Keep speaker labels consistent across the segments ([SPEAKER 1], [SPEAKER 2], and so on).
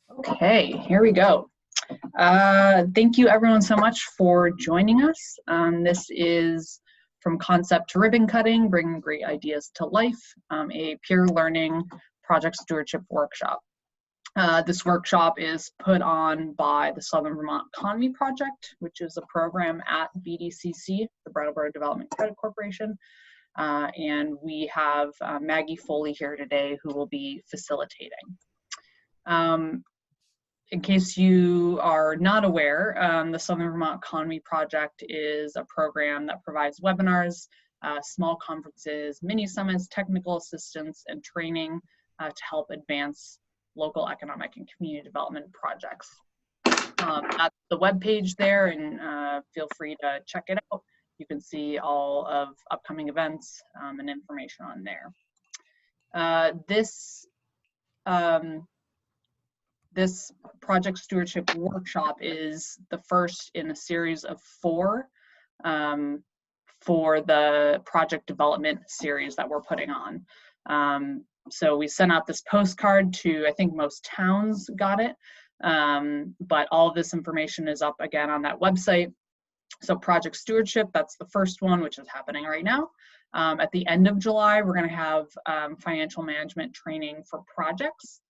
[SPEAKER 1] Okay, here we go. Thank you everyone so much for joining us. This is From Concept to Ribbon Cutting, Bringing Great Ideas to Life, a peer learning project stewardship workshop. This workshop is put on by the Southern Vermont Economy Project, which is a program at BDCC, the Brattleboro Development Credit Corporation. And we have Maggie Foley here today who will be facilitating. In case you are not aware, the Southern Vermont Economy Project is a program that provides webinars, small conferences, mini summits, technical assistance, and training to help advance local economic and community development projects. That's the webpage there, and feel free to check it out. You can see all of upcoming events and information on there. This project stewardship workshop is the first in a series of 4 for the project development series that we're putting on. So we sent out this postcard to, I think most towns got it, but all of this information is up again on that website. So project stewardship, that's the first one, which is happening right now. At the end of July, we're going to have financial management training for projects.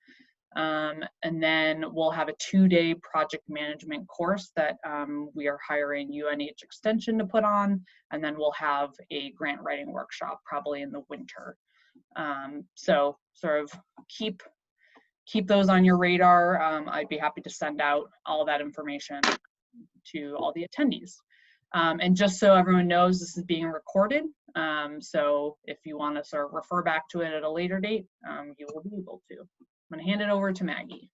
[SPEAKER 1] And then we'll have a 2-day project management course that we are hiring UNH Extension to put on, and then we'll have a grant writing workshop probably in the winter. So sort of keep those on your radar. I'd be happy to send out all that information to all the attendees. And just so everyone knows, this is being recorded. So if you want to sort of refer back to it at a later date, you will be able to. I'm going to hand it over to Maggie.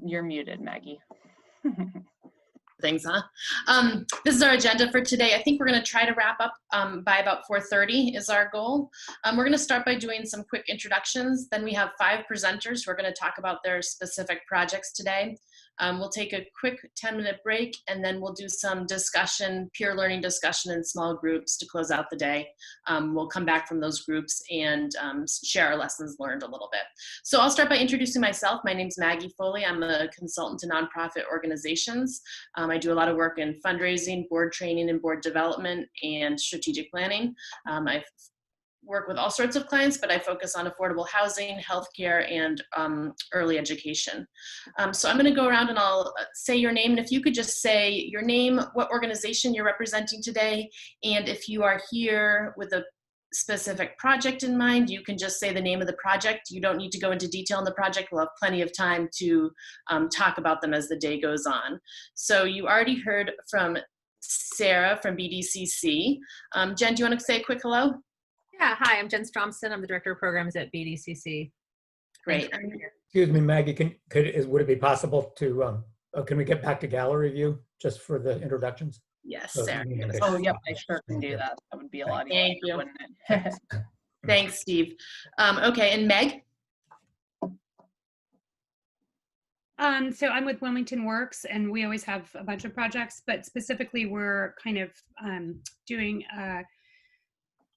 [SPEAKER 1] You're muted, Maggie.
[SPEAKER 2] Things, huh? This is our agenda for today. I think we're going to try to wrap up by about 4:30 is our goal. We're going to start by doing some quick introductions. Then we have 5 presenters who are going to talk about their specific projects today. We'll take a quick 10-minute break, and then we'll do some discussion, peer learning discussion in small groups to close out the day. We'll come back from those groups and share our lessons learned a little bit. So I'll start by introducing myself. My name's Maggie Foley. I'm a consultant to nonprofit organizations. I do a lot of work in fundraising, board training, and board development, and strategic planning. I've work with all sorts of clients, but I focus on affordable housing, healthcare, and early education. So I'm going to go around and I'll say your name, and if you could just say your name, what organization you're representing today, and if you are here with a specific project in mind, you can just say the name of the project. You don't need to go into detail on the project. We'll have plenty of time to talk about them as the day goes on. So you already heard from Sarah from BDCC. Jen, do you want to say a quick hello?
[SPEAKER 3] Yeah, hi, I'm Jen Stromson. I'm the Director of Programs at BDCC.
[SPEAKER 2] Great.
[SPEAKER 4] Excuse me, Maggie, would it be possible to, can we get back to gallery view just for the introductions?
[SPEAKER 2] Yes,
[SPEAKER 4] So
[SPEAKER 2] Sarah.
[SPEAKER 1] Oh, yep, I sure can do that. That would be a lot easier,
[SPEAKER 2] Thank you.
[SPEAKER 1] wouldn't it?
[SPEAKER 2] Thanks, Steve. Okay, and Meg?
[SPEAKER 5] So I'm with Wilmington Works, and we always have a bunch of projects, but specifically we're kind of doing a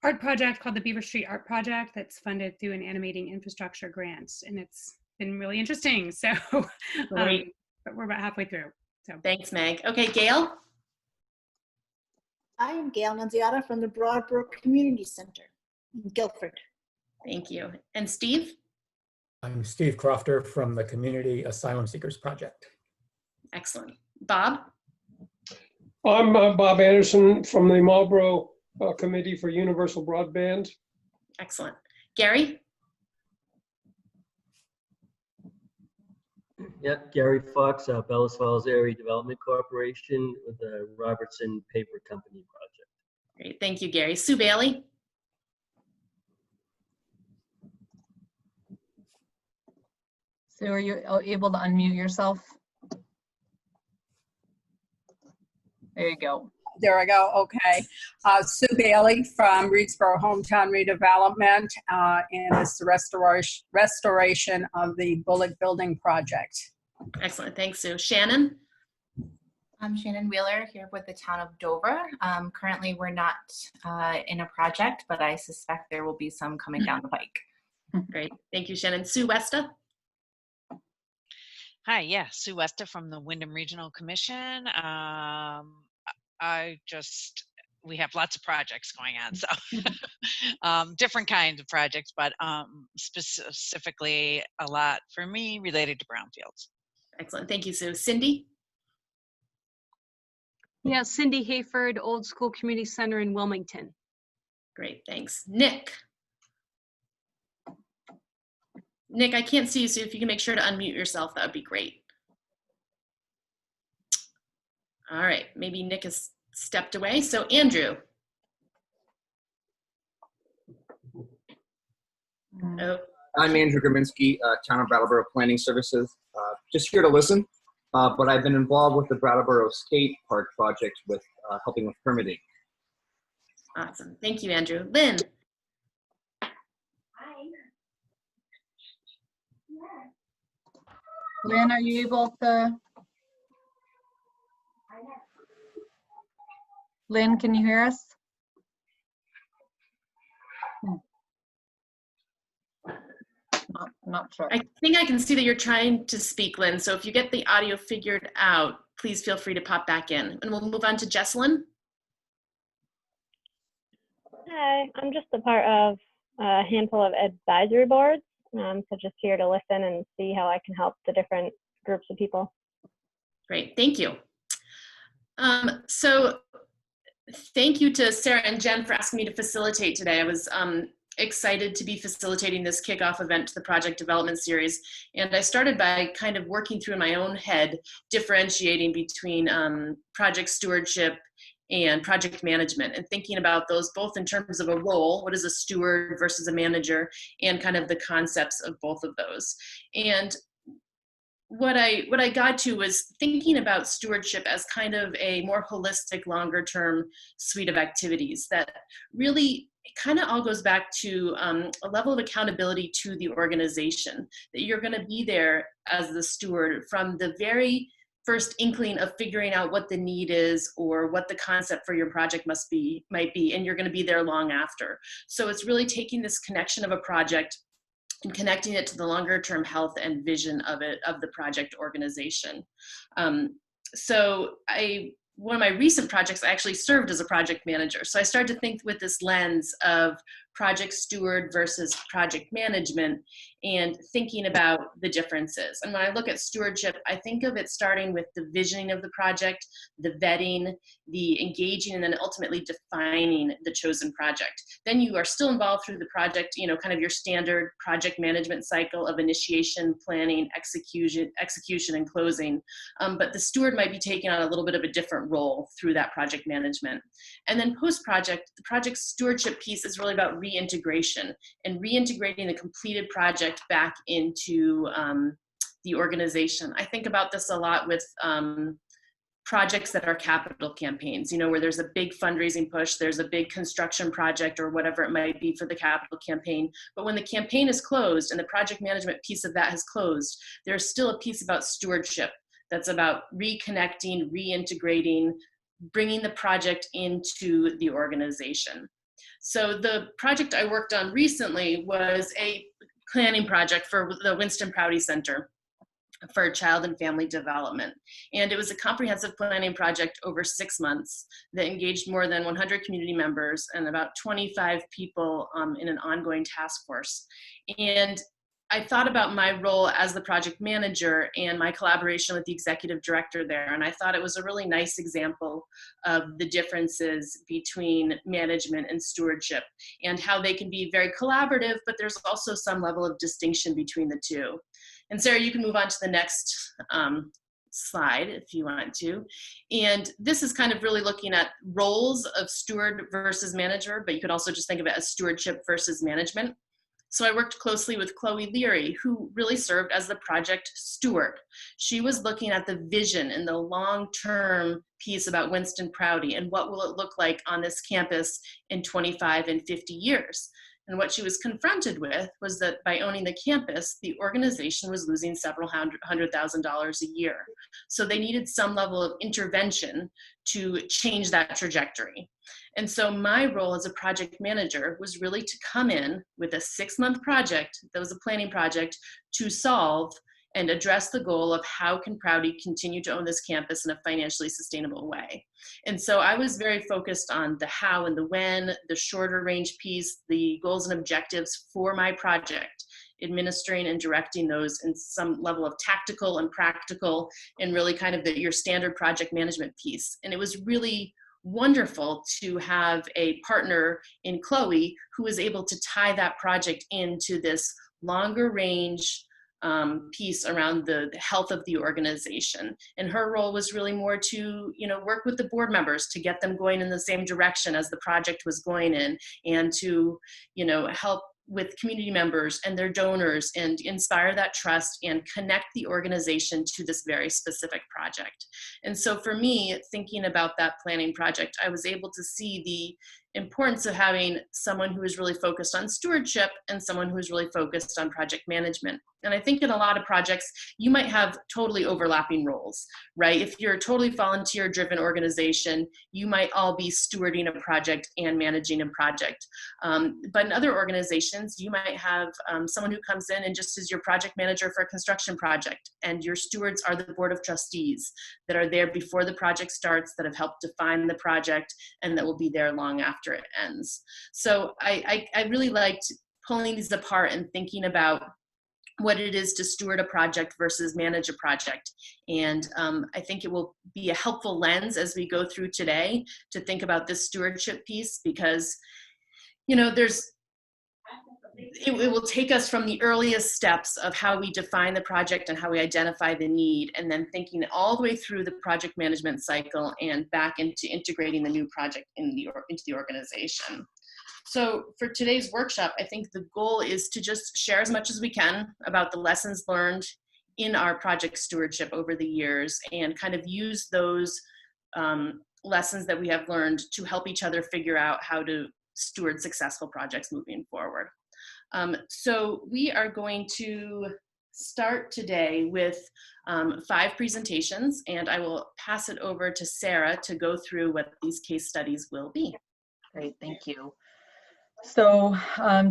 [SPEAKER 5] art project called the Beaver Street Art Project that's funded through an animating infrastructure grant, and it's been really interesting. So but we're about halfway through. So
[SPEAKER 2] Thanks, Meg. Okay, Gail?
[SPEAKER 6] I am Gail Nunziata from the Broadbrook Community Center in Guilford.
[SPEAKER 2] Thank you. And Steve?
[SPEAKER 4] I'm Steve Crofter from the Community Asylum Seekers Project.
[SPEAKER 2] Excellent. Bob?
[SPEAKER 7] I'm Bob Anderson from the Marlboro Committee for Universal Broadband.
[SPEAKER 2] Excellent. Gary?
[SPEAKER 8] Yep, Gary Fox, Bellas Falls Area Development Corporation with the Robertson Paper Company project.
[SPEAKER 2] Great, thank you, Gary. Sue Bailey?
[SPEAKER 1] So are you able to unmute yourself? There you go.
[SPEAKER 9] There I go. Okay. Sue Bailey from Reedsboro Hometown Redevelopment, and it's the restoration of the Bullock Building Project.
[SPEAKER 2] Excellent. Thanks, Sue. Shannon?
[SPEAKER 10] I'm Shannon Wheeler here with the town of Dover. Currently, we're not in a project, but I suspect there will be some coming down the pike.
[SPEAKER 2] Great. Thank you, Shannon. Sue Westa?
[SPEAKER 11] Hi, yeah, Sue Westa from the Wyndham Regional Commission. We have lots of projects going on, so different kinds of projects, but specifically a lot for me related to brownfields.
[SPEAKER 2] Excellent. Thank you, Sue. Cindy?
[SPEAKER 12] Yeah, Cindy Hayford, Old School Community Center in Wilmington.
[SPEAKER 2] Great, thanks. Nick? Nick, I can't see you, so if you can make sure to unmute yourself, that would be great. All right, maybe Nick has stepped away. So Andrew. Oh.
[SPEAKER 13] I'm Andrew Graminsky, Town of Brattleboro Planning Services. Just here to listen, but I've been involved with the Brattleboro Skate Park project with helping with permitting.
[SPEAKER 2] Awesome, thank you, Andrew. Lynn.
[SPEAKER 1] Lynn, are you able to? Lynn, can you hear us? Not sure.
[SPEAKER 2] I think I can see that you're trying to speak, Lynn. So if you get the audio figured out, please feel free to pop back in. And we'll move on to Jesselyn.
[SPEAKER 14] Hi, I'm just a part of a handful of advisory boards. So just here to listen and see how I can help the different groups of people.
[SPEAKER 2] Great, thank you. So thank you to Sarah and Jen for asking me to facilitate today. I was excited to be facilitating this kickoff event to the project development series. And I started by kind of working through in my own head, differentiating between project stewardship and project management, and thinking about those both in terms of a role, what is a steward versus a manager, and kind of the concepts of both of those. And what I got to was thinking about stewardship as kind of a more holistic, longer term suite of activities that really kind of all goes back to a level of accountability to the organization, that you're going to be there as the steward from the very first inkling of figuring out what the need is or what the concept for your project might be, and you're going to be there long after. So it's really taking this connection of a project and connecting it to the longer term health and vision of the project organization. One of my recent projects, I actually served as a project manager. So I started to think with this lens of project steward versus project management and thinking about the differences. And when I look at stewardship, I think of it starting with the visioning of the project, the vetting, the engaging, and then ultimately defining the chosen project. Then you are still involved through the project, kind of your standard project management cycle of initiation, planning, execution, and closing. But the steward might be taking on a little bit of a different role through that project management. And then post-project, the project stewardship piece is really about reintegration and reintegrating the completed project back into the organization. I think about this a lot with projects that are capital campaigns, where there's a big fundraising push, there's a big construction project or whatever it might be for the capital campaign. But when the campaign is closed and the project management piece of that has closed, there's still a piece about stewardship that's about reconnecting, reintegrating, bringing the project into the organization. So the project I worked on recently was a planning project for the Winston Prouty Center for Child and Family Development. And it was a comprehensive planning project over 6 months that engaged more than 100 community members and about 25 people in an ongoing task force. And I thought about my role as the project manager and my collaboration with the executive director there. And I thought it was a really nice example of the differences between management and stewardship and how they can be very collaborative, but there's also some level of distinction between the two. And Sarah, you can move on to the next slide if you want to. And this is kind of really looking at roles of steward versus manager, but you could also just think of it as stewardship versus management. So I worked closely with Chloe Leary, who really served as the project steward. She was looking at the vision and the long-term piece about Winston Prouty and what will it look like on this campus in 25 and 50 years. And what she was confronted with was that by owning the campus, the organization was losing several $100,000 a year. So they needed some level of intervention to change that trajectory. And so my role as a project manager was really to come in with a 6-month project that was a planning project to solve and address the goal of how can Prouty continue to own this campus in a financially sustainable way. And so I was very focused on the how and the when, the shorter range piece, the goals and objectives for my project, administering and directing those in some level of tactical and practical, and really kind of your standard project management piece. And it was really wonderful to have a partner in Chloe who was able to tie that project into this longer range piece around the health of the organization. And her role was really more to, work with the board members to get them going in the same direction as the project was going in, and to, help with community members and their donors and inspire that trust and connect the organization to this very specific project. And so for me, thinking about that planning project, I was able to see the importance of having someone who is really focused on stewardship and someone who is really focused on project management. And I think in a lot of projects, you might have totally overlapping roles, right? If you're a totally volunteer-driven organization, you might all be stewarding a project and managing a project. But in other organizations, you might have someone who comes in and just is your project manager for a construction project, and your stewards are the board of trustees that are there before the project starts, that have helped define the project, and that will be there long after it ends. So I really liked pulling these apart and thinking about what it is to steward a project versus manage a project. And I think it will be a helpful lens as we go through today to think about this stewardship piece, because, it will take us from the earliest steps of how we define the project and how we identify the need, and then thinking all the way through the project management cycle and back into integrating the new project into the organization. So for today's workshop, I think the goal is to just share as much as we can about the lessons learned in our project stewardship over the years, and kind of use those lessons that we have learned to help each other figure out how to steward successful projects moving forward. So we are going to start today with 5 presentations, and I will pass it over to Sarah to go through what these case studies will be.
[SPEAKER 1] Great, thank you. So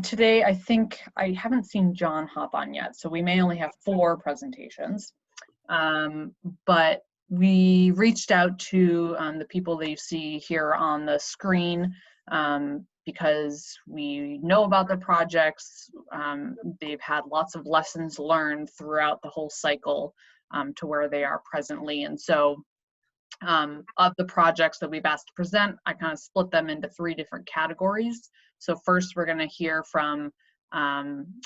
[SPEAKER 1] today, I think I haven't seen John hop on yet, so we may only have 4 presentations. But we reached out to the people that you see here on the screen because we know about the projects. They've had lots of lessons learned throughout the whole cycle to where they are presently. And so of the projects that we've asked to present, I kind of split them into 3 different categories. So first, we're going to hear from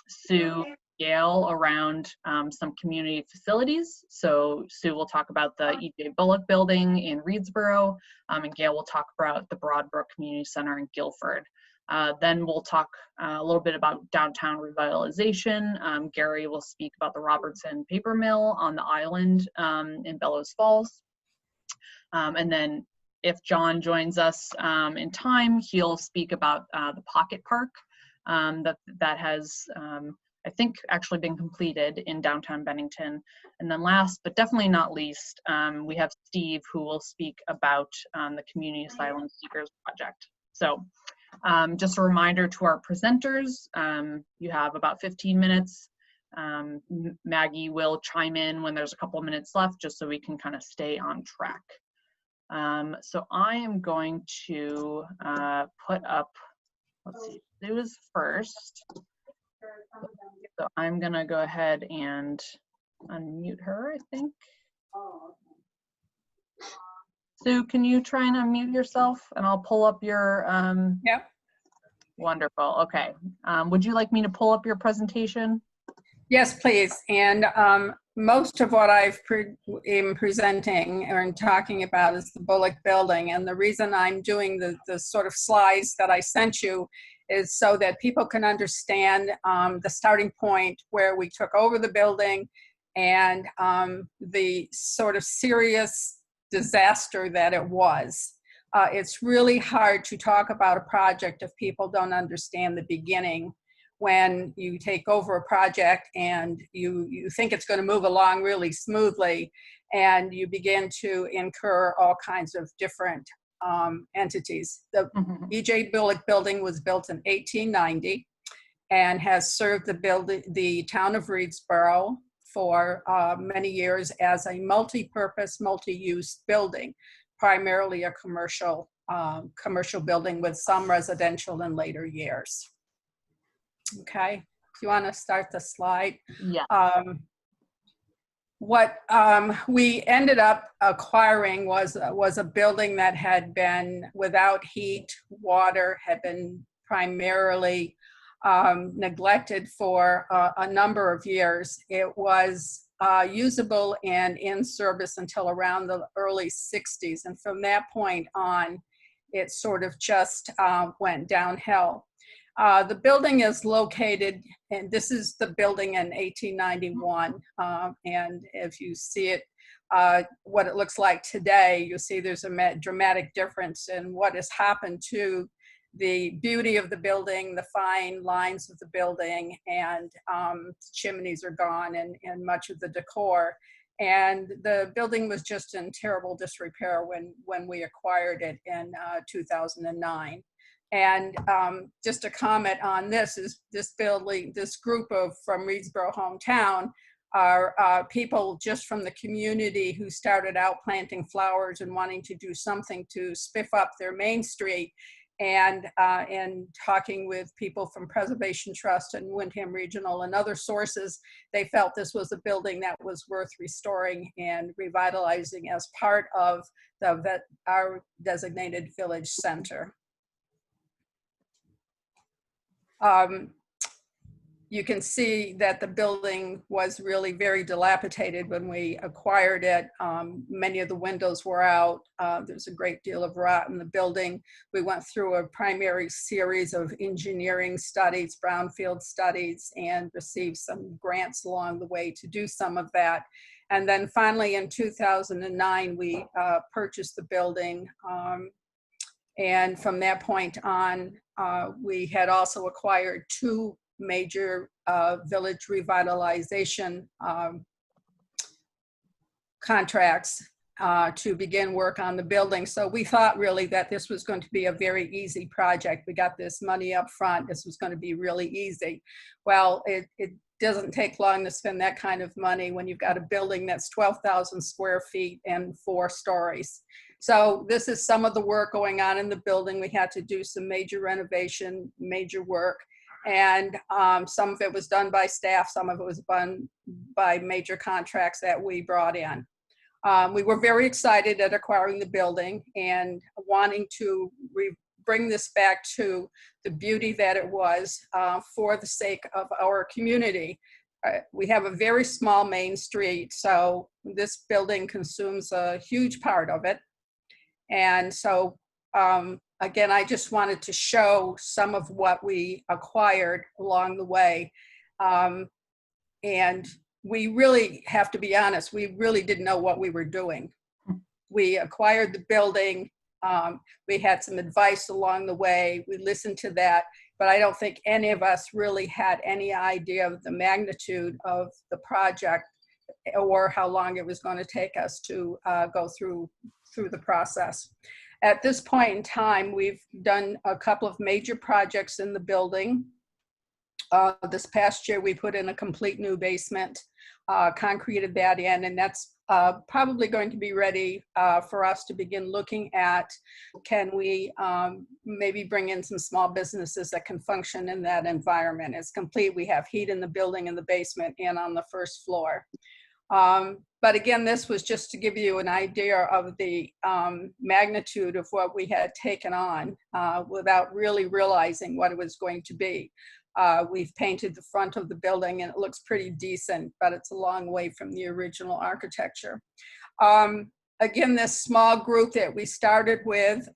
[SPEAKER 1] Sue Gail around some community facilities. So Sue will talk about the E.J. Bullock building in Reedsboro, and Gail will talk about the Broadbrook Community Center in Guilford. Then we'll talk a little bit about downtown revitalization. Gary will speak about the Robertson Paper Mill on the island in Bellows Falls. And then if John joins us in time, he'll speak about the Pocket Park that has, I think, actually been completed in downtown Bennington. And then last, but definitely not least, we have Steve, who will speak about the Community Asylum Seekers Project. So just a reminder to our presenters, you have about 15 minutes. Maggie will chime in when there's a couple minutes left, just so we can kind of stay on track. So I am going to put up, let's see, Sue's first. So I'm gonna go ahead and unmute her, I think. Sue, can you try and unmute yourself, and I'll pull up your,
[SPEAKER 9] Yep.
[SPEAKER 1] Wonderful, okay. Would you like me to pull up your presentation?
[SPEAKER 9] Yes, please. And most of what I've been presenting and talking about is the Bullock building. And the reason I'm doing the sort of slides that I sent you is so that people can understand the starting point where we took over the building and the sort of serious disaster that it was. It's really hard to talk about a project if people don't understand the beginning. When you take over a project and you think it's going to move along really smoothly, and you begin to incur all kinds of different entities. The E.J. Bullock building was built in 1890 and has served the town of Reedsboro for many years as a multi-purpose, multi-use building, primarily a commercial building with some residential in later years. Okay, if you want to start the slide.
[SPEAKER 1] Yeah.
[SPEAKER 9] What we ended up acquiring was a building that had been without heat, water, had been primarily neglected for a number of years. It was usable and in service until around the early 60s. And from that point on, it sort of just went downhill. The building is located, and this is the building in 1891. And if you see it, what it looks like today, you'll see there's a dramatic difference in what has happened to the beauty of the building, the fine lines of the building, and chimneys are gone and much of the decor. And the building was just in terrible disrepair when we acquired it in 2009. And just a comment on this is this building, this group from Reedsboro hometown are people just from the community who started out planting flowers and wanting to do something to spiff up their main street. And talking with people from Preservation Trust and Windham Regional and other sources, they felt this was a building that was worth restoring and revitalizing as part of our designated village center. You can see that the building was really very dilapidated when we acquired it. Many of the windows were out. There's a great deal of rot in the building. We went through a primary series of engineering studies, brownfield studies, and received some grants along the way to do some of that. And then finally in 2009, we purchased the building. And from that point on, we had also acquired two major village revitalization contracts to begin work on the building. So we thought really that this was going to be a very easy project. We got this money up front. This was going to be really easy. Well, it doesn't take long to spend that kind of money when you've got a building that's 12,000 square feet and 4 stories. So this is some of the work going on in the building. We had to do some major renovation, major work. And some of it was done by staff, some of it was done by major contracts that we brought in. We were very excited at acquiring the building and wanting to bring this back to the beauty that it was for the sake of our community. We have a very small main street, so this building consumes a huge part of it. And so, again, I just wanted to show some of what we acquired along the way. And we really have to be honest, we really didn't know what we were doing. We acquired the building. We had some advice along the way. We listened to that, but I don't think any of us really had any idea of the magnitude of the project or how long it was going to take us to go through the process. At this point in time, we've done a couple of major projects in the building. This past year, we put in a complete new basement, concreted that in, and that's probably going to be ready for us to begin looking at, can we maybe bring in some small businesses that can function in that environment. It's complete. We have heat in the building, in the basement, and on the first floor. But again, this was just to give you an idea of the magnitude of what we had taken on without really realizing what it was going to be. We've painted the front of the building and it looks pretty decent, but it's a long way from the original architecture. Again, this small group that we started with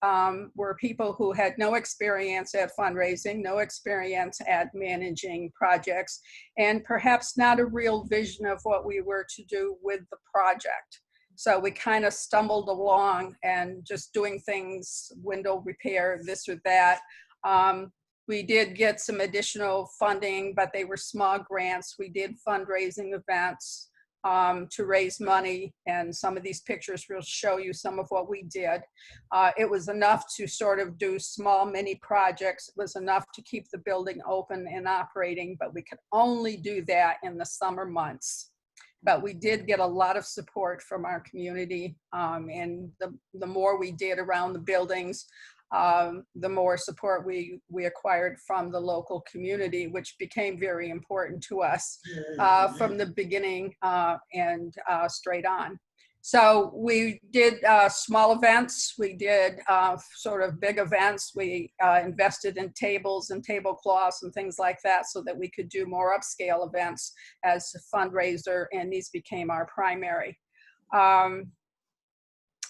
[SPEAKER 9] were people who had no experience at fundraising, no experience at managing projects, and perhaps not a real vision of what we were to do with the project. So we kind of stumbled along and just doing things, window repair, this or that. We did get some additional funding, but they were small grants. We did fundraising events. to raise money, and some of these pictures will show you some of what we did. It was enough to sort of do small mini projects. It was enough to keep the building open and operating, but we could only do that in the summer months. But we did get a lot of support from our community, and the more we did around the buildings, the more support we acquired from the local community, which became very important to us from the beginning and straight on. So we did small events, we did sort of big events, we invested in tables and tablecloths and things like that so that we could do more upscale events as a fundraiser, and these became our primary.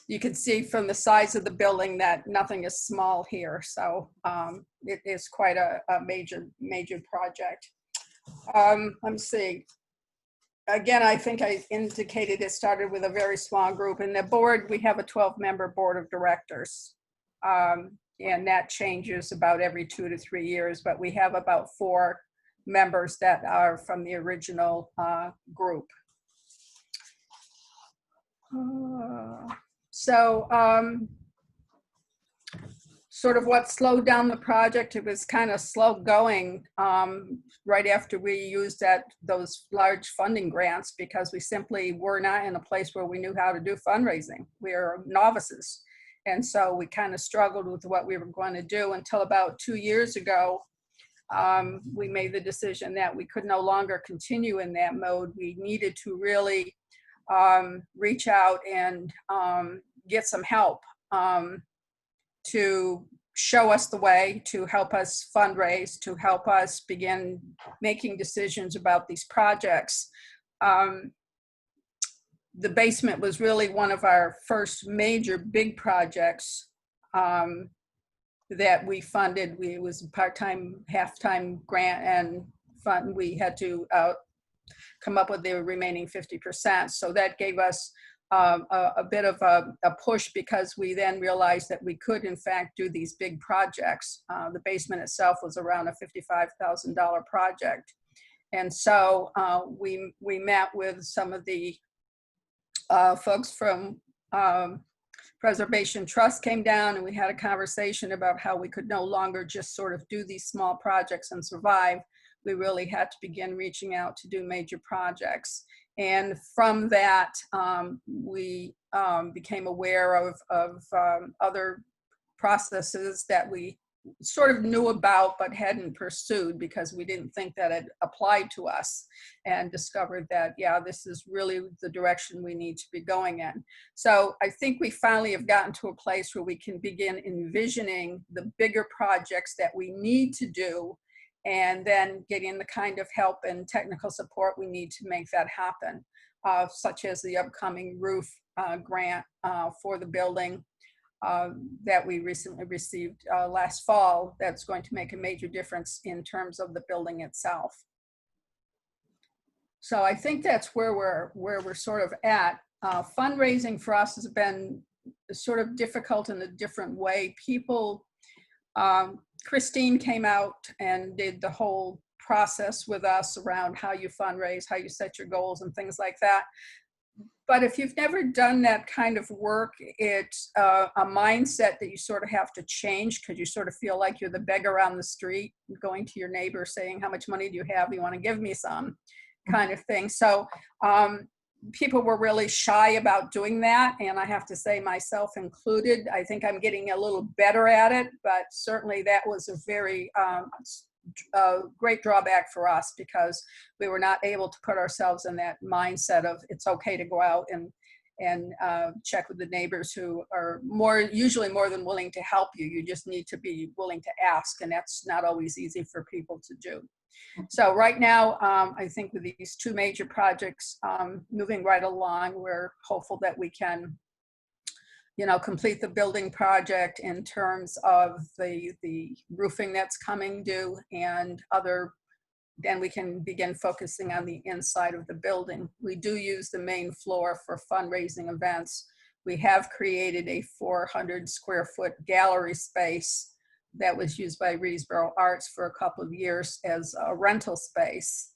[SPEAKER 9] You can see from the size of the building that nothing is small here, so it is quite a major project. Let me see. Again, I think I indicated it started with a very small group. In the board, we have a 12-member board of directors, and that changes about every 2 to 3 years, but we have about 4 members that are from the original group. So sort of what slowed down the project, it was kind of slow going right after we used those large funding grants, because we simply were not in a place where we knew how to do fundraising. We are novices. And so we kind of struggled with what we were going to do until about 2 years ago. We made the decision that we could no longer continue in that mode. We needed to really reach out and get some help to show us the way, to help us fundraise, to help us begin making decisions about these projects. The basement was really one of our first major big projects that we funded. It was a part-time, half-time grant and fund. We had to come up with the remaining 50%. So that gave us a bit of a push, because we then realized that we could in fact do these big projects. The basement itself was around a $55,000 project. And so we met with some of the folks from Preservation Trust came down, and we had a conversation about how we could no longer just sort of do these small projects and survive. We really had to begin reaching out to do major projects. And from that, we became aware of other processes that we sort of knew about but hadn't pursued because we didn't think that it applied to us, and discovered that, yeah, this is really the direction we need to be going in. So I think we finally have gotten to a place where we can begin envisioning the bigger projects that we need to do, and then getting the kind of help and technical support we need to make that happen, such as the upcoming roof grant for the building that we recently received last fall. That's going to make a major difference in terms of the building itself. So I think that's where we're sort of at. Fundraising for us has been sort of difficult in a different way. People, Christine came out and did the whole process with us around how you fundraise, how you set your goals and things like that. But if you've never done that kind of work, it's a mindset that you sort of have to change, because you sort of feel like you're the beggar on the street, going to your neighbor saying, how much money do you have? You want to give me some, kind of thing. So people were really shy about doing that. And I have to say, myself included, I think I'm getting a little better at it, but certainly that was a very great drawback for us, because we were not able to put ourselves in that mindset of it's okay to go out and check with the neighbors who are usually more than willing to help you. You just need to be willing to ask, and that's not always easy for people to do. So right now, I think with these 2 major projects moving right along, we're hopeful that we can, complete the building project in terms of the roofing that's coming due, and then we can begin focusing on the inside of the building. We do use the main floor for fundraising events. We have created a 400 square foot gallery space that was used by Reesboro Arts for a couple of years as a rental space.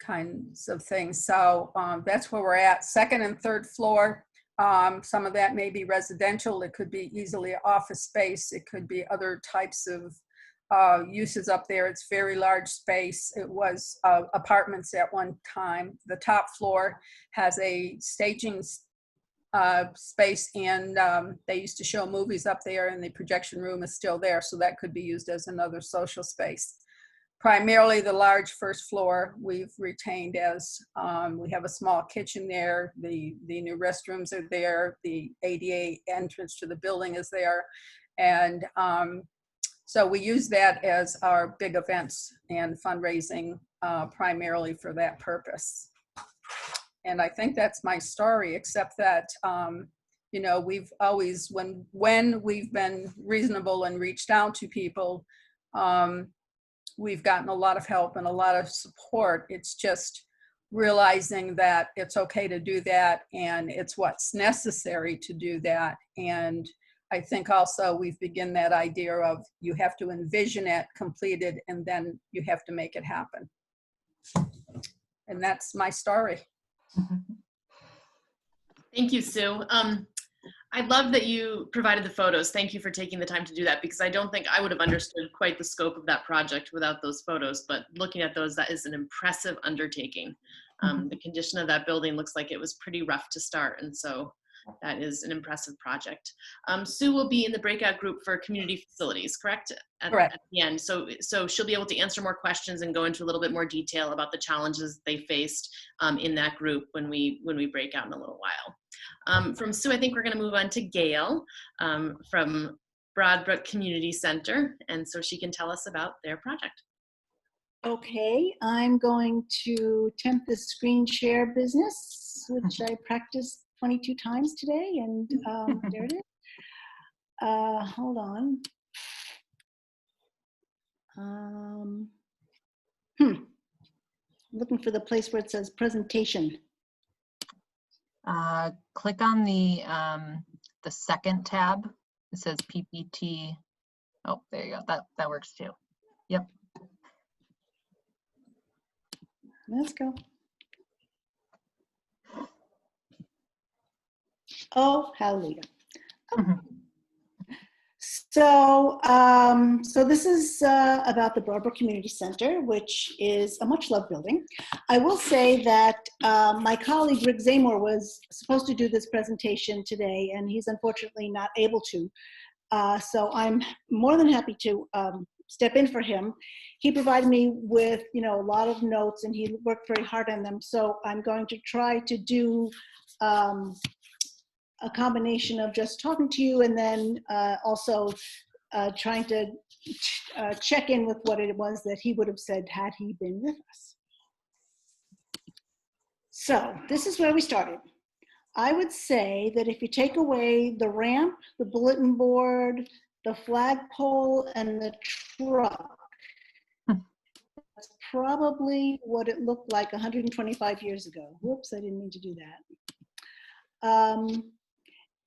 [SPEAKER 9] kinds of things. So that's where we're at. Second and third floor. Some of that may be residential. It could be easily office space. It could be other types of uses up there. It's very large space. It was apartments at one time. The top floor has a staging space, and they used to show movies up there, and the projection room is still there, so that could be used as another social space. Primarily the large first floor we've retained as, we have a small kitchen there, the new restrooms are there, the ADA entrance to the building is there, and so we use that as our big events and fundraising primarily for that purpose. And I think that's my story, except that, you know, we've always, when we've been reasonable and reached out to people, we've gotten a lot of help and a lot of support. It's just realizing that it's okay to do that and it's what's necessary to do that. And I think also we've begun that idea of you have to envision it completed and then you have to make it happen. And that's my story.
[SPEAKER 2] Thank you, Sue. I love that you provided the photos. Thank you for taking the time to do that, because I don't think I would have understood quite the scope of that project without those photos, but looking at those, that is an impressive undertaking. The condition of that building looks like it was pretty rough to start, and so that is an impressive project. Sue will be in the breakout group for community facilities, correct?
[SPEAKER 9] Correct.
[SPEAKER 2] At the end. So she'll be able to answer more questions and go into a little bit more detail about the challenges they faced in that group when we break out in a little while. From Sue, I think we're going to move on to Gail from Broadbrook Community Center, and so she can tell us about their project.
[SPEAKER 6] Okay, I'm going to attempt the screen share business, which I practiced 22 times today, and there it is. Hold on. Looking for the place where it says presentation.
[SPEAKER 1] Click on the second tab. It says PPT. Oh, there you go. That works too. Yep.
[SPEAKER 6] Let's go. Oh, hallelujah. Okay. So this is about the Broadbrook Community Center, which is a much loved building. I will say that my colleague Rick Zamor was supposed to do this presentation today, and he's unfortunately not able to. So I'm more than happy to step in for him. He provided me with, you know, a lot of notes, and he worked very hard on them. So I'm going to try to do a combination of just talking to you and then also trying to check in with what it was that he would have said had he been with us. So this is where we started. I would say that if you take away the ramp, the bulletin board, the flagpole, and the truck, that's probably what it looked like 125 years ago. Whoops, I didn't mean to do that.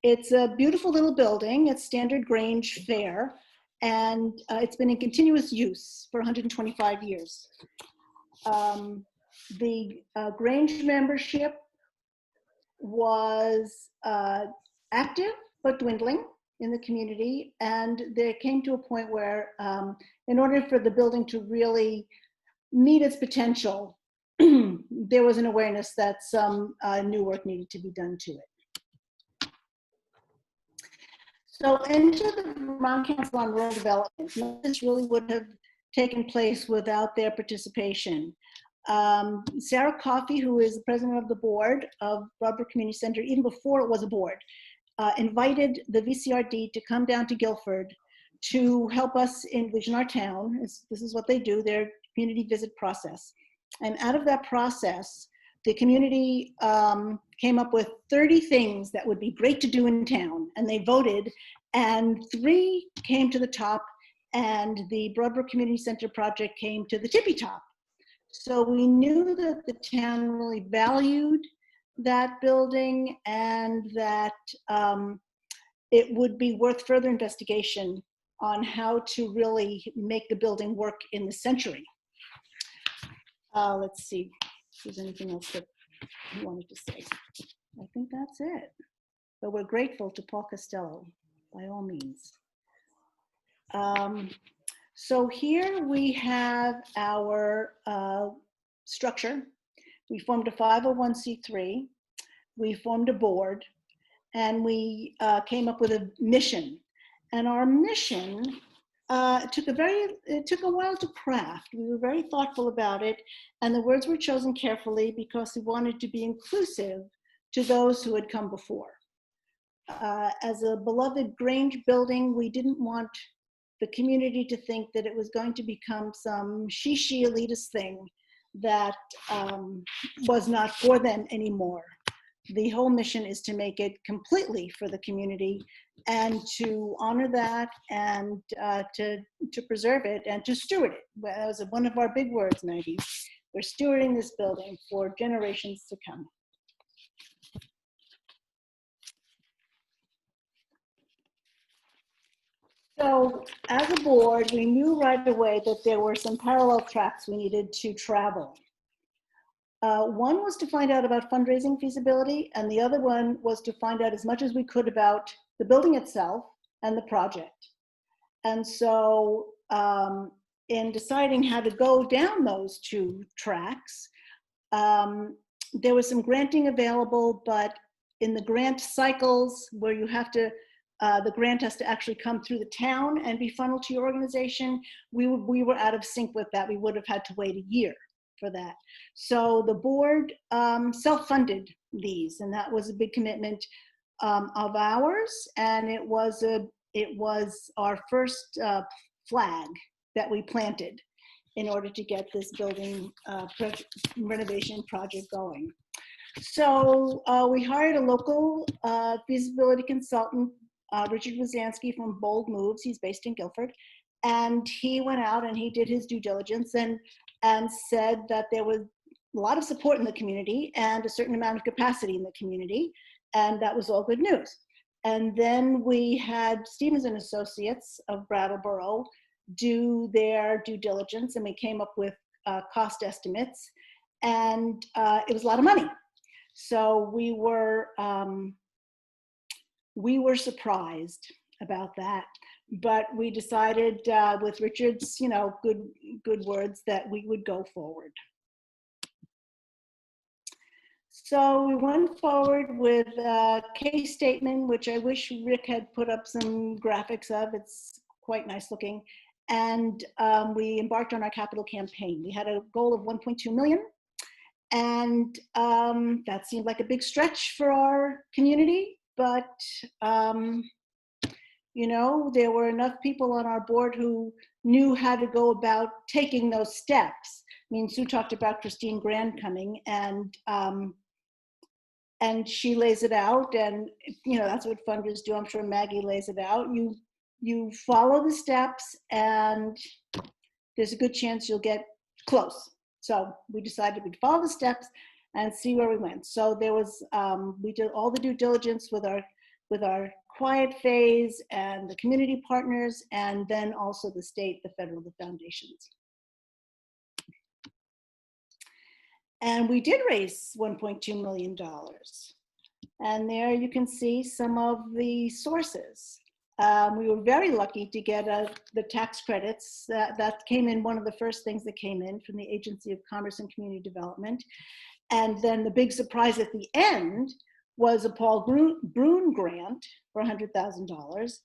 [SPEAKER 6] It's a beautiful little building. It's standard Grange fare, and it's been in continuous use for 125 years. The Grange membership was active but dwindling in the community, and there came to a point where in order for the building to really meet its potential, there was an awareness that some new work needed to be done to it. So into the Vermont Council on Rural Development, none of this really would have taken place without their participation. Sarah Coffey, who is the president of the board of Broadbrook Community Center, even before it was a board, invited the VCRD to come down to Guilford to help us envision our town. This is what they do, their community visit process. And out of that process, the community came up with 30 things that would be great to do in town, and they voted, and 3 came to the top, and the Broadbrook Community Center project came to the tippy top. So we knew that the town really valued that building and that it would be worth further investigation on how to really make the building work in the century. Let's see. there's anything else that you wanted to say. I think that's it. But we're grateful to Paul Costello, by all means. So here we have our structure. We formed a 501c3. We formed a board, and we came up with a mission. And our mission it took a while to craft. We were very thoughtful about it, and the words were chosen carefully because we wanted to be inclusive to those who had come before. As a beloved Grange building, we didn't want the community to think that it was going to become some shishi elitist thing that was not for them anymore. The whole mission is to make it completely for the community and to honor that and to preserve it and to steward it. That was one of our big words, Maggie. We're stewarding this building for generations to come. So as a board, we knew right away that there were some parallel tracks we needed to travel. One was to find out about fundraising feasibility, and the other one was to find out as much as we could about the building itself and the project. And so in deciding how to go down those two tracks, there was some granting available, but in the grant cycles where you have to the grant has to actually come through the town and be funneled to your organization, we were out of sync with that. We would have had to wait a year for that. So the board self-funded these, and that was a big commitment of ours, and it was our first flag that we planted in order to get this building renovation project going. So we hired a local feasibility consultant, Richard Wazansky from Bold Moves. He's based in Guilford. And he went out and he did his due diligence and said that there was a lot of support in the community and a certain amount of capacity in the community. And that was all good news. And then we had Stevens and Associates of Brattleboro do their due diligence, and we came up with cost estimates, and it was a lot of money. So we were surprised about that, but we decided with Richard's, good words that we would go forward. So we went forward with a case statement, which I wish Rick had put up some graphics of. It's quite nice looking. And we embarked on our capital campaign. We had a goal of 1.2 million. And that seemed like a big stretch for our community, but there were enough people on our board who knew how to go about taking those steps. I mean, Sue talked about Christine Grand coming, and she lays it out, and that's what funders do. I'm sure Maggie lays it out. You follow the steps, and there's a good chance you'll get close. So we decided we'd follow the steps and see where we went. So there was, we did all the due diligence with our quiet phase and the community partners, and then also the state, the federal, the foundations. And we did raise $1.2 million. And there you can see some of the sources. We were very lucky to get the tax credits that came in, one of the first things that came in from the Agency of Commerce and Community Development. And then the big surprise at the end was a Paul Brune grant for $100,000.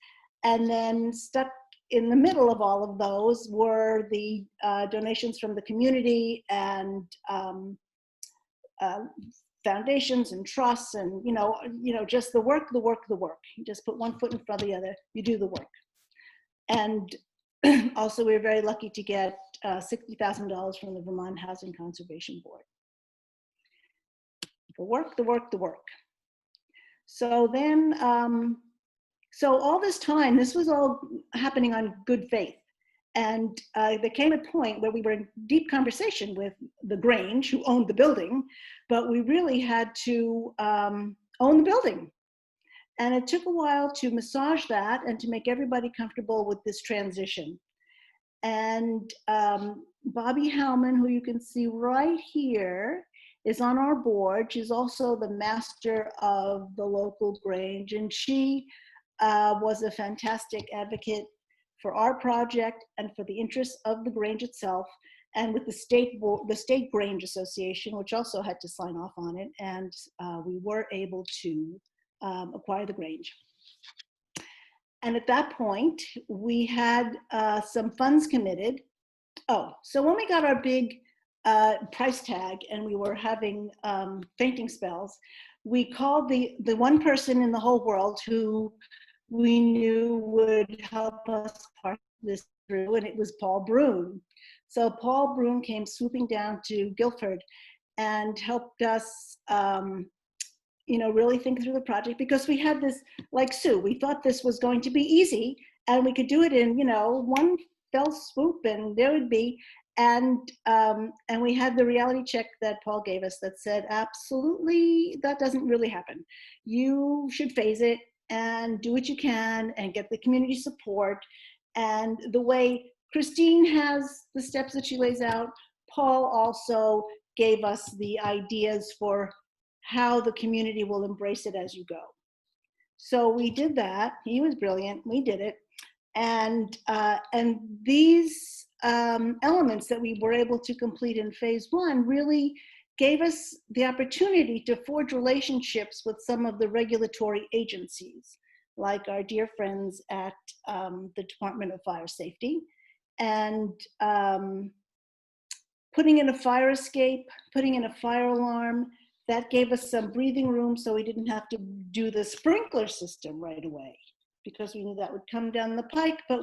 [SPEAKER 6] And then stuck in the middle of all of those were the donations from the community and foundations and trusts, and just the work. You just put one foot in front of the other, you do the work. And also we were very lucky to get $60,000 from the Vermont Housing Conservation Board. The work. So then, so all this time, this was all happening on good faith. And there came a point where we were in deep conversation with the Grange, who owned the building, but we really had to own the building. And it took a while to massage that and to make everybody comfortable with this transition. And Bobby Howman, who you can see right here, is on our board. She's also the master of the local Grange, and she was a fantastic advocate for our project and for the interests of the Grange itself, and with the state Grange Association, which also had to sign off on it, and we were able to acquire the Grange. And at that point, we had some funds committed. Oh, so when we got our big price tag and we were having fainting spells, we called the one person in the whole world who we knew would help us part this through, and it was Paul Brune. So Paul Brune came swooping down to Guilford and helped us really think through the project, because we had this, like Sue, we thought this was going to be easy and we could do it in, one fell swoop and there would be, and we had the reality check that Paul gave us that said, absolutely, that doesn't really happen. You should phase it and do what you can and get the community support. And the way Christine has the steps that she lays out, Paul also gave us the ideas for how the community will embrace it as you go. So we did that. He was brilliant. We did it. And these elements that we were able to complete in phase one really gave us the opportunity to forge relationships with some of the regulatory agencies, like our dear friends at the Department of Fire Safety, and putting in a fire escape, putting in a fire alarm. That gave us some breathing room so we didn't have to do the sprinkler system right away, because we knew that would come down the pike, but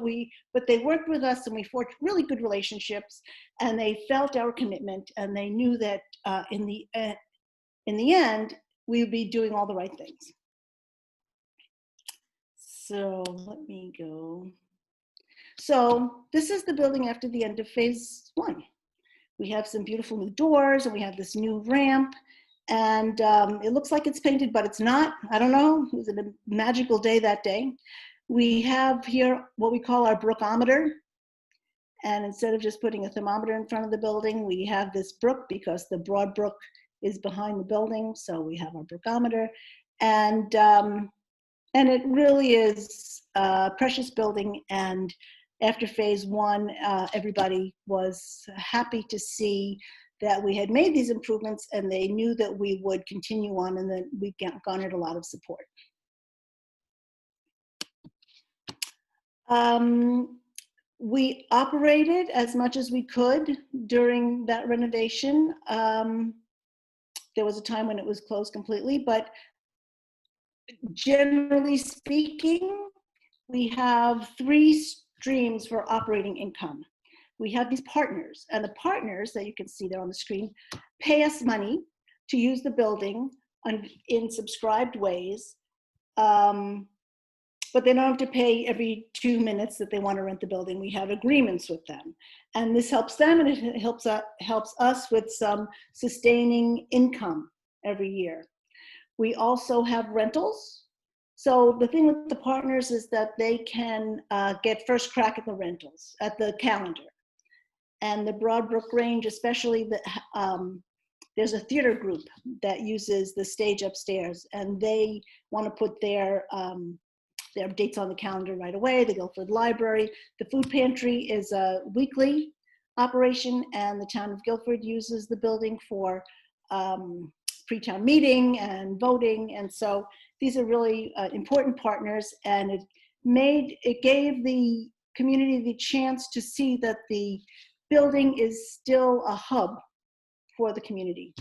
[SPEAKER 6] they worked with us and we forged really good relationships, and they felt our commitment, and they knew that in the end, we would be doing all the right things. So let me go. So this is the building after the end of phase one. We have some beautiful new doors, and we have this new ramp. And it looks like it's painted, but it's not. I don't know. It was a magical day that day. We have here what we call our brookometer. And instead of just putting a thermometer in front of the building, we have this brook because the broad brook is behind the building. So we have our brookometer. And it really is a precious building. And after phase one, everybody was happy to see that we had made these improvements, and they knew that we would continue on, and that we garnered a lot of support. We operated as much as we could during that renovation. There was a time when it was closed completely, but generally speaking, we have three streams for operating income. We have these partners, and the partners that you can see there on the screen pay us money to use the building in subscribed ways, but they don't have to pay every 2 minutes that they want to rent the building. We have agreements with them, and this helps them, and it helps us with some sustaining income every year. We also have rentals. So the thing with the partners is that they can get first crack at the rentals, at the calendar. And the Broadbrook Range, especially, there's a theater group that uses the stage upstairs, and they want to put their dates on the calendar right away. The Guilford Library. The food pantry is a weekly operation, and the town of Guilford uses the building for pre-town meeting and voting. And so these are really important partners, and it gave the community the chance to see that the building is still a hub for the community.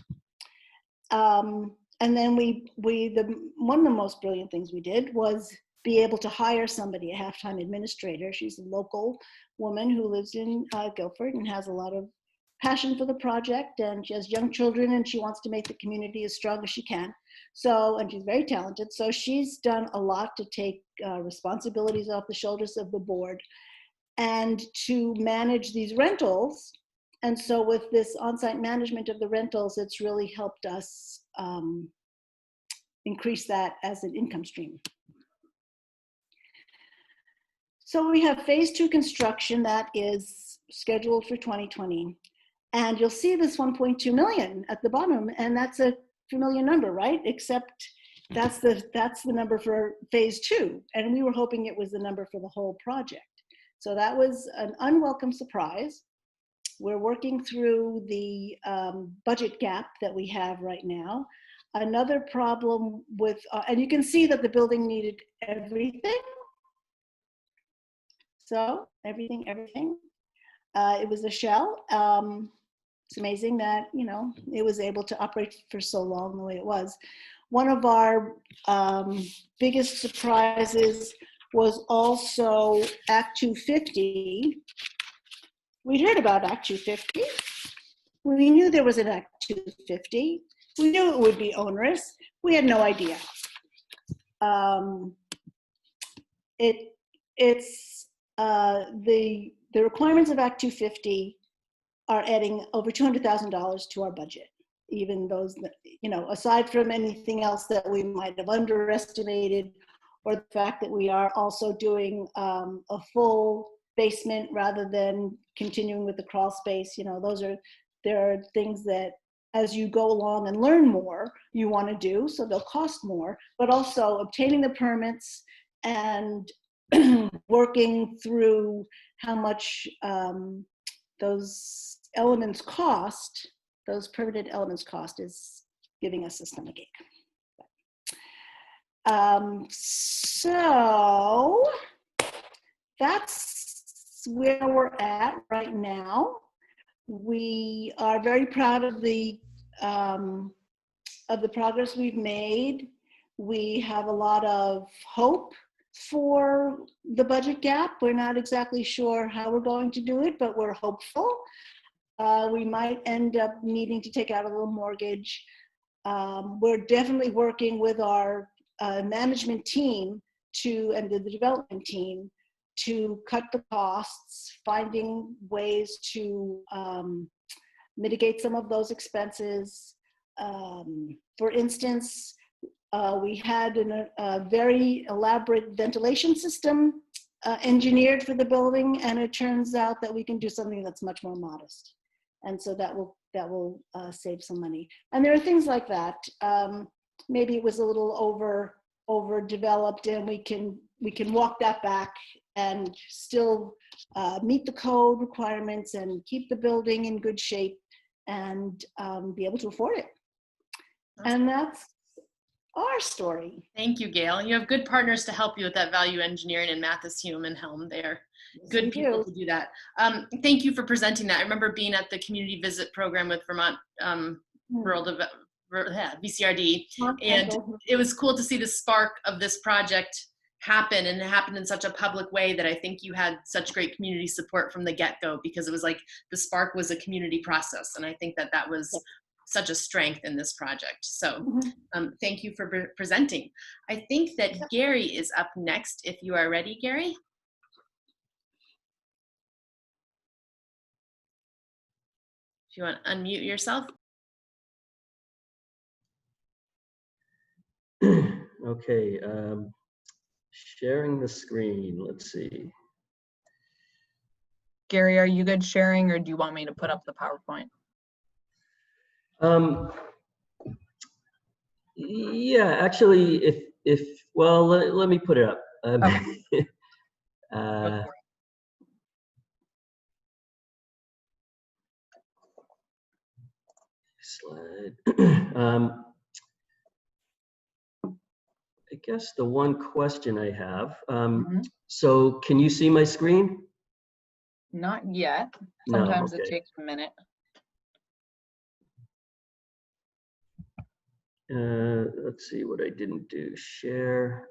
[SPEAKER 6] And then one of the most brilliant things we did was be able to hire somebody, a half-time administrator. She's a local woman who lives in Guilford and has a lot of passion for the project, and she has young children, and she wants to make the community as strong as she can. So, and she's very talented. So she's done a lot to take responsibilities off the shoulders of the board and to manage these rentals. And so with this on-site management of the rentals, it's really helped us increase that as an income stream. So we have phase two construction that is scheduled for 2020. And you'll see this 1.2 million at the bottom, and that's a familiar number, right? Except that's the number for phase 2, and we were hoping it was the number for the whole project. So that was an unwelcome surprise. We're working through the budget gap that we have right now. Another problem with, and you can see that the building needed everything. So everything. It was a shell. It's amazing that, you know, it was able to operate for so long the way it was. One of our biggest surprises was also Act 250. We heard about Act 250. We knew there was an Act 250. We knew it would be onerous. We had no idea. The requirements of Act 250 are adding over $200,000 to our budget. Even those, that, you know, aside from anything else that we might have underestimated, or the fact that we are also doing a full basement rather than continuing with the crawl space, you know, there are things that as you go along and learn more, you want to do, so they'll cost more, but also obtaining the permits and working through how much those elements cost, those permitted elements cost, is giving us a stomachache. So that's where we're at right now. We are very proud of the progress we've made. We have a lot of hope for the budget gap. We're not exactly sure how we're going to do it, but we're hopeful. We might end up needing to take out a little mortgage. We're definitely working with our management team and the development team to cut the costs, finding ways to mitigate some of those expenses. For instance, we had a very elaborate ventilation system engineered for the building, and it turns out that we can do something that's much more modest. And so that will save some money. And there are things like that. Maybe it was a little overdeveloped, and we can walk that back and still meet the code requirements and keep the building in good shape and be able to afford it. And that's our story.
[SPEAKER 2] Thank you, Gail. You have good partners to help you with that value engineering, and Mathis Hume and Helm there. Good people to do that. Thank you for presenting that. I remember being at the community visit program with Vermont VCRD, and it was cool to see the spark of this project happen, and it happened in such a public way that I think you had such great community support from the get-go, because it was like the spark was a community process, and I think that that was such a strength in this project. So thank you for presenting. I think that Gary is up next, if you are ready, Gary. If you want to unmute yourself.
[SPEAKER 8] Okay, sharing the screen, let's see.
[SPEAKER 1] Gary, are you good sharing, or do you want me to put up the PowerPoint?
[SPEAKER 8] Yeah, actually, well, let me put it up.
[SPEAKER 1] Okay.
[SPEAKER 8] Slide. I guess the one question I have, so can you see my screen?
[SPEAKER 1] Not yet. Sometimes
[SPEAKER 8] No, okay.
[SPEAKER 1] It takes a minute.
[SPEAKER 8] Let's see what I didn't do. Share.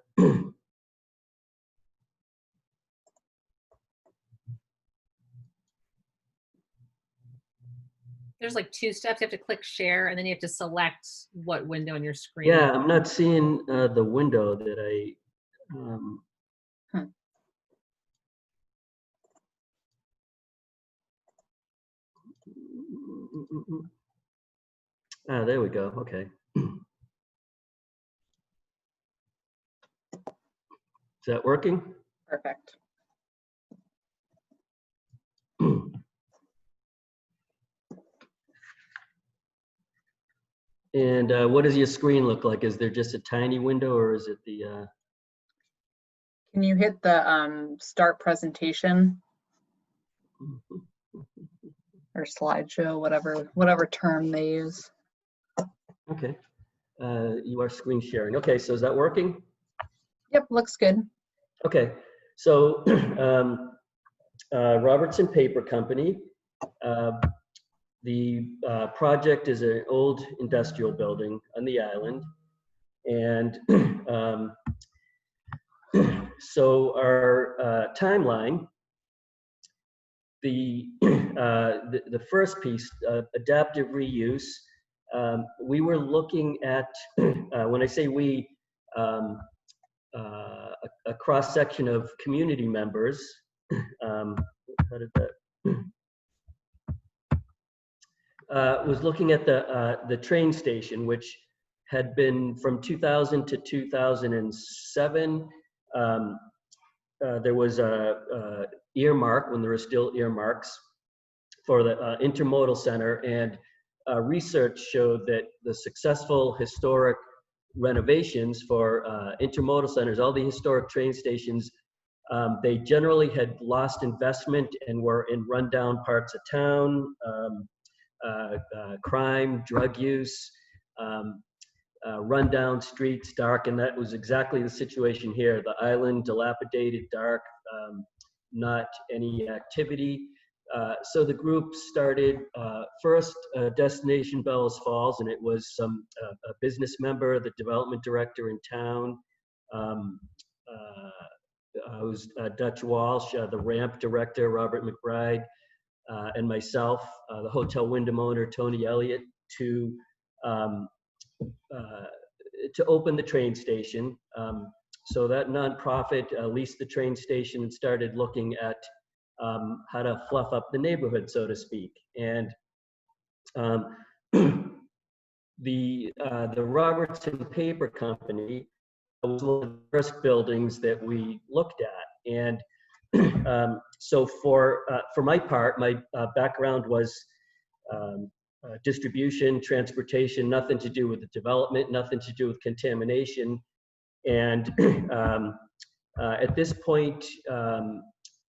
[SPEAKER 3] There's like 2 steps. You have to click share, and then you have to select what window on your screen.
[SPEAKER 8] Yeah, I'm not seeing the window that I. There we go. Okay. Is that working?
[SPEAKER 1] Perfect.
[SPEAKER 8] And what does your screen look like? Is there just a tiny window, or is it the?
[SPEAKER 1] Can you hit the start presentation or slideshow, whatever term they use?
[SPEAKER 8] Okay. You are screen sharing. Okay, so is that working?
[SPEAKER 1] Yep, looks good.
[SPEAKER 8] Okay, so Robertson Paper Company. The project is an old industrial building on the island, and so our timeline, the first piece, adaptive reuse. We were looking at, when I say we, a cross section of community members. How did that? Was looking at the train station, which had been from 2000 to 2007. There was a earmark, when there were still earmarks, for the intermodal center, and research showed that the successful historic renovations for intermodal centers, all the historic train stations, they generally had lost investment and were in rundown parts of town. Crime, drug use, rundown streets, dark, and that was exactly the situation here. The island, dilapidated, dark, not any activity. So the group started first Destination Bellows Falls, and it was a business member, the development director in town, who's Dutch Walsh, the ramp director, Robert McBride, and myself, the hotel Wyndham owner, Tony Elliott, to open the train station. So that nonprofit leased the train station and started looking at how to fluff up the neighborhood, so to speak. And the Robertson Paper Company was one of the first buildings that we looked at. And so for my part, my background was distribution, transportation, nothing to do with the development, nothing to do with contamination. And at this point,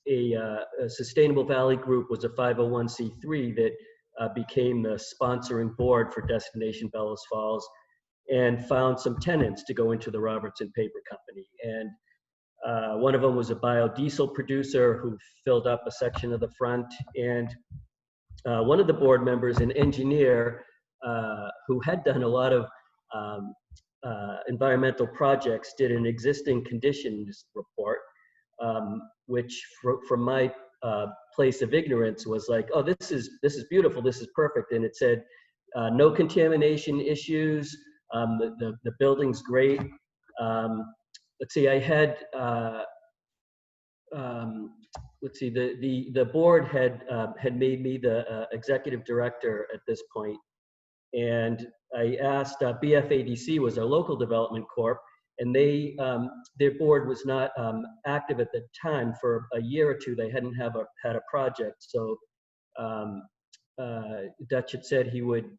[SPEAKER 8] a Sustainable Valley Group was a 501c3 that became the sponsoring board for Destination Bellows Falls, and found some tenants to go into the Robertson Paper Company. And one of them was a biodiesel producer who filled up a section of the front. And one of the board members, an engineer who had done a lot of environmental projects, did an existing conditions report, which from my place of ignorance was like, oh, this is beautiful, this is perfect. And it said, no contamination issues, the building's great. Let's see, I had, let's see, the board had made me the executive director at this point. And I asked, BFADC was our local development corp, and their board was not active at the time. For a year or two, they hadn't had a project. So Dutch had said he would,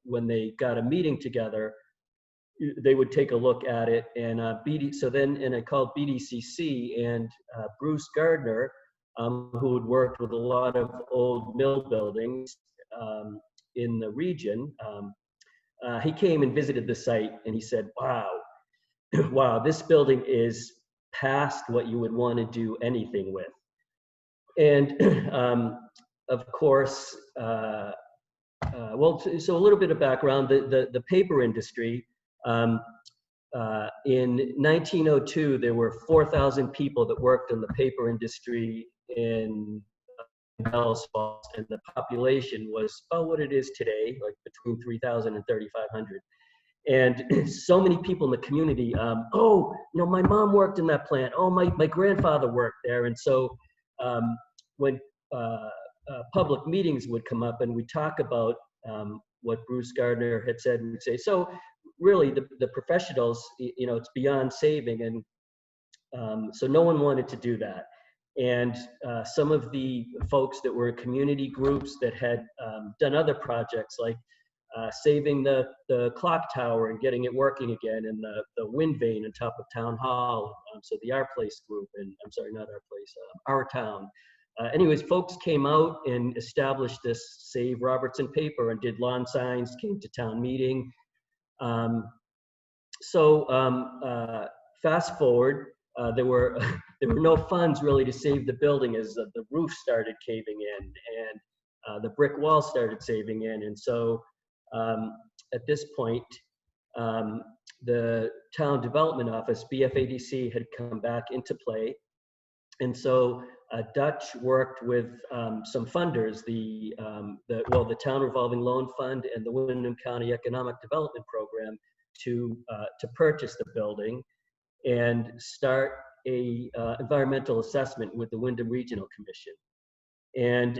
[SPEAKER 8] when they got a meeting together, they would take a look at it. And and I called BDCC, and Bruce Gardner, who had worked with a lot of old mill buildings in the region, he came and visited the site, and he said, wow, wow, this building is past what you would want to do anything with. And of course, well, so a little bit of background, the paper industry, in 1902, there were 4,000 people that worked in the paper industry in Bellows Falls, and the population was about what it is today, like between 3,000 and 3,500. And so many people in the community, oh, you know, my mom worked in that plant. Oh, my grandfather worked there. And so when public meetings would come up and we talk about what Bruce Gardner had said, we'd say, so really the professionals, you know, it's beyond saving. And so no one wanted to do that. And some of the folks that were in community groups that had done other projects, like saving the clock tower and getting it working again, and the wind vane on top of Town Hall. So the Our Place group, and I'm sorry, not Our Place, Our Town. Anyways, folks came out and established this Save Robertson paper and did lawn signs, came to town meeting. Fast forward, there were no funds really to save the building as the roof started caving in and the brick wall started caving in. And so at this point, the Town Development Office, BFADC, had come back into play. And so Dutch worked with some funders, the Town Revolving Loan Fund and the Windham County Economic Development Program to purchase the building and start a environmental assessment with the Windham Regional Commission. And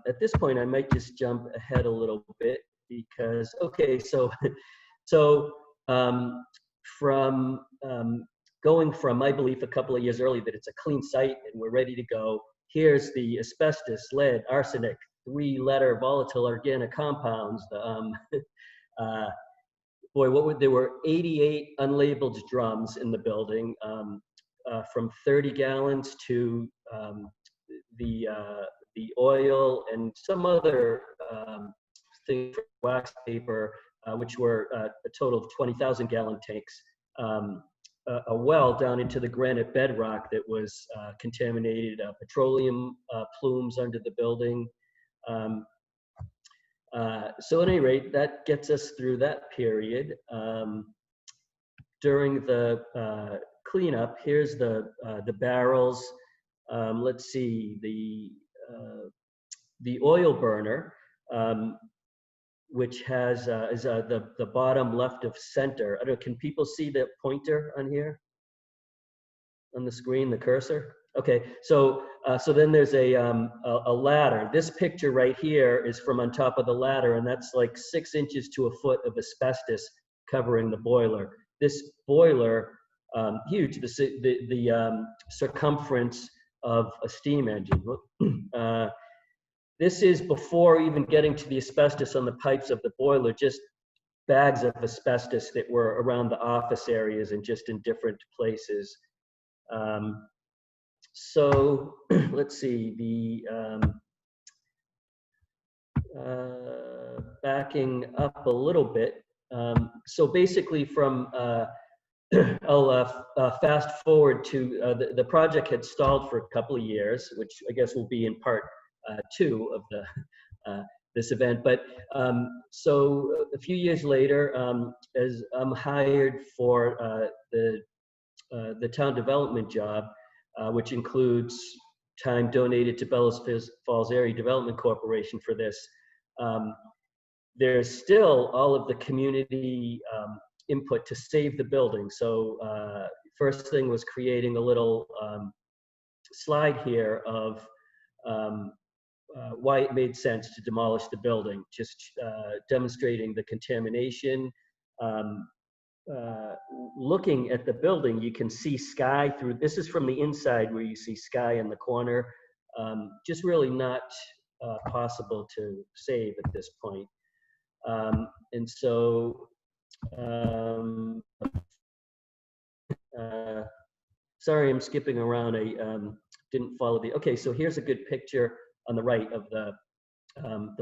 [SPEAKER 8] at this point, I might just jump ahead a little bit because, okay, so from going from my belief a couple of years earlier that it's a clean site and we're ready to go, here's the asbestos, lead, arsenic, 3-letter volatile organic compounds. There were 88 unlabeled drums in the building, from 30 gallons to the oil and some other things, wax paper, which were a total of 20,000 gallon tanks. A well down into the granite bedrock that was contaminated, petroleum plumes under the building. So at any rate, that gets us through that period. During the cleanup, here's the barrels. Let's see, the oil burner, which has is the bottom left of center. I don't know, can people see the pointer on here on the screen, the cursor? Okay, so then there's a ladder. This picture right here is from on top of the ladder, and that's like 6 inches to a foot of asbestos covering the boiler. This boiler, huge, the circumference of a steam engine. This is before even getting to the asbestos on the pipes of the boiler, just bags of asbestos that were around the office areas and just in different places. So let's see, backing up a little bit. So basically from, I'll fast forward to the project had stalled for a couple of years, which I guess will be in part 2 of this event. But so a few years later, as I'm hired for the town development job, which includes time donated to Bellows Falls Area Development Corporation for this. There's still all of the community input to save the building. So first thing was creating a little slide here of why it made sense to demolish the building, just demonstrating the contamination. Looking at the building, you can see sky through, this is from the inside where you see sky in the corner. Just really not possible to save at this point. And so, sorry, I'm skipping around. I didn't follow the, okay, so here's a good picture on the right of the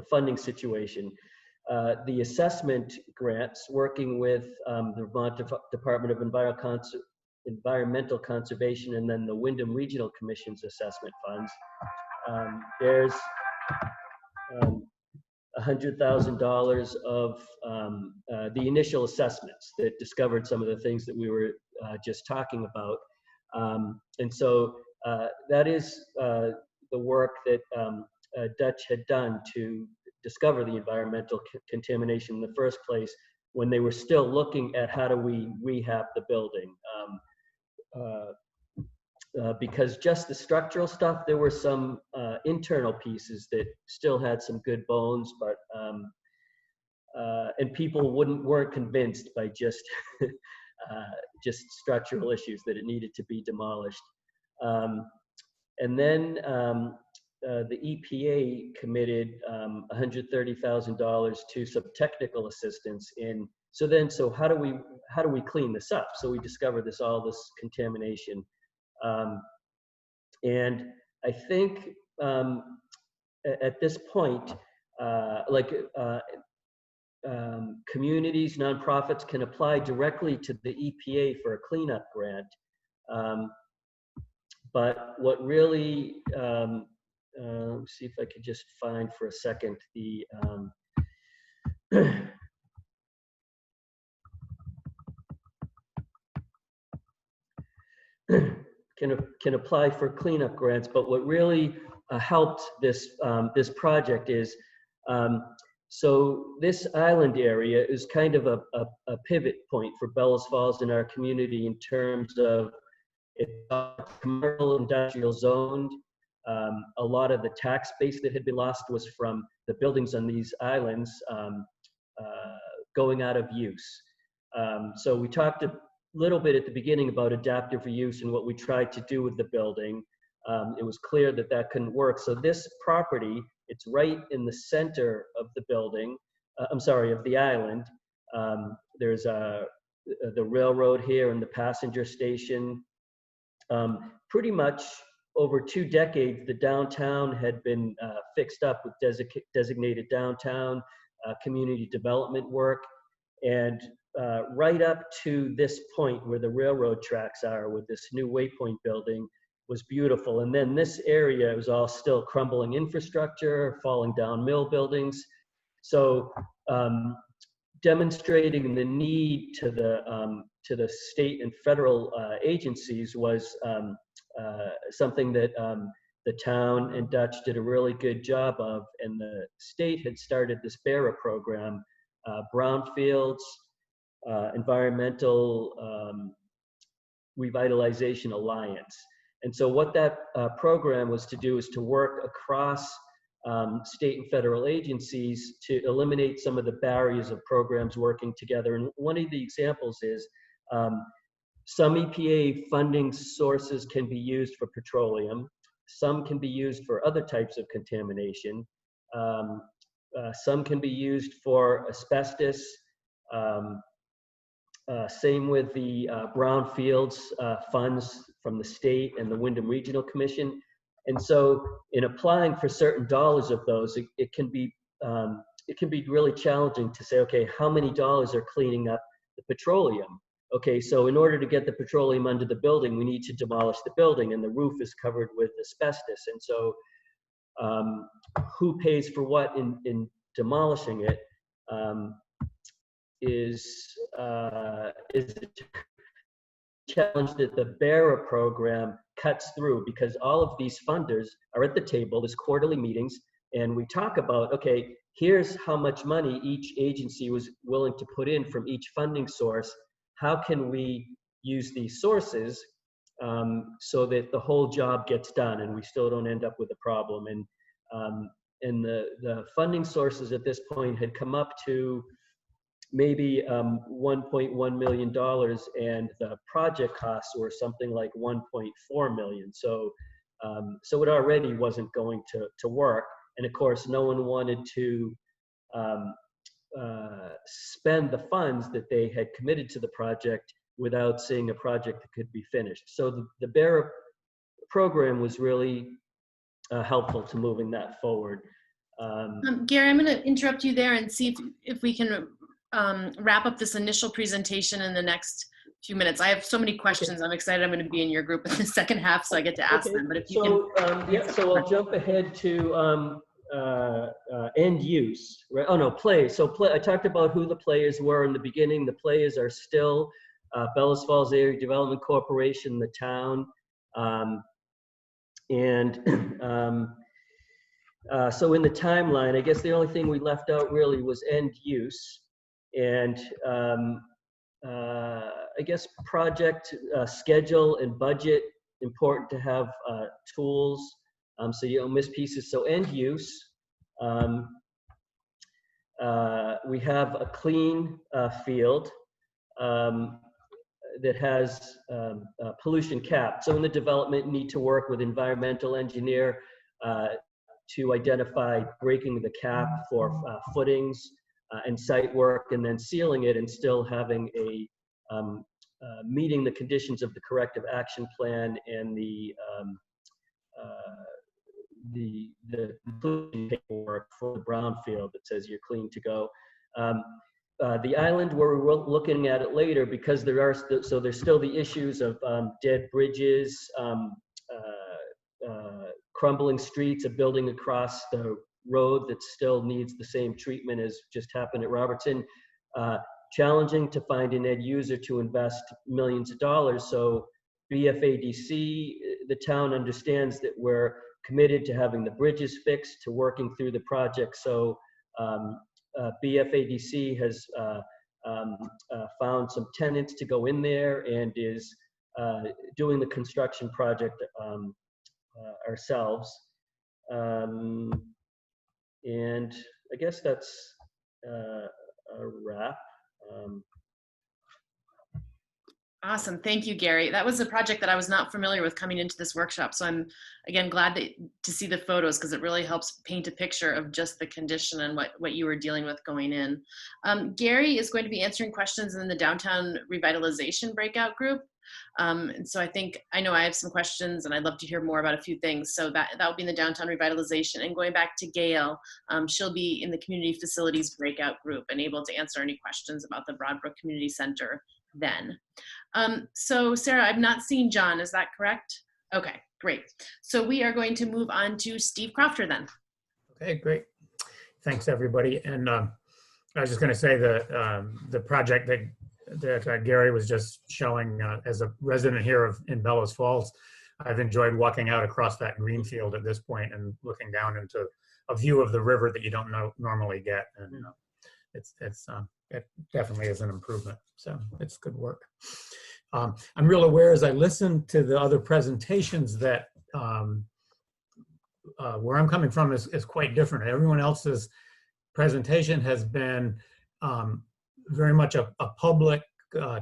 [SPEAKER 8] funding situation. The assessment grants, working with the Vermont Department of Environmental Conservation and then the Windham Regional Commission's assessment funds. There's $100,000 of the initial assessments that discovered some of the things that we were just talking about. And so that is the work that Dutch had done to discover the environmental contamination in the first place when they were still looking at how do we rehab the building. Because just the structural stuff, there were some internal pieces that still had some good bones, but and people weren't convinced by just structural issues that it needed to be demolished. And then the EPA committed $130,000 to some technical assistance in. So how do we clean this up? So we discovered all this contamination, and I think at this point, communities, nonprofits can apply directly to the EPA for a cleanup grant. But what really, let's see if I could just find for a second the, can apply for cleanup grants, but what really helped this this project is, so this island area is kind of a pivot point for Bellows Falls in our community in terms of it's commercial industrial zoned. A lot of the tax base that had been lost was from the buildings on these islands going out of use. So we talked a little bit at the beginning about adaptive reuse and what we tried to do with the building. It was clear that that couldn't work. So this property, it's right in the center of the building, I'm sorry, of the island. There's the railroad here and the passenger station. Pretty much over 2 decades, the downtown had been fixed up with designated downtown community development work. And right up to this point where the railroad tracks are with this new Waypoint building was beautiful. And then this area was all still crumbling infrastructure, falling down mill buildings. So demonstrating the need to the state and federal agencies was something that the town and Dutch did a really good job of, and the state had started this BERA program, Brownfields, Environmental Revitalization Alliance. And so what that program was to do is to work across state and federal agencies to eliminate some of the barriers of programs working together. And one of the examples is some EPA funding sources can be used for petroleum. Some can be used for other types of contamination. Some can be used for asbestos. Same with the brownfields funds from the state and the Wyndham Regional Commission. And so in applying for certain dollars of those, it can be really challenging to say, okay, how many dollars are cleaning up the petroleum? Okay, so in order to get the petroleum under the building, we need to demolish the building, and the roof is covered with asbestos. And so who pays for what in demolishing it is a challenge that the BERA program cuts through, because all of these funders are at the table. There's quarterly meetings, and we talk about, okay, here's how much money each agency was willing to put in from each funding source. How can we use these sources so that the whole job gets done and we still don't end up with a problem? And the funding sources at this point had come up to maybe $1.1 million, and the project costs were something like $1.4 million. So it already wasn't going to work. And of course, no one wanted to spend the funds that they had committed to the project without seeing a project that could be finished. So the BERA program was really helpful to moving that forward.
[SPEAKER 2] Gary, I'm going to interrupt you there and see if we can wrap up this initial presentation in the next few minutes. I have so many questions. I'm excited I'm going to be in your group in the second half, so I get to ask them. But if you can,
[SPEAKER 8] yeah, so I'll jump ahead to end use. Right? Oh no, play. So I talked about who the players were in the beginning. The players are still Bellows Falls Area Development Corporation, the town, so in the timeline, I guess the only thing we left out really was end use. And I guess project schedule and budget, important to have tools so you don't miss pieces. So end use, we have a clean field that has pollution cap. So in the development, need to work with environmental engineer to identify breaking the cap for footings and site work, and then sealing it and still having a meeting the conditions of the corrective action plan and the inclusion paperwork for the brownfield that says you're clean to go. The island, where we're looking at it later, because there are so there's still the issues of dead bridges, crumbling streets, a building across the road that still needs the same treatment as just happened at Robertson. Challenging to find an end user to invest millions of dollars. So BFADC, the town understands that we're committed to having the bridges fixed, to working through the project. So BFADC has found some tenants to go in there and is doing the construction project ourselves. And I guess that's a wrap.
[SPEAKER 2] Awesome. Thank you, Gary. That was a project that I was not familiar with coming into this workshop. So I'm, again, glad to see the photos, because it really helps paint a picture of just the condition and what you were dealing with going in. Gary is going to be answering questions in the Downtown Revitalization breakout group. And so I know I have some questions, and I'd love to hear more about a few things. So that will be in the Downtown Revitalization. And going back to Gail, she'll be in the Community Facilities breakout group and able to answer any questions about the Broadbrook Community Center then. So Sarah, I've not seen John, is that correct? Okay, great. So we are going to move on to Steve Crofter then.
[SPEAKER 4] Okay, great. Thanks, everybody. And I was just going to say the project that Gary was just showing, as a resident here in Bellows Falls, I've enjoyed walking out across that green field at this point and looking down into a view of the river that you don't normally get. And it definitely is an improvement. So it's good work. I'm real aware as I listen to the other presentations that where I'm coming from is quite different. Everyone else's presentation has been very much a public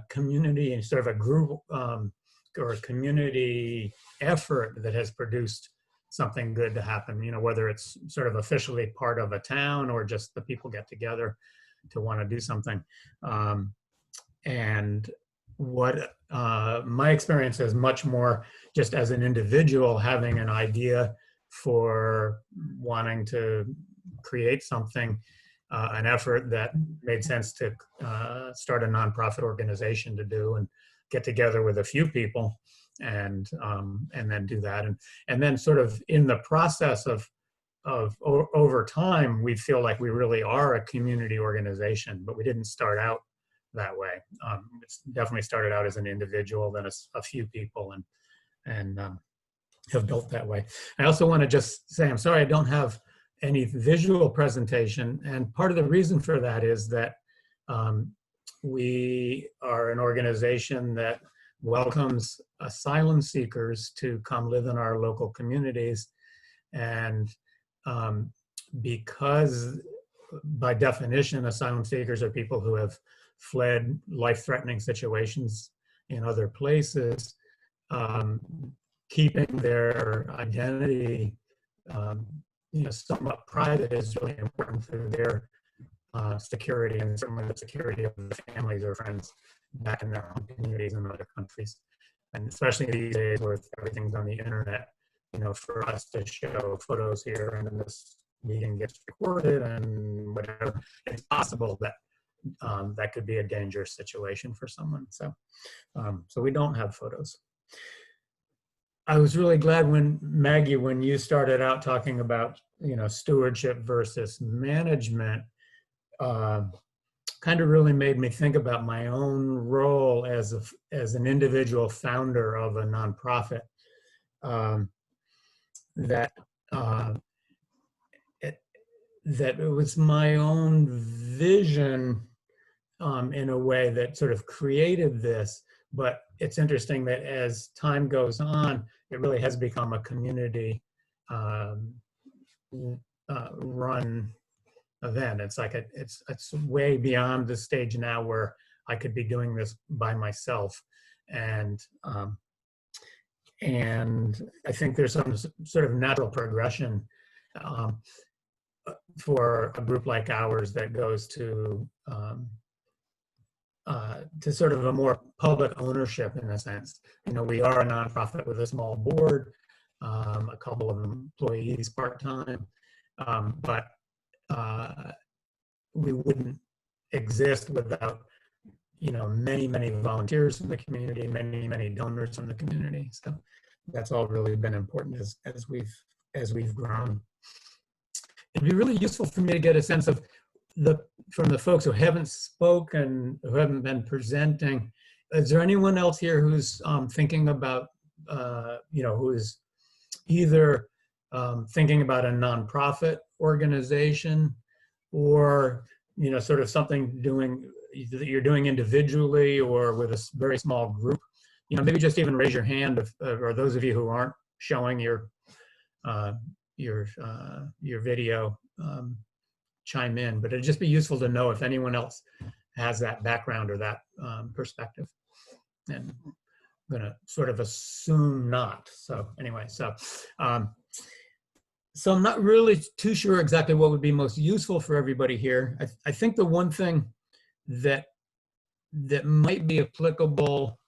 [SPEAKER 4] community and sort of a group or a community effort that has produced something good to happen, you know, whether it's sort of officially part of a town or just the people get together to want to do something. And what my experience is much more just as an individual having an idea for wanting to create something, an effort that made sense to start a nonprofit organization to do and get together with a few people and then do that. And then sort of in the process of over time, we feel like we really are a community organization, but we didn't start out that way. It's definitely started out as an individual, then a few people, and have built that way. I also want to just say, I'm sorry I don't have any visual presentation, and part of the reason for that is that we are an organization that welcomes asylum seekers to come live in our local communities, and because by definition asylum seekers are people who have fled life-threatening situations in other places, keeping their identity somewhat private is really important for their security, and certainly the security of the families or friends back in their home communities in other countries. And especially these days where everything's on the internet, you know, for us to show photos here and then this meeting gets recorded and whatever, it's possible that that could be a dangerous situation for someone. So, so we don't have photos. I was really glad when Maggie, when you started out talking about, you know, stewardship versus management, kind of really made me think about my own role as an individual founder of a nonprofit. That it was my own vision in a way that sort of created this. But it's interesting that as time goes on, it really has become a community run event. It's like it's way beyond the stage now where I could be doing this by myself, and I think there's some sort of natural progression for a group like ours that goes to sort of a more public ownership in a sense. You know, we are a nonprofit with a small board, a couple of employees part-time, but we wouldn't exist without, you know, many, many volunteers from the community, many, many donors from the community. So that's all really been important as we've grown. It'd be really useful for me to get a sense of from the folks who haven't spoken, who haven't been presenting. Is there anyone else here who's thinking about, you know, who is either thinking about a nonprofit organization, or, you know, sort of something that you're doing individually or with a very small group? You know, maybe just even raise your hand, or those of you who aren't showing your video, chime in. But it'd just be useful to know if anyone else has that background or that perspective. And I'm gonna sort of assume not. So anyway, so I'm not really too sure exactly what would be most useful for everybody here. I think the one thing that might be applicable,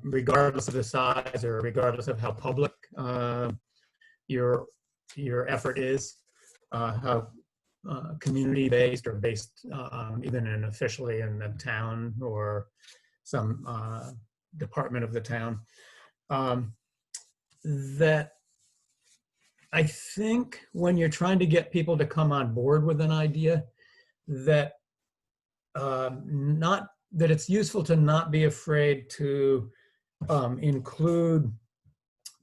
[SPEAKER 4] regardless of the size or regardless of how public your effort is, how community-based or based even officially in the town or some department of the town, that I think when you're trying to get people to come on board with an idea, that it's useful to not be afraid to include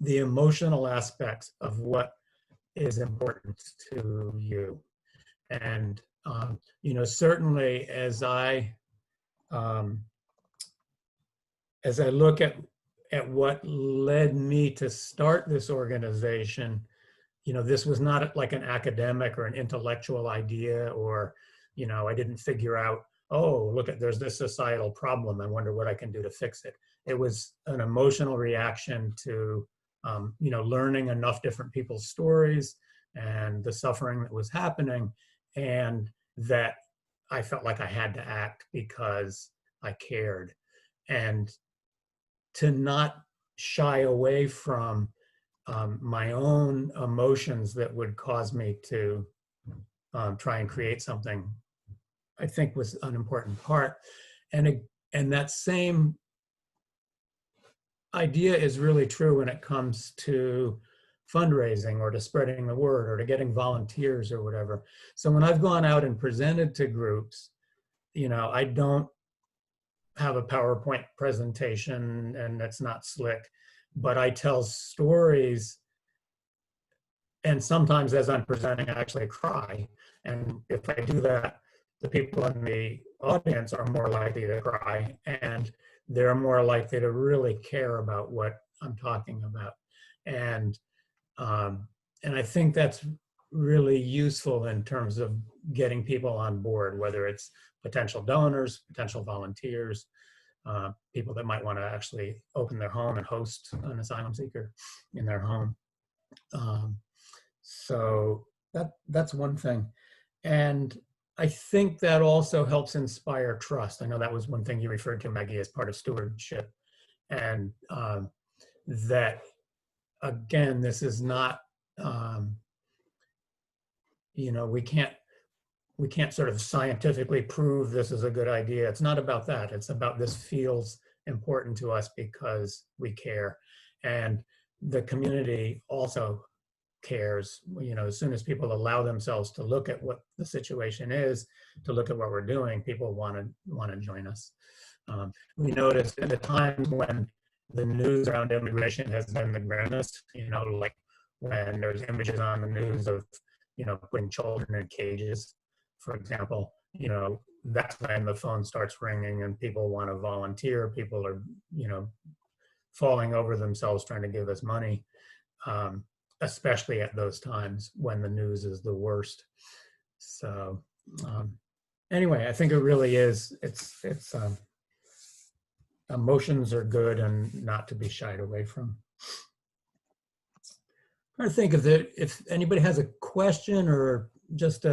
[SPEAKER 4] the emotional aspects of what is important to you. And you know, certainly as I look at what led me to start this organization, you know, this was not like an academic or an intellectual idea, or, you know, I didn't figure out, oh, look at, there's this societal problem, I wonder what I can do to fix it. It was an emotional reaction to, you know, learning enough different people's stories and the suffering that was happening, and that I felt like I had to act because I cared. And to not shy away from my own emotions that would cause me to try and create something, I think was an important part. And that same idea is really true when it comes to fundraising or to spreading the word or to getting volunteers or whatever. So when I've gone out and presented to groups, you know, I don't have a PowerPoint presentation and it's not slick, but I tell stories, and sometimes as I'm presenting, I actually cry. And if I do that, the people in the audience are more likely to cry, and they're more likely to really care about what I'm talking about. And I think that's really useful in terms of getting people on board, whether it's potential donors, potential volunteers, people that might want to actually open their home and host an asylum seeker in their home. So that's one thing. And I think that also helps inspire trust. I know that was one thing you referred to, Maggie, as part of stewardship. And that, again, this is not, you know, we can't sort of scientifically prove this is a good idea. It's not about that. It's about this feels important to us because we care. And the community also cares. You know, as soon as people allow themselves to look at what the situation is, to look at what we're doing, people want to join us. We noticed at the times when the news around immigration has been the grimmest, you know, like when there's images on the news of, you know, putting children in cages, for example, you know, that's when the phone starts ringing and people want to volunteer. People are, you know, falling over themselves trying to give us money, especially at those times when the news is the worst. So anyway, I think it really is, it's emotions are good and not to be shied away from. I think if anybody has a question or just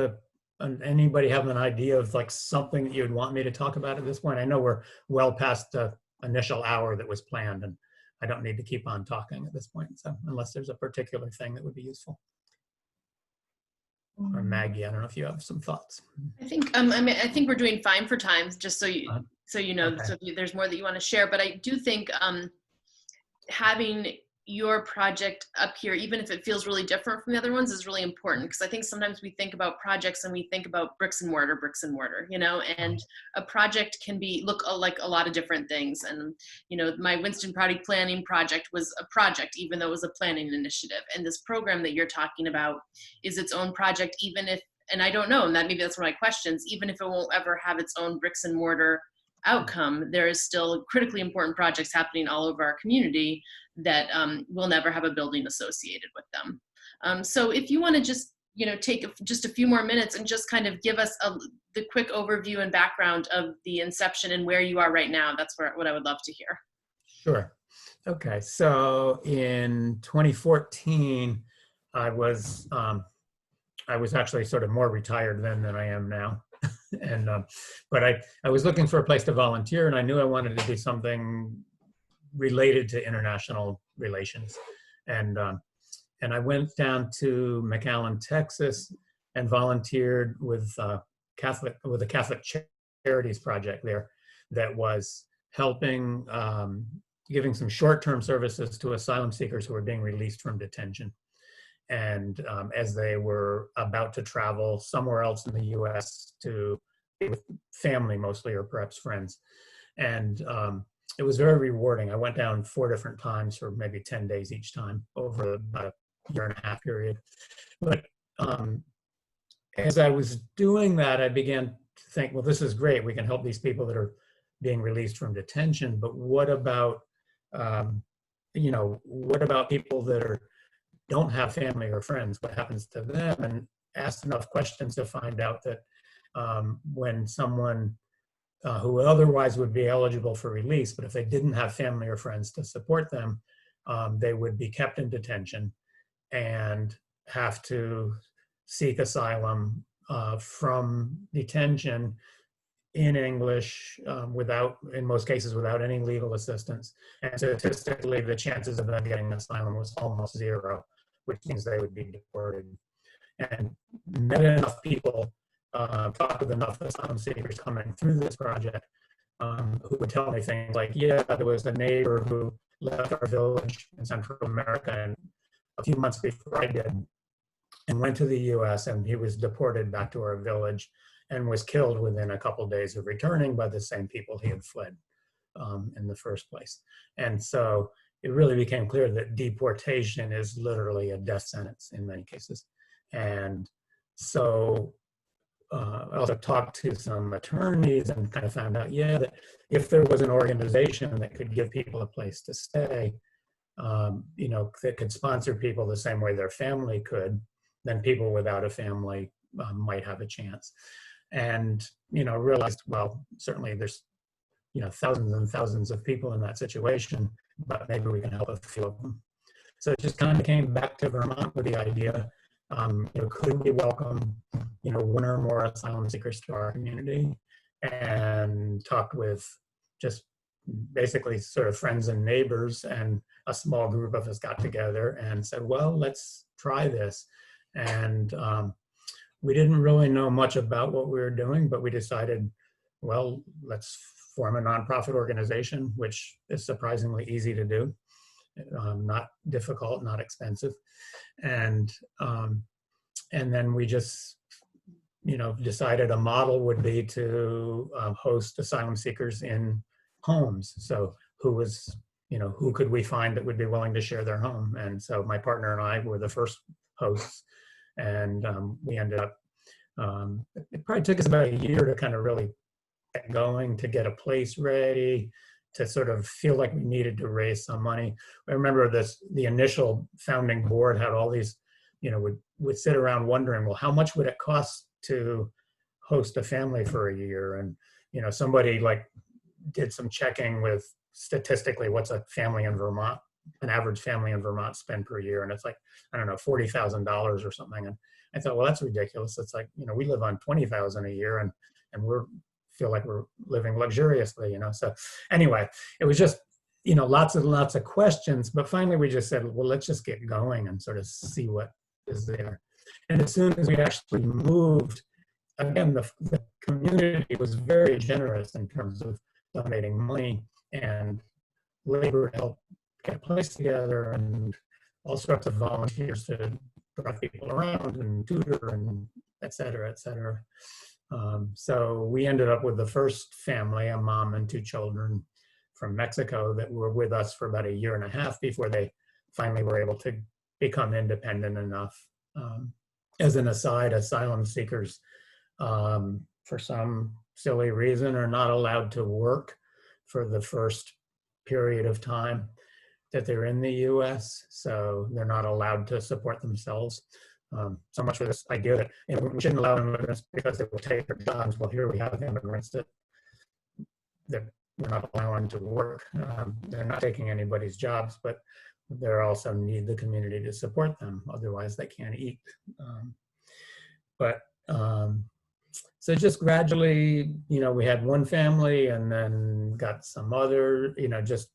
[SPEAKER 4] anybody have an idea of like something that you'd want me to talk about at this point. I know we're well past the initial hour that was planned, and I don't need to keep on talking at this point. So unless there's a particular thing that would be useful. Or Maggie, I don't know if you have some thoughts.
[SPEAKER 2] I think I think we're doing fine for time, just so you know.
[SPEAKER 4] Okay.
[SPEAKER 2] So if there's more that you want to share, but I do think having your project up here, even if it feels really different from the other ones, is really important, because I think sometimes we think about projects and we think about bricks and mortar, you know, and a project can look like a lot of different things. And, you know, my Winston Prouty planning project was a project, even though it was a planning initiative. And this program that you're talking about is its own project, even if, and I don't know, and maybe that's one of my questions, even if it won't ever have its own bricks and mortar outcome, there is still critically important projects happening all over our community that will never have a building associated with them. So if you want to just, you know, take just a few more minutes and just kind of give us the quick overview and background of the inception and where you are right now, that's what I would love to hear.
[SPEAKER 4] Sure. Okay. So in 2014, I was actually sort of more retired then than I am now. And but I was looking for a place to volunteer, and I knew I wanted to do something related to international relations. And I went down to McAllen, Texas, and volunteered with a Catholic Charities project there that was helping giving some short-term services to asylum seekers who were being released from detention. And as they were about to travel somewhere else in the US to be with family mostly, or perhaps friends. And it was very rewarding. I went down 4 different times for maybe 10 days each time over about a 1.5-year period. But as I was doing that, I began to think, well, this is great. We can help these people that are being released from detention. But what about, you know, what about people that don't have family or friends? What happens to them? And asked enough questions to find out that when someone who otherwise would be eligible for release, but if they didn't have family or friends to support them, they would be kept in detention and have to seek asylum from detention in English, in most cases, without any legal assistance. And statistically, the chances of them getting asylum was almost 0, which means they would be deported. And met enough people, talked with enough asylum seekers coming through this project who would tell me things like, yeah, there was a neighbor who left our village in Central America and a few months before I did, and went to the US, and he was deported back to our village and was killed within a couple of days of returning by the same people he had fled in the first place. And so it really became clear that deportation is literally a death sentence in many cases. And so I also talked to some attorneys and kind of found out, yeah, that if there was an organization that could give people a place to stay, you know, that could sponsor people the same way their family could, then people without a family might have a chance. And, you know, realized, well, certainly there's, you know, thousands and thousands of people in that situation, but maybe we can help a few of them. So it just kind of came back to Vermont with the idea, you know, could we welcome, you know, 1 or more asylum seekers to our community, and talked with just basically sort of friends and neighbors, and a small group of us got together and said, well, let's try this. And we didn't really know much about what we were doing, but we decided, well, let's form a nonprofit organization, which is surprisingly easy to do. Not difficult, not expensive. And then we just, you know, decided a model would be to host asylum seekers in homes. So who could we find that would be willing to share their home? And so my partner and I were the first hosts, and we ended up, it probably took us about a year to kind of really get going, to get a place ready, to sort of feel like we needed to raise some money. I remember the initial founding board had all these, you know, would sit around wondering, well, how much would it cost to host a family for a year? And, you know, somebody like did some checking with statistically what's a family in Vermont an average family in Vermont spend per year. And it's like, I don't know, $40,000 or something. And I thought, well, that's ridiculous. It's like, you know, we live on 20,000 a year and feel like we're living luxuriously, you know? So anyway, it was just, you know, lots and lots of questions, but finally we just said, well, let's just get going and sort of see what is there. And as soon as we actually moved, again, the community was very generous in terms of donating money and labor to help get a place together, and all sorts of volunteers to drive people around and tutor and et cetera, et cetera. So we ended up with the first family, a mom and 2 children from Mexico, that were with us for about 1.5 years before they finally were able to become independent enough. As an aside, asylum seekers, for some silly reason, are not allowed to work for the first period of time that they're in the US, so they're not allowed to support themselves. So much for this idea that, you know, we shouldn't allow immigrants because they will take their jobs. Well, here we have immigrants that we're not allowing to work. They're not taking anybody's jobs, but they also need the community to support them. Otherwise, they can't eat. So just gradually, you know, we had one family and then got some other, you know, just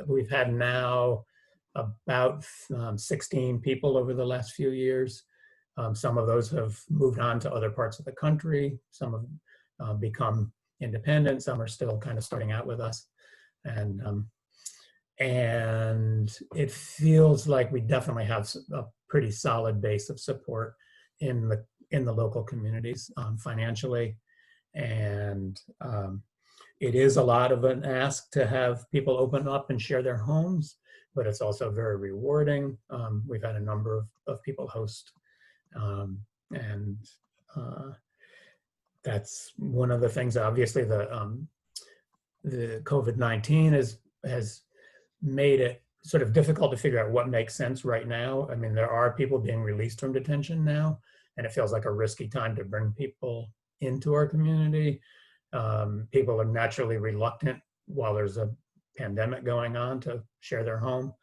[SPEAKER 4] we've had now about 16 people over the last few years. Some of those have moved on to other parts of the country. Some have become independent. Some are still kind of starting out with us. And it feels like we definitely have a pretty solid base of support in the local communities financially. And it is a lot of an ask to have people open up and share their homes, but it's also very rewarding. We've had a number of people host, and that's one of the things. Obviously, the COVID-19 has made it sort of difficult to figure out what makes sense right now. I mean, there are people being released from detention now, and it feels like a risky time to bring people into our community. People are naturally reluctant while there's a pandemic going on to share their home.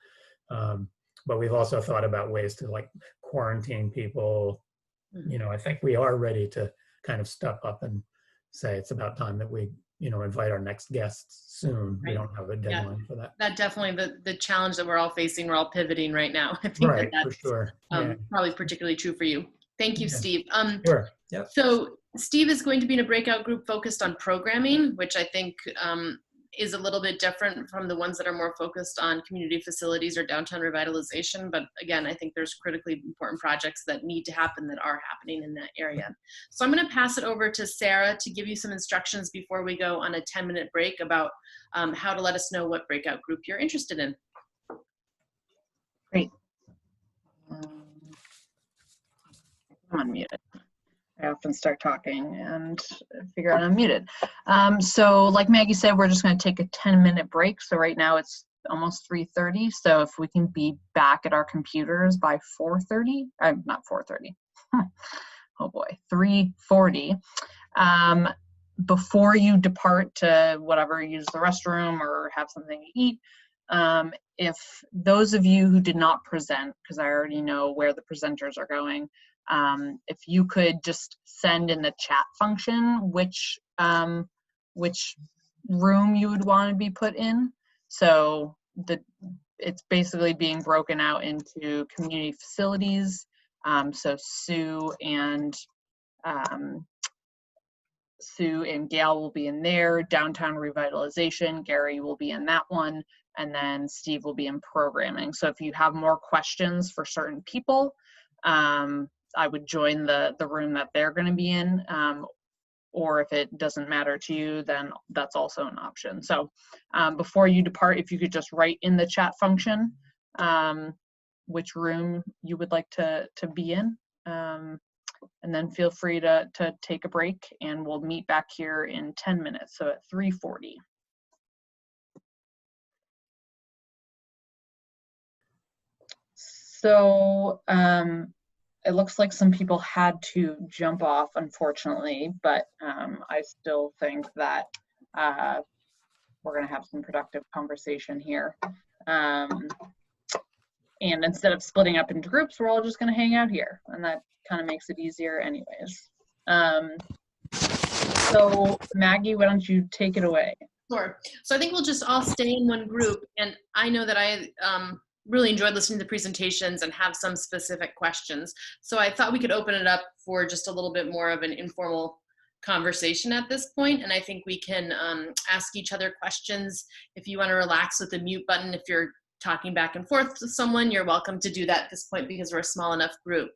[SPEAKER 4] But we've also thought about ways to like quarantine people. You know, I think we are ready to kind of step up and say it's about time that we, you know, invite our next guests soon. Right. We don't have a deadline for that.
[SPEAKER 2] That definitely the challenge that we're all facing, we're all pivoting right now. I think
[SPEAKER 4] right,
[SPEAKER 2] that's
[SPEAKER 4] for sure.
[SPEAKER 2] Probably particularly true for you. Thank you, Steve.
[SPEAKER 4] Sure. Yep.
[SPEAKER 2] So Steve is going to be in a breakout group focused on programming, which I think is a little bit different from the ones that are more focused on community facilities or downtown revitalization. But again, I think there's critically important projects that need to happen that are happening in that area. So I'm going to pass it over to Sarah to give you some instructions before we go on a 10-minute break about how to let us know what breakout group you're interested in.
[SPEAKER 1] Great. I'm unmuted. I often start talking and figure out I'm muted. So like Maggie said, we're just going to take a 10-minute break. So right now it's almost 3:30. So if we can be back at our computers by 4:30, not 4:30. Oh boy, 3:40. Before you depart to whatever, use the restroom or have something to eat. If those of you who did not present, because I already know where the presenters are going, if you could just send in the chat function which room you would want to be put in. So it's basically being broken out into community facilities. So Sue and Gail will be in there. Downtown revitalization, Gary will be in that one, and then Steve will be in programming. So if you have more questions for certain people, I would join the room that they're going to be in, or if it doesn't matter to you, then that's also an option. So before you depart, if you could just write in the chat function which room you would like to be in, and then feel free to take a break, and we'll meet back here in 10 minutes, so at 3:40. So it looks like some people had to jump off, unfortunately, but I still think that we're going to have some productive conversation here. And instead of splitting up into groups, we're all just going to hang out here, and that kind of makes it easier anyways. So Maggie, why don't you take it away?
[SPEAKER 2] Sure. So I think we'll just all stay in one group, and I know that I really enjoyed listening to the presentations and have some specific questions. So I thought we could open it up for just a little bit more of an informal conversation at this point, and I think we can ask each other questions. If you want to relax with the mute button, if you're talking back and forth with someone, you're welcome to do that at this point because we're a small enough group.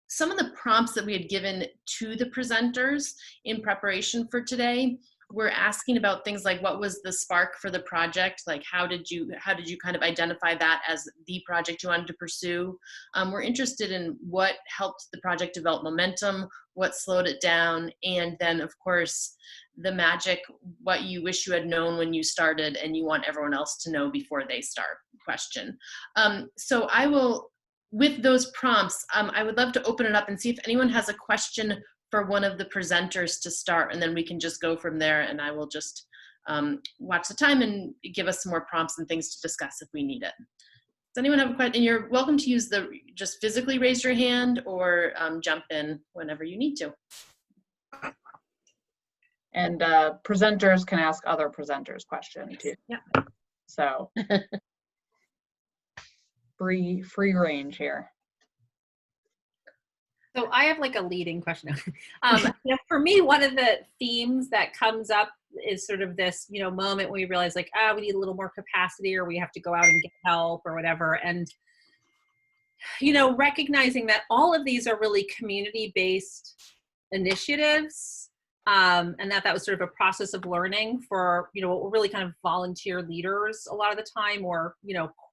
[SPEAKER 2] Some of the prompts that we had given to the presenters in preparation for today, we're asking about things like, what was the spark for the project? Like, how did you kind of identify that as the project you wanted to pursue? We're interested in what helped the project develop momentum, what slowed it down, and then of course, the magic, what you wish you had known when you started and you want everyone else to know before they start question. So I will, with those prompts, I would love to open it up and see if anyone has a question for one of the presenters to start, and then we can just go from there, and I will just watch the time and give us some more prompts and things to discuss if we need it. Does anyone have a question? And you're welcome to use the, just physically raise your hand or jump in whenever you need to.
[SPEAKER 1] And presenters can ask other presenters questions too.
[SPEAKER 2] Yeah.
[SPEAKER 1] So free range here.
[SPEAKER 3] So I have like a leading question. For me, one of the themes that comes up is sort of this, moment when we realize like, we need a little more capacity, or we have to go out and get help or whatever. And, recognizing that all of these are really community-based initiatives, and that was sort of a process of learning for, what were really kind of volunteer leaders a lot of the time, or,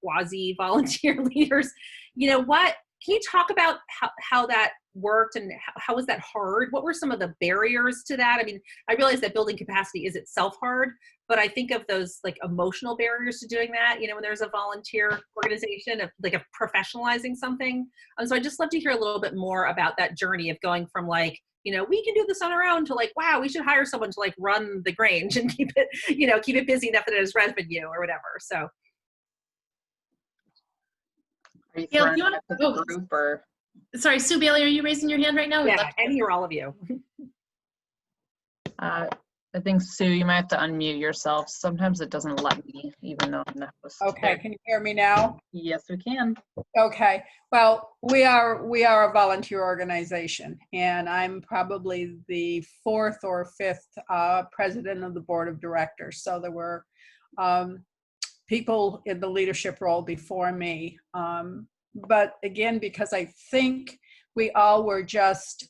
[SPEAKER 3] quasi-volunteer leaders. Can you talk about how that worked, and how was that hard? What were some of the barriers to that? I mean, I realize that building capacity is itself hard, but I think of those like emotional barriers to doing that, when there's a volunteer organization of like a professionalizing something. And so I'd just love to hear a little bit more about that journey of going from like, we can do this on our own to like, wow, we should hire someone to like run the Grange and keep it busy enough that it is revenue or whatever. So.
[SPEAKER 1] Are you throwing it at the group or?
[SPEAKER 2] Sorry, Sue Bailey, are you raising your hand right now?
[SPEAKER 3] Yeah, any or all of you.
[SPEAKER 1] I think, Sue, you might have to unmute yourself. Sometimes it doesn't let me, even though I'm the host.
[SPEAKER 9] Okay, can you hear me now?
[SPEAKER 1] Yes, we can.
[SPEAKER 9] Okay, well, we are a volunteer organization, and I'm probably the 4th or 5th president of the board of directors. So there were people in the leadership role before me. But again, because I think we all were just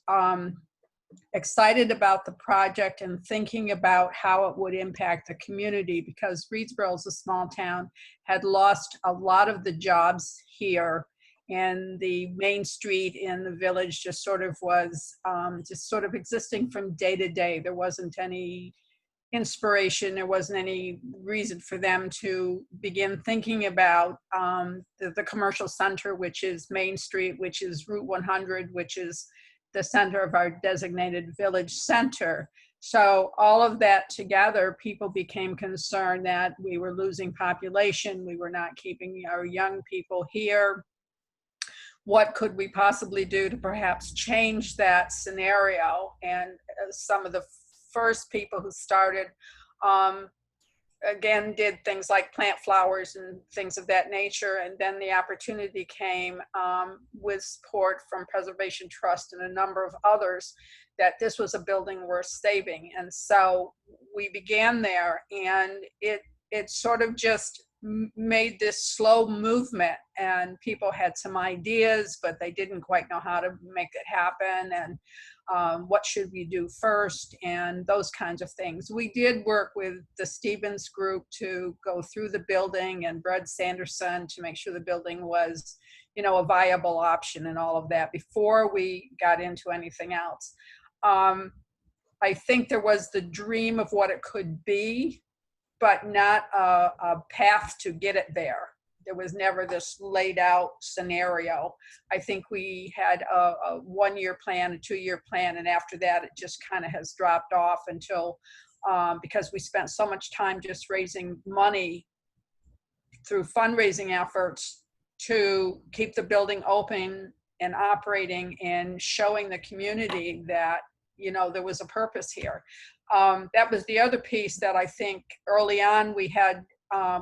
[SPEAKER 9] excited about the project and thinking about how it would impact the community, because Reedsboro is a small town, had lost a lot of the jobs here, and the main street in the village just sort of was just sort of existing from day to day. There wasn't any inspiration, there wasn't any reason for them to begin thinking about the commercial center, which is Main Street, which is Route 100, which is the center of our designated village center. So all of that together, people became concerned that we were losing population, we were not keeping our young people here. What could we possibly do to perhaps change that scenario? And some of the first people who started, again, did things like plant flowers and things of that nature. And then the opportunity came with support from Preservation Trust and a number of others that this was a building worth saving. And so we began there, and it sort of just made this slow movement, and people had some ideas, but they didn't quite know how to make it happen. And what should we do first, and those kinds of things. We did work with the Stevens group to go through the building, and Brad Sanderson, to make sure the building was, a viable option and all of that before we got into anything else. I think there was the dream of what it could be, but not a path to get it there. There was never this laid out scenario. I think we had a 1-year plan, a 2-year plan, and after that, it just kind of has dropped off until, because we spent so much time just raising money through fundraising efforts to keep the building open and operating and showing the community that, you know, there was a purpose here. That was the other piece that I think early on we had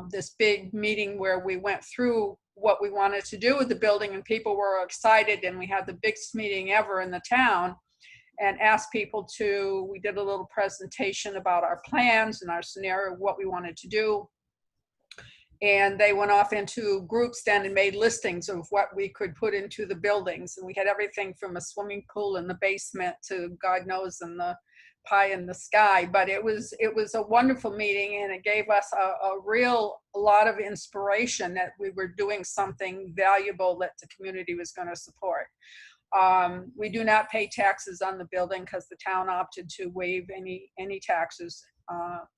[SPEAKER 9] this big meeting where we went through what we wanted to do with the building, and people were excited, and we had the biggest meeting ever in the town and asked people to, we did a little presentation about our plans and our scenario, what we wanted to do. And they went off into groups then and made listings of what we could put into the buildings. And we had everything from a swimming pool in the basement to God knows in the pie in the sky. But it was a wonderful meeting, and it gave us a lot of inspiration that we were doing something valuable that the community was going to support. We do not pay taxes on the building because the town opted to waive any taxes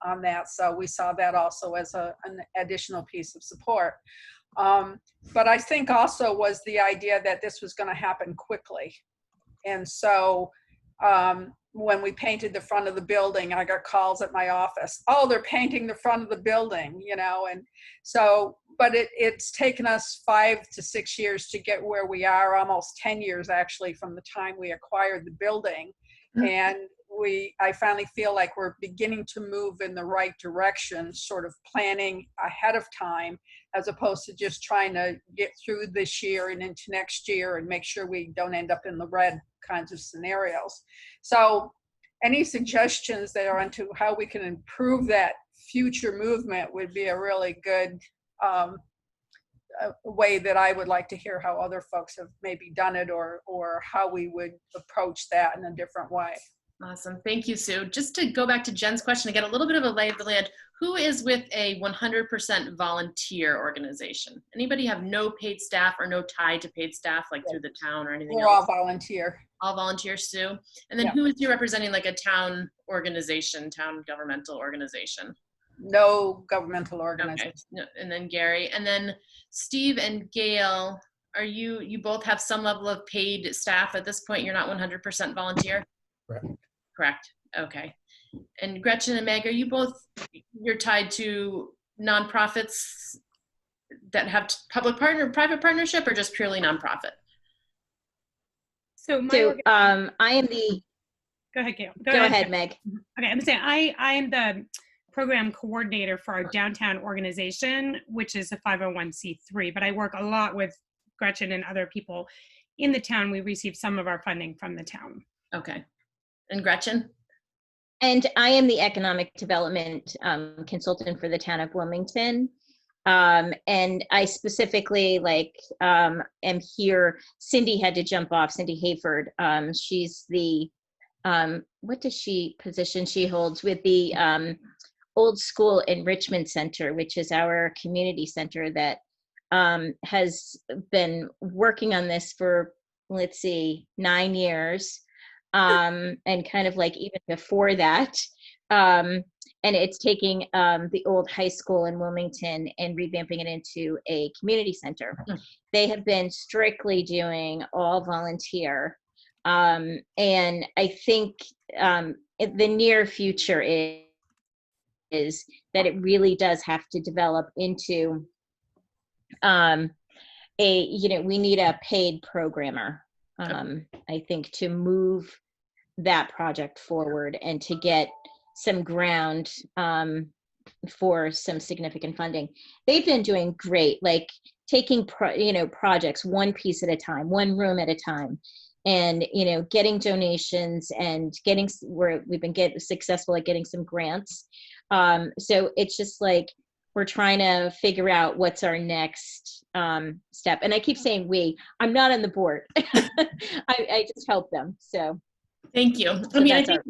[SPEAKER 9] on that. So we saw that also as an additional piece of support. But I think also was the idea that this was going to happen quickly. And so when we painted the front of the building, I got calls at my office. Oh, they're painting the front of the building, you know, and so, but it's taken us 5 to 6 years to get where we are, almost 10 years actually from the time we acquired the building. And I finally feel like we're beginning to move in the right direction, sort of planning ahead of time, as opposed to just trying to get through this year and into next year and make sure we don't end up in the red kinds of scenarios. So any suggestions there onto how we can improve that future movement would be a really good way that I would like to hear how other folks have maybe done it, or how we would approach that in a different way.
[SPEAKER 2] Awesome. Thank you, Sue. Just to go back to Jen's question, to get a little bit of a lay of the land, who is with a 100% volunteer organization? Anybody have no paid staff or no tie to paid staff, like through the town or anything else?
[SPEAKER 9] We're all volunteer.
[SPEAKER 2] All volunteer, Sue? And then who is you representing, like a town organization, town governmental organization?
[SPEAKER 9] No governmental organization.
[SPEAKER 2] Okay. No, and then Gary. And then Steve and Gail, are you both have some level of paid staff at this point? You're not 100% volunteer?
[SPEAKER 4] Correct.
[SPEAKER 2] Correct. Okay. And Gretchen and Meg, are you both, you're tied to nonprofits that have private partnership, or just purely nonprofit?
[SPEAKER 5] So
[SPEAKER 15] I am the,
[SPEAKER 5] go ahead, Gail.
[SPEAKER 15] Go ahead, Meg.
[SPEAKER 5] Okay, I'm saying I am the program coordinator for our downtown organization, which is a 501c3, but I work a lot with Gretchen and other people in the town. We receive some of our funding from the town.
[SPEAKER 2] Okay. And Gretchen?
[SPEAKER 15] And I am the economic development consultant for the town of Wilmington. And I specifically am here. Cindy had to jump off, Cindy Hayford. She's the, what does she position she holds with the Old School Enrichment Center, which is our community center that has been working on this for, let's see, 9 years. And kind of like even before that. And it's taking the old high school in Wilmington and revamping it into a community center. They have been strictly doing all volunteer. And I think the near future is that it really does have to develop into we need a paid programmer. I think to move that project forward and to get some ground for some significant funding. They've been doing great, like taking projects one piece at a time, one room at a time, and getting donations and we've been successful at getting some grants. So it's just like we're trying to figure out what's our next step. And I keep saying I'm not on the board. I just help them. So
[SPEAKER 2] thank you. I think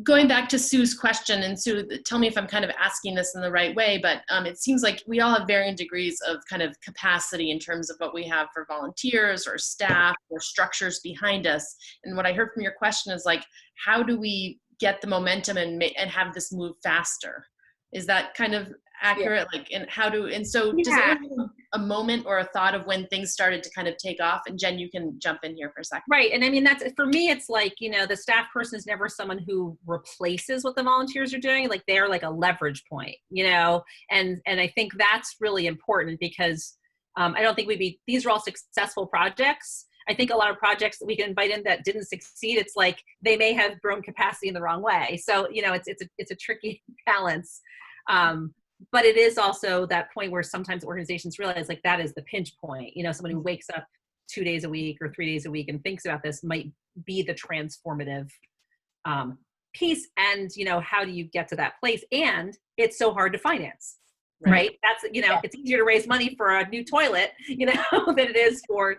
[SPEAKER 2] going back to Sue's question, and Sue, tell me if I'm kind of asking this in the right way, but it seems like we all have varying degrees of kind of capacity in terms of what we have for volunteers or staff or structures behind us. And what I heard from your question is like, how do we get the momentum and have this move faster? Is that kind of accurate? Yeah. So does anyone have a moment or a thought of when things started to kind of take off? And Jen, you can jump in here for a second.
[SPEAKER 3] Right. And I mean, that's, for me, it's like, the staff person is never someone who replaces what the volunteers are doing. Like they're like a leverage point, and I think that's really important because, I don't think these are all successful projects. I think a lot of projects that we can invite in that didn't succeed, it's like they may have grown capacity in the wrong way. So, it's a tricky balance. But it is also that point where sometimes organizations realize like that is the pinch point. Someone who wakes up 2 days a week or 3 days a week and thinks about this might be the transformative piece. And, how do you get to that place? And it's so hard to finance, right? That's, it's easier to raise money for a new toilet, than it is for,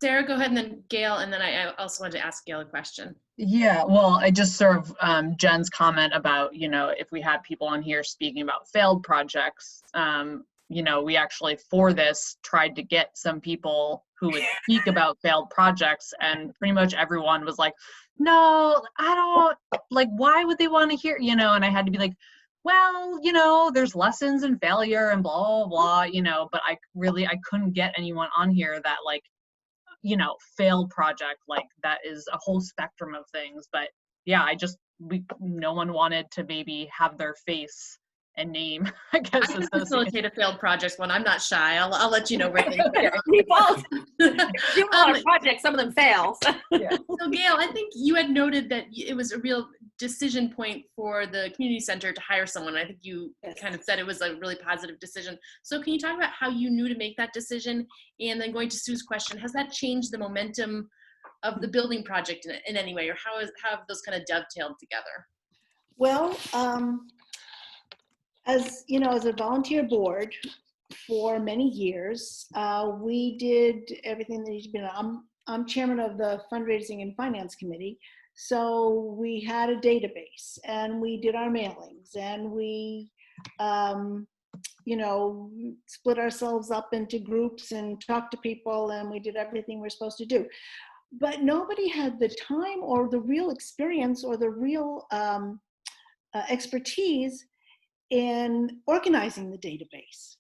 [SPEAKER 2] Sarah, go ahead, and then Gail, and then I also wanted to ask Gail a question.
[SPEAKER 1] Yeah, well, I just sort of Jen's comment about, if we had people on here speaking about failed projects, we actually for this tried to get some people who would speak about failed projects, and pretty much everyone was like, no, I don't, like, why would they want to hear, and I had to be like, well, there's lessons in failure and blah, blah, blah, but I couldn't get anyone on here that like, failed project, like that is a whole spectrum of things. But yeah, no one wanted to maybe have their face and name, I guess.
[SPEAKER 2] I can facilitate a failed project one. I'm not shy. I'll let you know where things are.
[SPEAKER 3] We both do a lot of projects, some of them fail. So
[SPEAKER 2] Gail, I think you had noted that it was a real decision point for the community center to hire someone. I think you kind of said it was a really positive decision. So can you talk about how you knew to make that decision? And then going to Sue's question, has that changed the momentum of the building project in any way, or how have those kind of dovetailed together?
[SPEAKER 6] Well, as a volunteer board for many years, we did everything that needs to be done. I'm chairman of the fundraising and finance committee. So we had a database, and we did our mailings, and we, split ourselves up into groups and talked to people, and we did everything we're supposed to do. But nobody had the time or the real experience or the real expertise in organizing the database.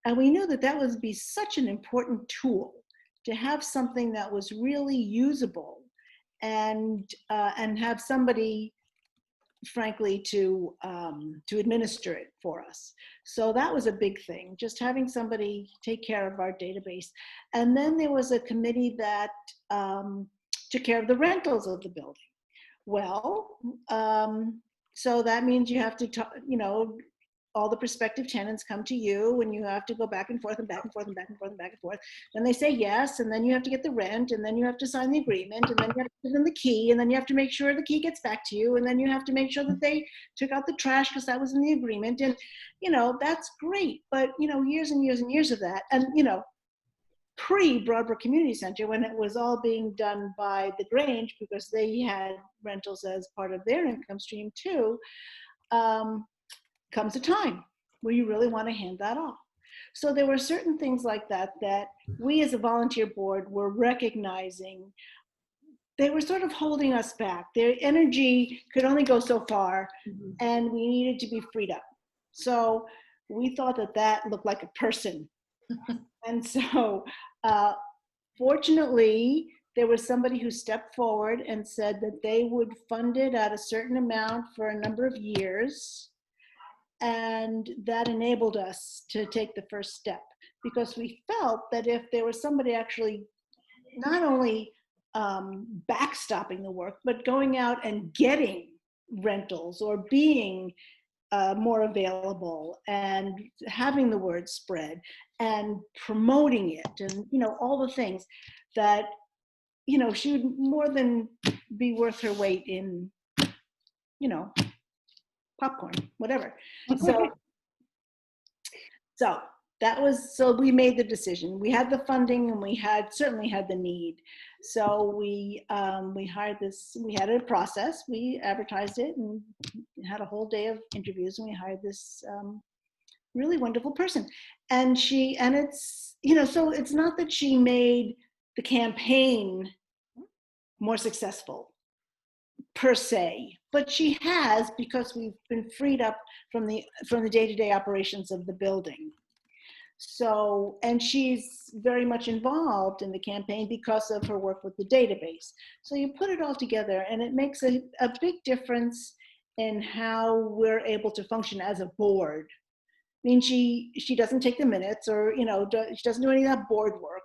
[SPEAKER 6] And we knew that would be such an important tool to have something that was really usable and have somebody, frankly, to administer it for us. So that was a big thing, just having somebody take care of our database. And then there was a committee that took care of the rentals of the building. Well, so that means you have to talk, all the prospective tenants come to you, and you have to go back and forth and back and forth and back and forth and back and forth. Then they say yes, and then you have to get the rent, and then you have to sign the agreement, and then you have to give them the key, and then you have to make sure the key gets back to you, and then you have to make sure that they took out the trash because that was in the agreement. And, that's great, but, years and years and years of that. And, pre-Broadbrook Community Center, when it was all being done by the Grange, because they had rentals as part of their income stream too, comes a time where you really want to hand that off. So there were certain things like that we as a volunteer board were recognizing they were sort of holding us back. Their energy could only go so far, and we needed to be freed up. So we thought that looked like a person. And so fortunately, there was somebody who stepped forward and said that they would fund it at a certain amount for a number of years. And that enabled us to take the first step, because we felt that if there was somebody actually not only backstopping the work, but going out and getting rentals or being more available and having the word spread and promoting it and, all the things that, she would more than be worth her weight in, popcorn, whatever. So we made the decision. We had the funding, and we certainly had the need. So we hired this. We had a process. We advertised it and had a whole day of interviews, and we hired this really wonderful person. And it's so it's not that she made the campaign more successful per se, but she has, because we've been freed up from the day-to-day operations of the building. So, and she's very much involved in the campaign because of her work with the database. So you put it all together, and it makes a big difference in how we're able to function as a board mean, she doesn't take the minutes, or, you know, she doesn't do any of that board work,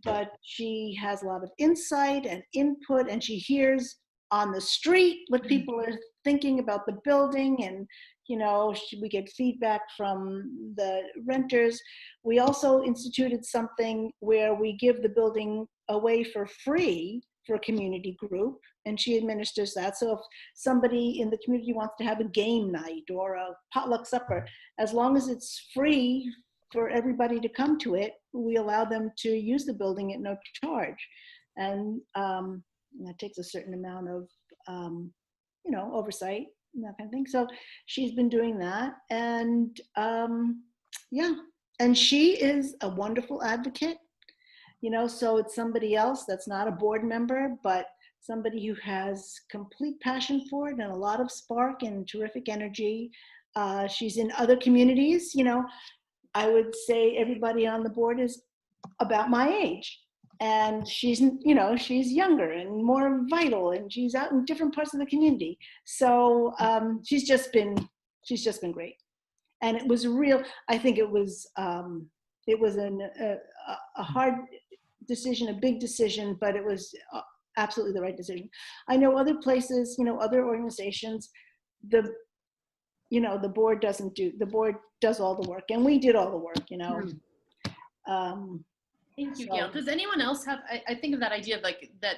[SPEAKER 6] but she has a lot of insight and input, and she hears on the street what people are thinking about the building, and, you know, we get feedback from the renters. We also instituted something where we give the building away for free for a community group, and she administers that. So if somebody in the community wants to have a game night or a potluck supper, as long as it's free for everybody to come to it, we allow them to use the building at no charge. And that takes a certain amount of, you know, oversight and that kind of thing. So she's been doing that. And yeah, and she is a wonderful advocate, you know, so it's somebody else that's not a board member, but somebody who has complete passion for it and a lot of spark and terrific energy. She's in other communities, you know. I would say everybody on the board is about my age, and she's, you know, she's younger and more vital, and she's out in different parts of the community. So she's just been great. And it was real, I think it was a hard decision, a big decision, but it was absolutely the right decision. I know other places, you know, other organizations, the board does all the work, and we did all the work, you know.
[SPEAKER 2] Thank you, Gail. Does anyone else have, I think of that idea of like that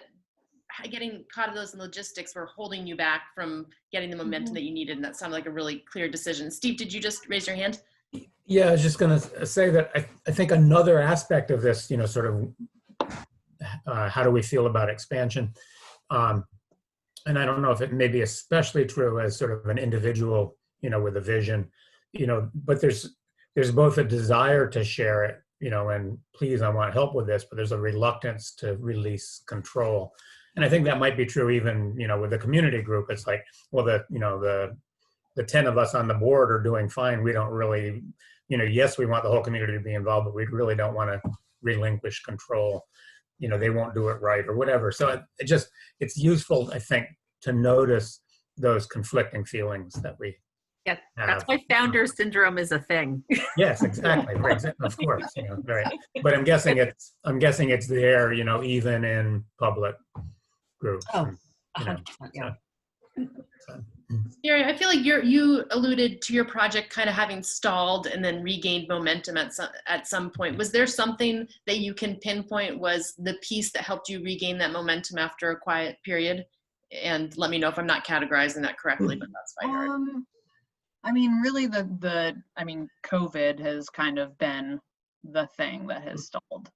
[SPEAKER 2] getting caught in those logistics were holding you back from getting the momentum that you needed, and that sounded like a really clear decision. Steve, did you just raise your hand?
[SPEAKER 4] Yeah, I was just going to say that I think another aspect of this, you know, sort of how do we feel about expansion? And I don't know if it may be especially true as sort of an individual, you know, with a vision, you know, but there's both a desire to share it, you know, and please, I want help with this, but there's a reluctance to release control. And I think that might be true even, you know, with the community group. It's like, well, the 10 of us on the board are doing fine. We don't really, you know, yes, we want the whole community to be involved, but we really don't want to relinquish control. You know, they won't do it right or whatever. So it's useful, I think, to notice those conflicting feelings that we
[SPEAKER 3] Yeah,
[SPEAKER 4] have.
[SPEAKER 3] that's why founder syndrome is a thing.
[SPEAKER 4] Yes, exactly. Of course, you know, right. But I'm guessing it's there, you know, even in public groups.
[SPEAKER 3] Oh,
[SPEAKER 4] you know,
[SPEAKER 3] 100%, yeah.
[SPEAKER 2] Gary, I feel like you alluded to your project kind of having stalled and then regained momentum at some point. Was there something that you can pinpoint was the piece that helped you regain that momentum after a quiet period? And let me know if I'm not categorizing that correctly, but that's fine.
[SPEAKER 1] I mean, really COVID has kind of been the thing that has stalled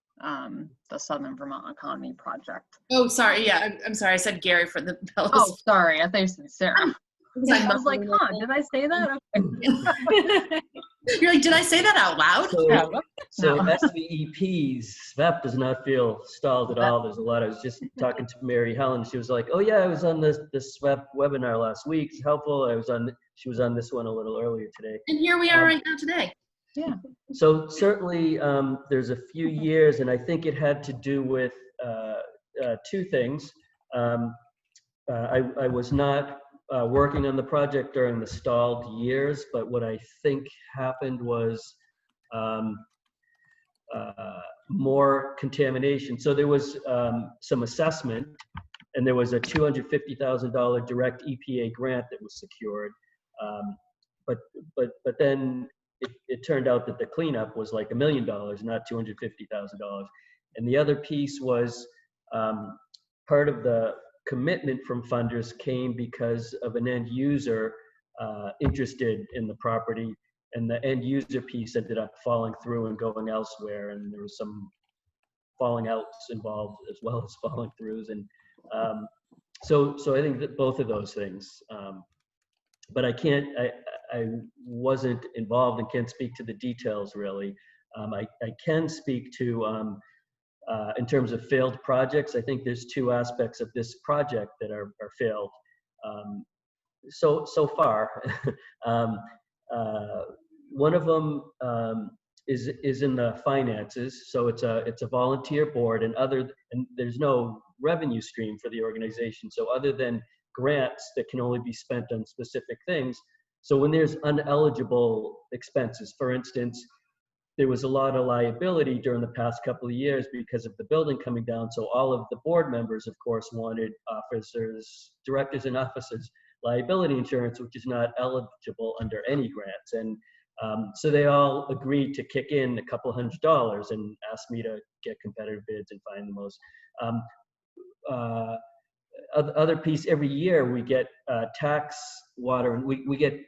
[SPEAKER 1] the Southern Vermont Economy Project.
[SPEAKER 2] Oh, sorry. Yeah, I'm sorry. I said Gary for the fellows.
[SPEAKER 1] Oh, sorry. I thought you said Sarah. I was like, huh, did I say that? Okay.
[SPEAKER 2] You're like, did I say that out loud?
[SPEAKER 8] So SVEPs, SVEP does not feel stalled at all. There's a lot. I was just talking to Mary Helen. She was like, oh yeah, I was on this SVEP webinar last week. It's helpful. She was on this one a little earlier today.
[SPEAKER 2] And here we are right now today.
[SPEAKER 1] Yeah.
[SPEAKER 8] So certainly there's a few years, and I think it had to do with two things. I was not working on the project during the stalled years, but what I think happened was more contamination. So there was some assessment, and there was a $250,000 direct EPA grant that was secured. But then it turned out that the cleanup was like $1 million, not $250,000. And the other piece was part of the commitment from funders came because of an end user interested in the property, and the end user piece ended up falling through and going elsewhere, and there was some falling outs involved as well as falling throughs, and so I think that both of those things. But I wasn't involved and can't speak to the details really. I can speak to in terms of failed projects. I think there's two aspects of this project that are failed so far. One of them is in the finances. So it's a volunteer board, and there's no revenue stream for the organization. So other than grants that can only be spent on specific things, So when there's uneligible expenses, for instance, there was a lot of liability during the past couple of years because of the building coming down. So all of the board members, of course, wanted directors and officers liability insurance, which is not eligible under any grants. And so they all agreed to kick in a couple $100 and asked me to get competitive bids and find the most. Other piece, every year we get tax water, and we get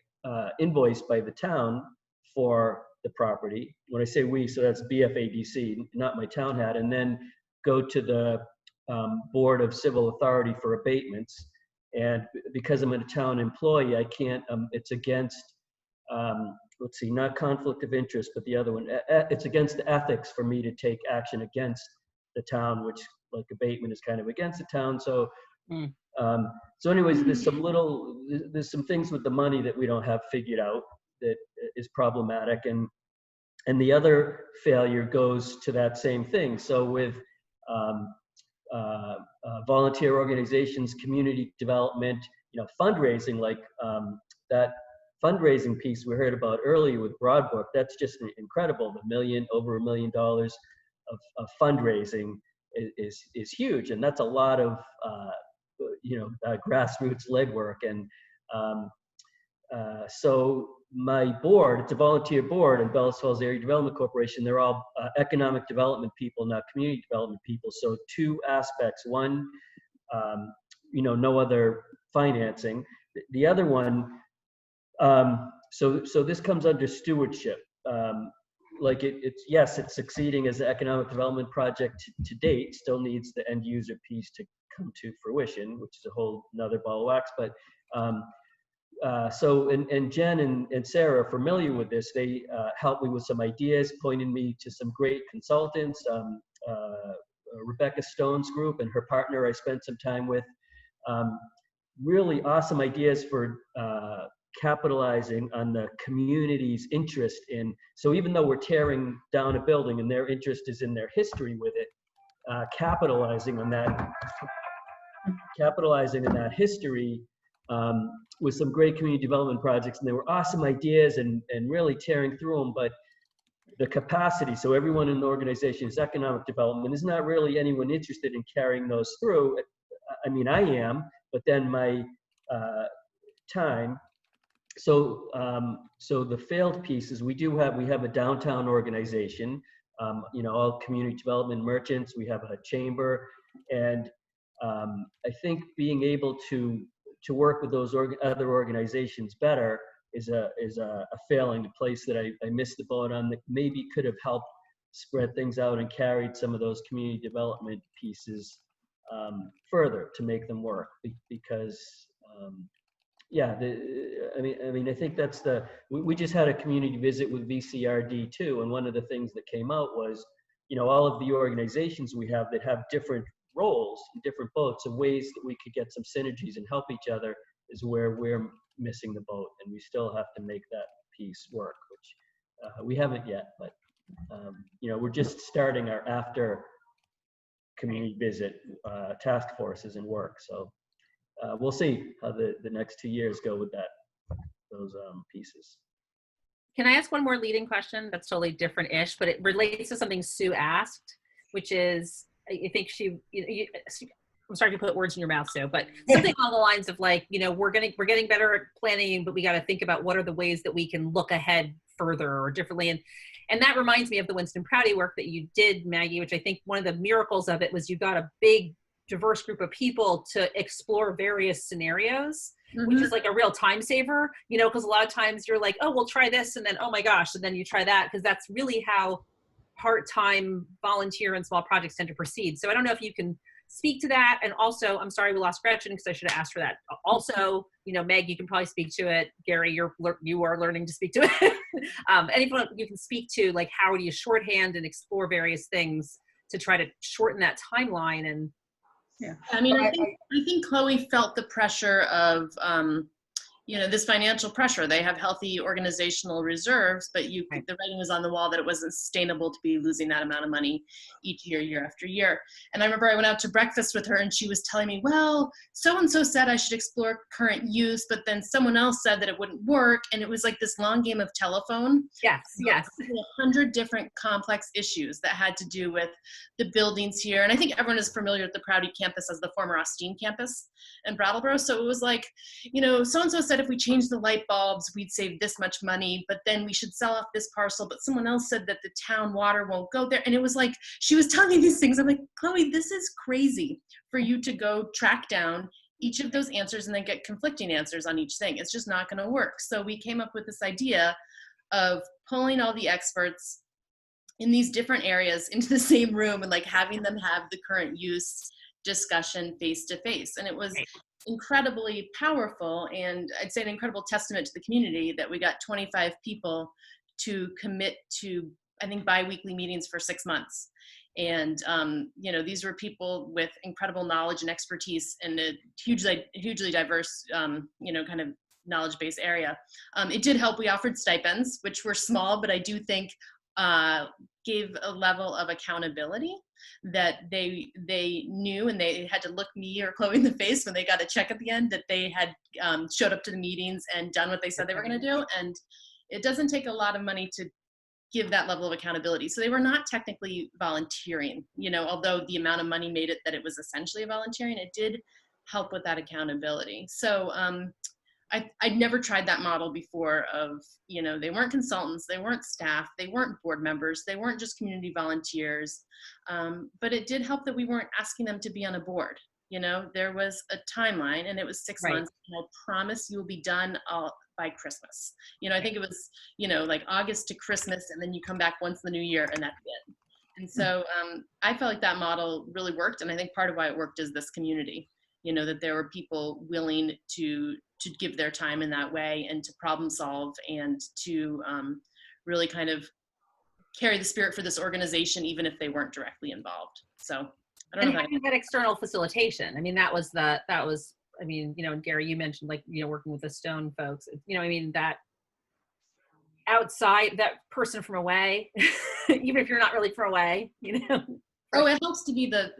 [SPEAKER 8] invoiced by the town for the property. When I say we, so that's BFADC, not my town hat, and then go to the Board of Civil Authority for abatements. And because I'm a town employee, I can't, it's against, let's see, not conflict of interest, but the other one, it's against the ethics for me to take action against the town, which like abatement is kind of against the town. So, so anyways, there's some things with the money that we don't have figured out that is problematic. And the other failure goes to that same thing. So with volunteer organizations, community development, fundraising, like that fundraising piece we heard about earlier with Broadbrook, that's just incredible. Over $1 million of fundraising is huge, and that's a lot of grassroots legwork. And so my board, it's a volunteer board in Bellows Falls Area Development Corporation. They're all economic development people, not community development people. So two aspects. One, no other financing. The other one, so this comes under stewardship. It's succeeding as an economic development project to date, still needs the end user piece to come to fruition, which is a whole another ball of wax. But and Jen and Sarah are familiar with this. They helped me with some ideas, pointed me to some great consultants, Rebecca Stone's group and her partner I spent some time with. Really awesome ideas for capitalizing on the community's interest in, so even though we're tearing down a building and their interest is in their history with it, capitalizing on that history with some great community development projects. And there were awesome ideas and really tearing through them, but the capacity, so everyone in the organization is economic development, is not really anyone interested in carrying those through. I mean, I am, but then my time. So the failed pieces, we have a downtown organization, all community development merchants. We have a chamber, and I think being able to work with those other organizations better is a failing, a place that I missed the boat on, that maybe could have helped spread things out and carried some of those community development pieces further to make them work. Because I think that's we just had a community visit with VCRD too, and one of the things that came out was, all of the organizations we have that have different roles, different boats, and ways that we could get some synergies and help each other is where we're missing the boat, and we still have to make that piece work, which we haven't yet, but we're just starting our after community visit task forces and work. So we'll see how the next 2 years go with those pieces.
[SPEAKER 3] Can I ask one more leading question that's totally different-ish, but it relates to something Sue asked, which is, I think I'm sorry if you put words in your mouth, Sue, but something along the lines of like, we're getting better at planning, but we got to think about what are the ways that we can look ahead further or differently. And that reminds me of the Winston Prouty work that you did, Maggie, which I think one of the miracles of it was you got a big, diverse group of people to explore various scenarios, which is like a real time saver, because a lot of times you're like, oh, we'll try this, and then, oh my gosh, and then you try that, because that's really how part-time volunteer and small projects tend to proceed. So I don't know if you can speak to that. And also, I'm sorry we lost Gretchen because I should have asked for that. Also, Meg, you can probably speak to it. Gary, you are learning to speak to it. Anyone you can speak to, like, how do you shorthand and explore various things to try to shorten that timeline? And
[SPEAKER 2] I mean, I think Chloe felt the pressure of this financial pressure. They have healthy organizational reserves, but the writing was on the wall that it wasn't sustainable to be losing that amount of money each year, year after year. And I remember I went out to breakfast with her and she was telling me, well, so-and-so said I should explore current use, but then someone else said that it wouldn't work. And it was like this long game of telephone.
[SPEAKER 3] Yes, yes.
[SPEAKER 2] 100 different complex issues that had to do with the buildings here. And I think everyone is familiar with the Prouty campus as the former Austin campus in Brattleboro. So it was like, so-and-so said if we change the light bulbs, we'd save this much money, but then we should sell off this parcel. But someone else said that the town water won't go there. And it was like, she was telling me these things. I'm like, Chloe, this is crazy for you to go track down each of those answers and then get conflicting answers on each thing. It's just not going to work. So we came up with this idea of pulling all the experts in these different areas into the same room and like having them have the current use discussion face to face. And it was incredibly powerful, and I'd say an incredible testament to the community that we got 25 people to commit to, I think, bi-weekly meetings for 6 months. And these were people with incredible knowledge and expertise in a hugely diverse kind of knowledge-based area. It did help. We offered stipends, which were small, but I do think gave a level of accountability that they knew, and they had to look me or Chloe in the face when they got a check at the end, that they had showed up to the meetings and done what they said they were going to do. And it doesn't take a lot of money to give that level of accountability. So they were not technically volunteering, although the amount of money made it that it was essentially volunteering, it did help with that accountability. So I'd never tried that model before of, they weren't consultants, they weren't staff, they weren't board members, they weren't just community volunteers. But it did help that we weren't asking them to be on a board. There was a timeline and it was 6 months. And I promise you will be done by Christmas. I think it was, like August to Christmas, and then you come back once in the new year and that's it. And so I felt like that model really worked. And I think part of why it worked is this community, that there were people willing to give their time in that way and to problem solve and to really kind of carry the spirit for this organization, even if they weren't directly involved. So I don't know.
[SPEAKER 3] Having that external facilitation. I mean, that was, and Gary, you mentioned working with the Stone folks, that outside, that person from away, even if you're not really from away,
[SPEAKER 2] Oh, it helps to be the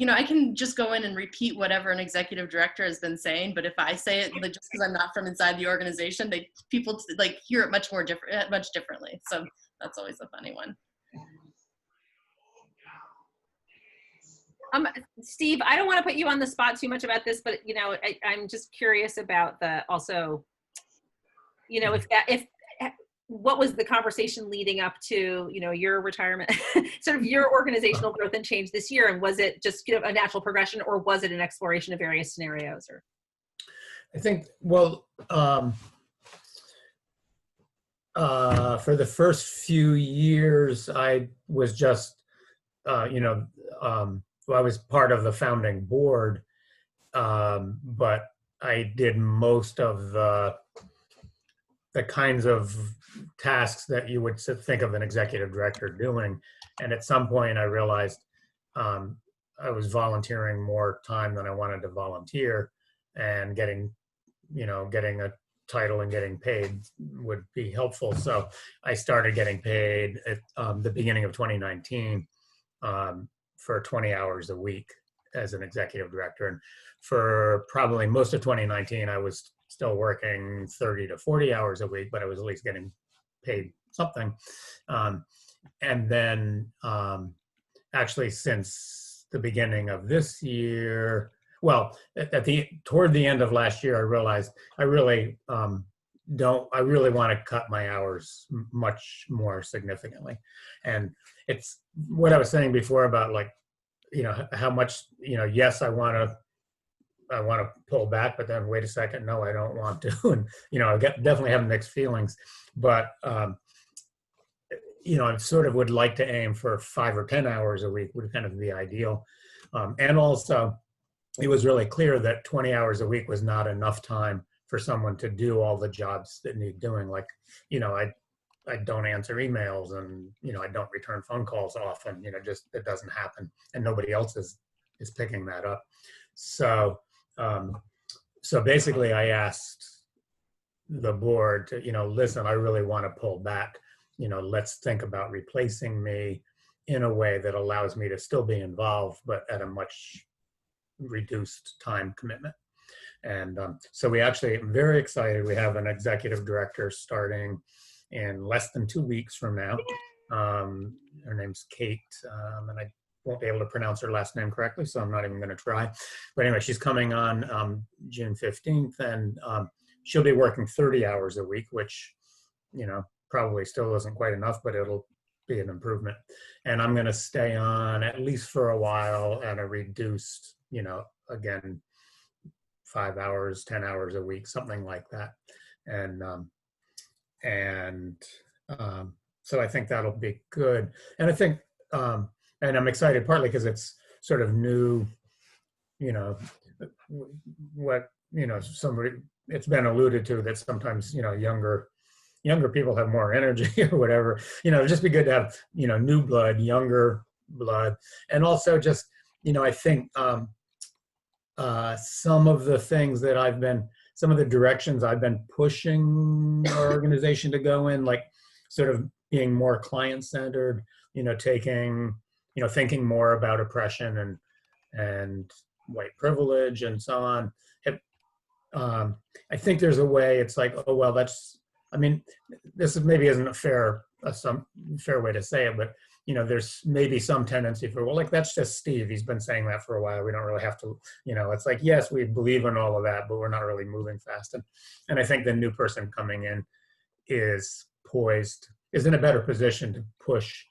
[SPEAKER 2] I can just go in and repeat whatever an executive director has been saying, but if I say it just because I'm not from inside the organization, people hear it much differently. So that's always a funny one.
[SPEAKER 3] Steve, I don't want to put you on the spot too much about this, but I'm just curious about what was the conversation leading up to, your retirement, sort of your organizational growth and change this year? And was it just a natural progression, or was it an exploration of various scenarios? Or
[SPEAKER 4] I think, well, for the first few years, I was just, I was part of the founding board, but I did most of the kinds of tasks that you would think of an executive director doing. And at some point I realized I was volunteering more time than I wanted to volunteer, and getting a title and getting paid would be helpful. So I started getting paid at the beginning of 2019 for 20 hours a week as an executive director. And for probably most of 2019, I was still working 30 to 40 hours a week, but I was at least getting paid something. And then actually really the beginning of this year, well, toward the end of last year, I realized I really want to cut my hours much more significantly. And it's what I was saying before about how much, yes, I want to pull back, but then wait a second, no, I don't want to. And, I definitely have mixed feelings, but, I sort of would like to aim for 5 or 10 hours a week would kind of be ideal. And also it was really clear that 20 hours a week was not enough time for someone to do all the jobs that need doing. I don't answer emails, and, I don't return phone calls often, just it doesn't happen, and nobody else is picking that up. So basically I asked the board to, listen, I really want to pull back, let's think about replacing me in a way that allows me to still be involved, but at a much reduced time commitment. And so we actually, I'm very excited. We have an executive director starting in less than 2 weeks from now. Her name's Kate, and I won't be able to pronounce her last name correctly, so I'm not even going to try. But anyway, she's coming on June 15th, and she'll be working 30 hours a week, which, probably still isn't quite enough, but it'll be an improvement. And I'm going to stay on at least for a while at a reduced, again, 5 hours, 10 hours a week, something like that. And so I think that'll be good. And I think, and I'm excited partly because it's sort of new, it's been alluded to that sometimes, younger people have more energy or whatever, it'd just be good to have, new blood, younger blood. And also just, I think some of the things that some of the directions I've been pushing our organization to go in, like sort of being more client-centered, thinking more about oppression and white privilege and so on. I think there's a way it's like, oh, well, this maybe isn't a fair way to say it, but there's maybe some tendency for, well, like, that's just Steve. He's been saying that for a while. We don't really have to, it's like, yes, we believe in all of that, but we're not really moving fast. And I think the new person coming in is in a better position to push,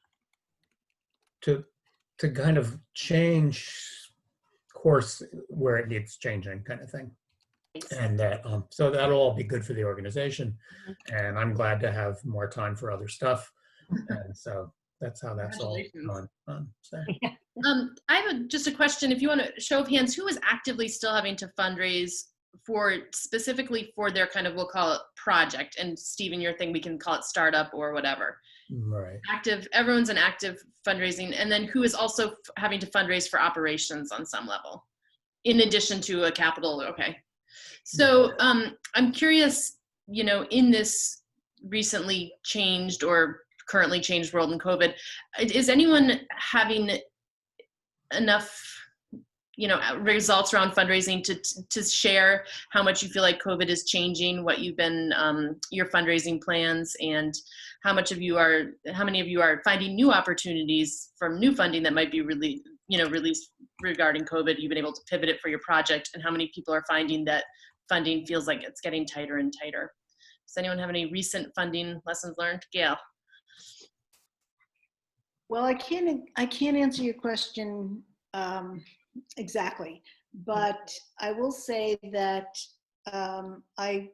[SPEAKER 4] to kind of change course where it needs changing, kind of thing. And that, so that'll all be good for the organization. And I'm glad to have more time for other stuff. And so that's how that's all going on.
[SPEAKER 2] I have just a question. If you want to show of hands, who is actively still having to fundraise specifically for their kind of, we'll call it project, and Stephen, your thing, we can call it startup or whatever.
[SPEAKER 4] Right.
[SPEAKER 2] Everyone's an active fundraising. And then who is also having to fundraise for operations on some level, in addition to a capital, okay. So I'm curious, in this recently changed or currently changed world in COVID, is anyone having enough, results around fundraising to share how much you feel like COVID is changing, what you've been, your fundraising plans, and how many of you are finding new opportunities from new funding that might be really, released regarding COVID, you've been able to pivot it for your project, and how many people are finding that funding feels like it's getting tighter and tighter. Does anyone have any recent funding lessons learned? Gail.
[SPEAKER 6] Well, I can't answer your question exactly, but I will say that I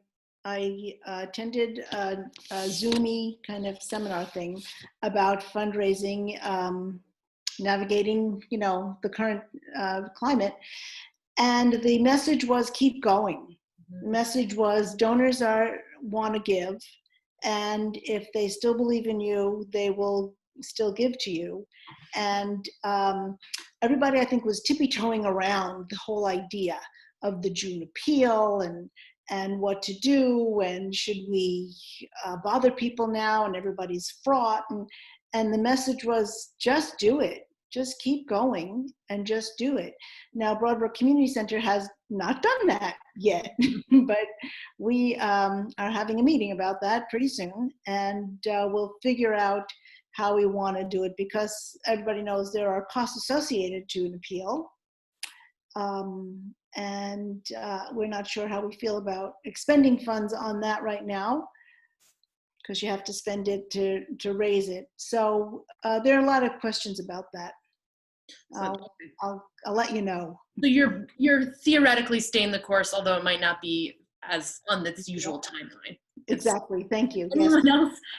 [SPEAKER 6] attended a Zoomy kind of seminar thing about fundraising, navigating, the current climate, and the message was keep going. The message was donors want to give, and if they still believe in you, they will still give to you. And everybody, I think, was tippy-toeing around the whole idea of the June appeal and what to do, and should we bother people now, and everybody's fraught. And the message was just do it. Just keep going and just do it. Now, Broadbrook Community Center has not done that yet, but we are having a meeting about that pretty soon, and we'll figure out how we want to do it, because everybody knows there are costs associated to an appeal. And we're not sure how we feel about expending funds on that right now, because you have to spend it to raise it. So there are a lot of questions about that. I'll let you know.
[SPEAKER 2] So you're theoretically staying the course, although it might not be as on this usual timeline.
[SPEAKER 6] Exactly. Thank you.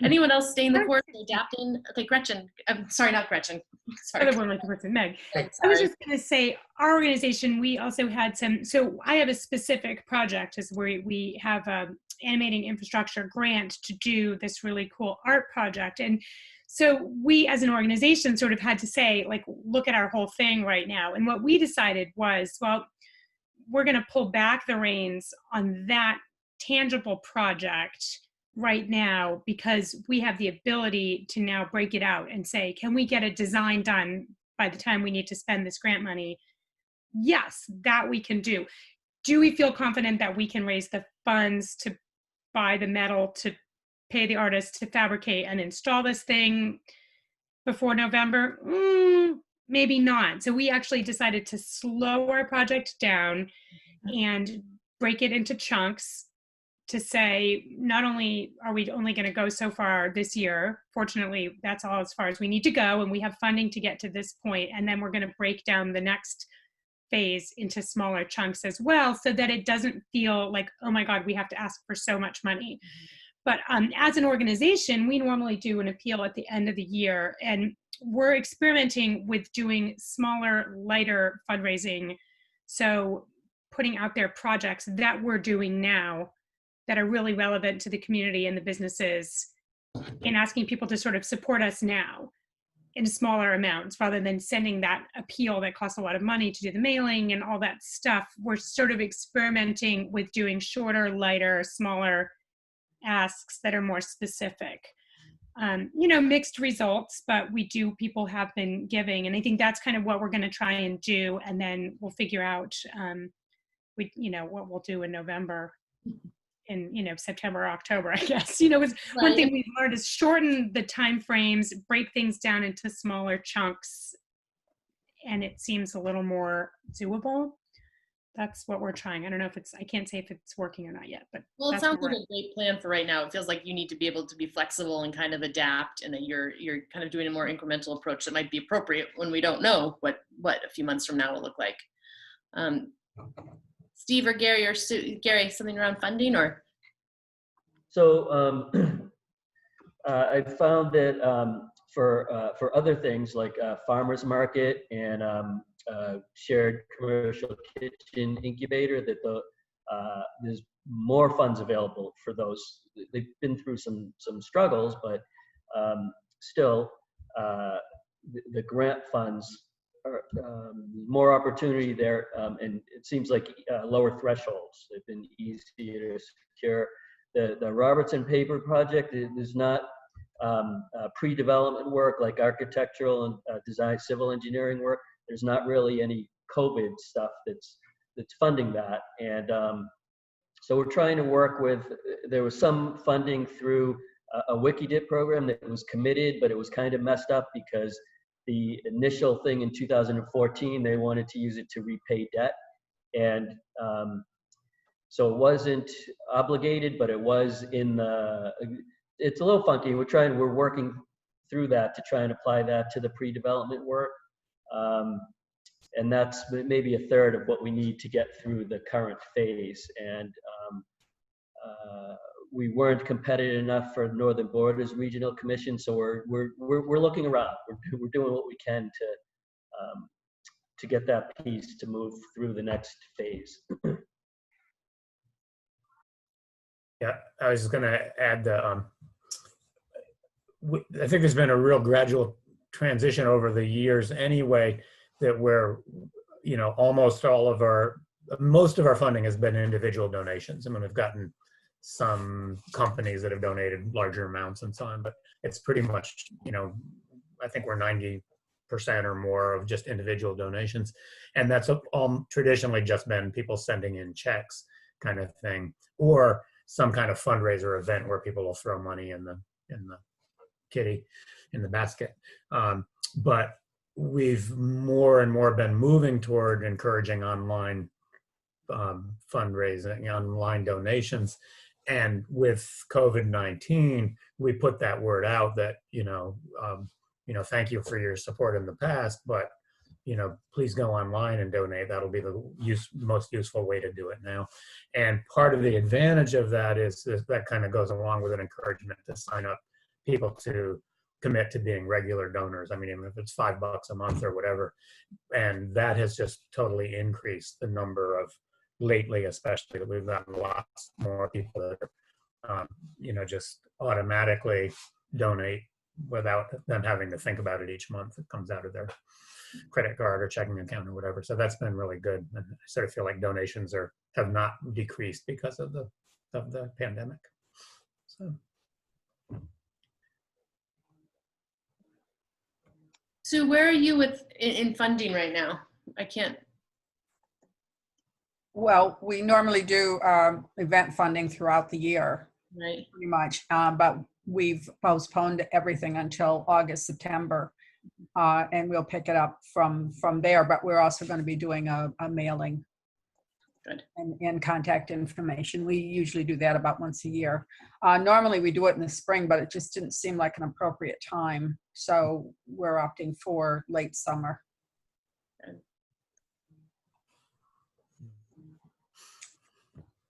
[SPEAKER 2] Anyone else staying the course, adapting? Okay, Gretchen. I'm sorry, not Gretchen. Sorry.
[SPEAKER 5] Other one like the person, Meg. I was just going to say, our organization, we also had so I have a specific project is where we have animating infrastructure grant to do this really cool art project. And so we as an organization sort of had to say, like, look at our whole thing right now. And what we decided was, well, we're going to pull back the reins on that tangible project right now because we have the ability to now break it out and say, can we get a design done by the time we need to spend this grant money? Yes, that we can do. Do we feel confident that we can raise the funds to buy the metal, to pay the artist to fabricate and install this thing before November? Maybe not. So we actually decided to slow our project down and break it into chunks to say, not only are we only going to go so far this year, fortunately, that's all as far as we need to go, and we have funding to get to this point, and then we're going to break down the next phase into smaller chunks as well, so that it doesn't feel like, oh my God, we have to ask for so much money. But as an organization, we normally do an appeal at the end of the year, and we're experimenting with doing smaller, lighter fundraising. So putting out there projects that we're doing now that are really relevant to the community and the businesses, and asking people to sort of support us now in smaller amounts rather than sending that appeal that costs a lot of money to do the mailing and all that stuff. We're sort of experimenting with doing shorter, lighter, smaller asks that are more specific. Mixed results, but people have been giving, and I think that's kind of what we're going to try and do, and then we'll figure out what we'll do in November, in September or October, I guess. One thing we've learned is shorten the time frames, break things down into smaller chunks, and it seems a little more doable. That's what we're trying. I don't know if I can't say if it's working or not yet, but
[SPEAKER 2] well, it sounds like a great plan for right now. It feels like you need to be able to be flexible and kind of adapt, and that you're kind of doing a more incremental approach that might be appropriate when we don't know what a few months from now will look like. Steve or Gary, Gary, something around funding or?
[SPEAKER 8] So I found that for other things like farmers market and shared commercial kitchen incubator, that there's more funds available for those. They've been through some struggles, but still the grant funds are more opportunity there, and it seems like lower thresholds. They've been easier to secure. The Robertson paper project is not pre-development work like architectural and design, civil engineering work. There's not really any COVID stuff that's funding that, and so we're trying to work with. There was some funding through a WikiDip program that was committed, but it was kind of messed up because the initial thing in 2014, they wanted to use it to repay debt. And so it wasn't obligated, but it was in the, it's a little funky. We're working through that to try and apply that to the pre-development work. And that's maybe a third of what we need to get through the current phase. And we weren't competitive enough for Northern Borders Regional Commission, so we're looking around. We're doing what we can to get that piece to move through the next phase.
[SPEAKER 4] Yeah, I was just going to add I think there's been a real gradual transition over the years anyway, that where most of our funding has been individual donations. I mean, we've gotten some companies that have donated larger amounts and so on, but it's pretty much, I think we're 90% or more of just individual donations. And that's all traditionally just been people sending in checks kind of thing, or some kind of fundraiser event where people will throw money in the kitty, in the basket. But we've more and more been moving toward encouraging online fundraising, online donations. And with COVID-19, we put that word out that, thank you for your support in the past, but, please go online and donate. That'll be the most useful way to do it now. And part of the advantage of that is that kind of goes along with an encouragement to sign up people to commit to being regular donors. I mean, even if it's $5 a month or whatever. And that has just totally increased the number of, lately especially, that we've gotten lots more people that are, just automatically donate without them having to think about it each month. It comes out of their credit card or checking account or whatever. So that's been really good. And I sort of feel like donations have not decreased because of the of the pandemic. So.
[SPEAKER 2] Sue, where are you in funding right now? I can't.
[SPEAKER 9] Well, we normally do event funding throughout the year,
[SPEAKER 2] right?
[SPEAKER 9] Pretty much, but we've postponed everything until August, September, and we'll pick it up from there. But we're also going to be doing a mailing.
[SPEAKER 2] Good.
[SPEAKER 9] And contact information. We usually do that about once a year. Normally we do it in the spring, but it just didn't seem like an appropriate time. So we're opting for late summer.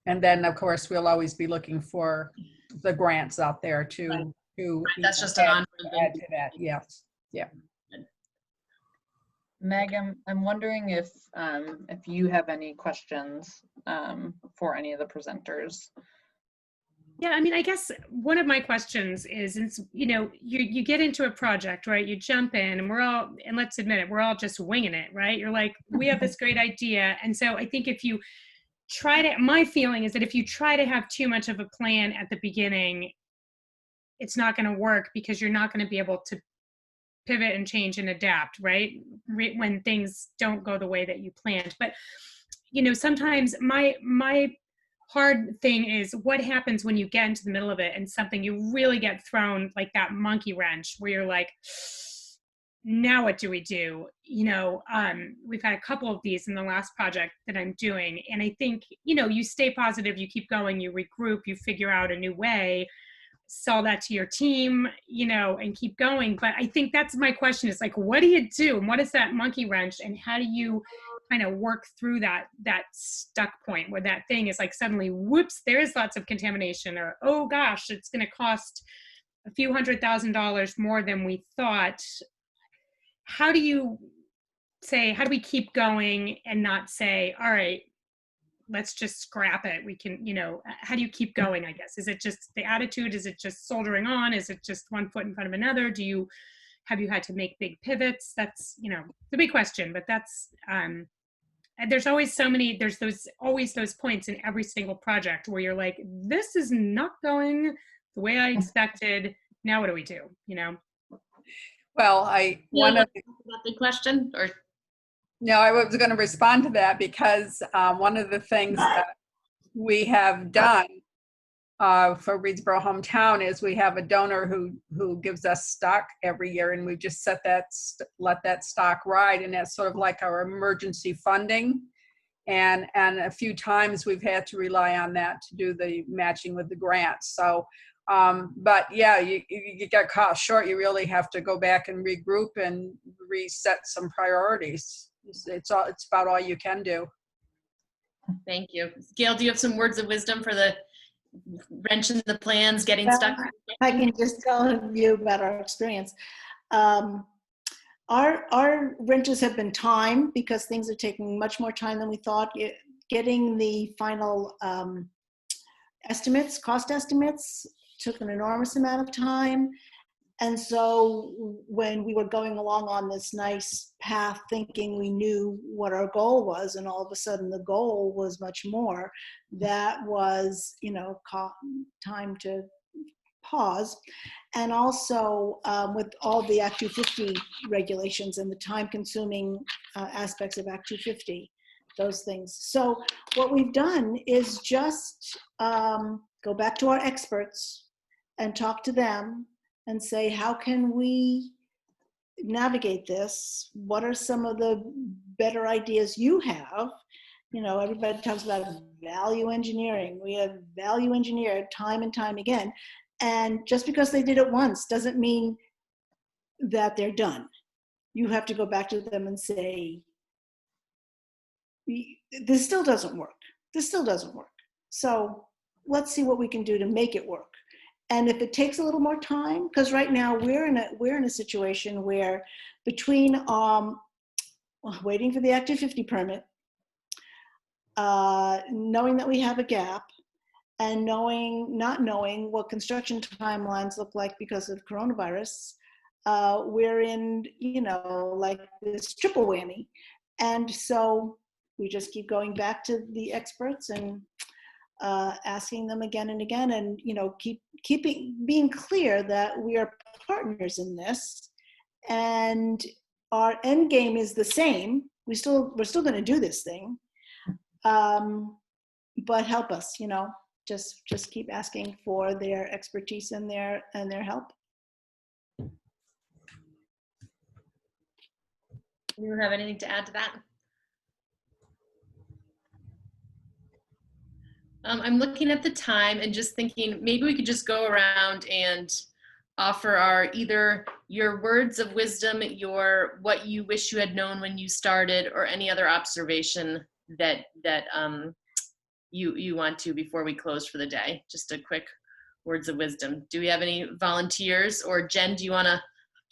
[SPEAKER 9] And then of course, we'll always be looking for the grants out there to
[SPEAKER 2] that's just an ongoing
[SPEAKER 9] add to that. Yes. Yeah.
[SPEAKER 1] Meg, I'm wondering if you have any questions for any of the presenters.
[SPEAKER 5] Yeah, I mean, I guess one of my questions is, you know, you get into a project, right? You jump in and and let's admit it, we're all just winging it, right? You're like, we have this great idea. And so I think if you my feeling is that if you try to have too much of a plan at the beginning, it's not going to work because you're not going to be able to pivot and change and adapt, right? When things don't go the way that you planned. But, you know, sometimes my hard thing is what happens when you get into the middle of it and something you really get thrown like that monkey wrench where you're like, now what do we do? You know, we've had a couple of these in the last project that I'm doing. And I think, you know, you stay positive, you keep going, you regroup, you figure out a new way, sell that to your team, you know, and keep going. But I think that's my question is like, what do you do? And what is that monkey wrench? And how do you kind of work through that stuck point where that thing is like suddenly, whoops, there is lots of contamination, or, oh gosh, it's going to cost a few $100,000 more than we thought. How do you say, how do we keep going and not say, all right, let's just scrap it? We can, you know, how do you keep going, I guess? Is it just the attitude? Is it just soldiering on? Is it just one foot in front of another? Have you had to make big pivots? That's, you know, the big question, but that's, there's always always those points in every single project where you're like, this is not going the way I expected. Now what do we do? You know?
[SPEAKER 9] Well, one of
[SPEAKER 2] the question, or
[SPEAKER 9] no, I was going to respond to that because one of the things that we have done for Reedsboro Hometown is we have a donor who gives us stock every year, and we just let that stock ride, and that's sort of like our emergency funding. And a few times we've had to rely on that to do the matching with the grants. So, but yeah, you get caught short. You really have to go back and regroup and reset some priorities. It's about all you can do.
[SPEAKER 2] Thank you. Gail, do you have some words of wisdom for the wrench in the plans, getting stuck?
[SPEAKER 6] I can just tell you about our experience. Our wrenches have been time because things are taking much more time than we thought. Getting the final cost estimates took an enormous amount of time. And so when we were going along on this nice path thinking we knew what our goal was, and all of a sudden the goal was much more, that was, you know, time to pause. And also with all the Act 250 regulations and the time consuming aspects of Act 250, those things. So what we've done is just go back to our experts and talk to them and say, how can we navigate this? What are some of the better ideas you have? You know, everybody talks about value engineering. We have value engineered time and time again. And just because they did it once doesn't mean that they're done. You have to go back to them and say, this still doesn't work. This still doesn't work. So let's see what we can do to make it work. And if it takes a little more time, because right now we're in a situation where between waiting for the Act 250 permit, knowing that we have a gap, and not knowing what construction timelines look like because of coronavirus, we're in, you know, like this triple whammy. And so we just keep going back to the experts and asking them again and again, and being clear that we are partners in this, and our end game is the same. We're still going to do this thing, but help us. Just keep asking for their expertise and their help.
[SPEAKER 2] You have anything to add to that? I'm looking at the time and just thinking maybe we could just go around and offer either your words of wisdom, what you wish you had known when you started, or any other observation that you want to before we close for the day. Just a quick words of wisdom. Do we have any volunteers? Or Jen, do you want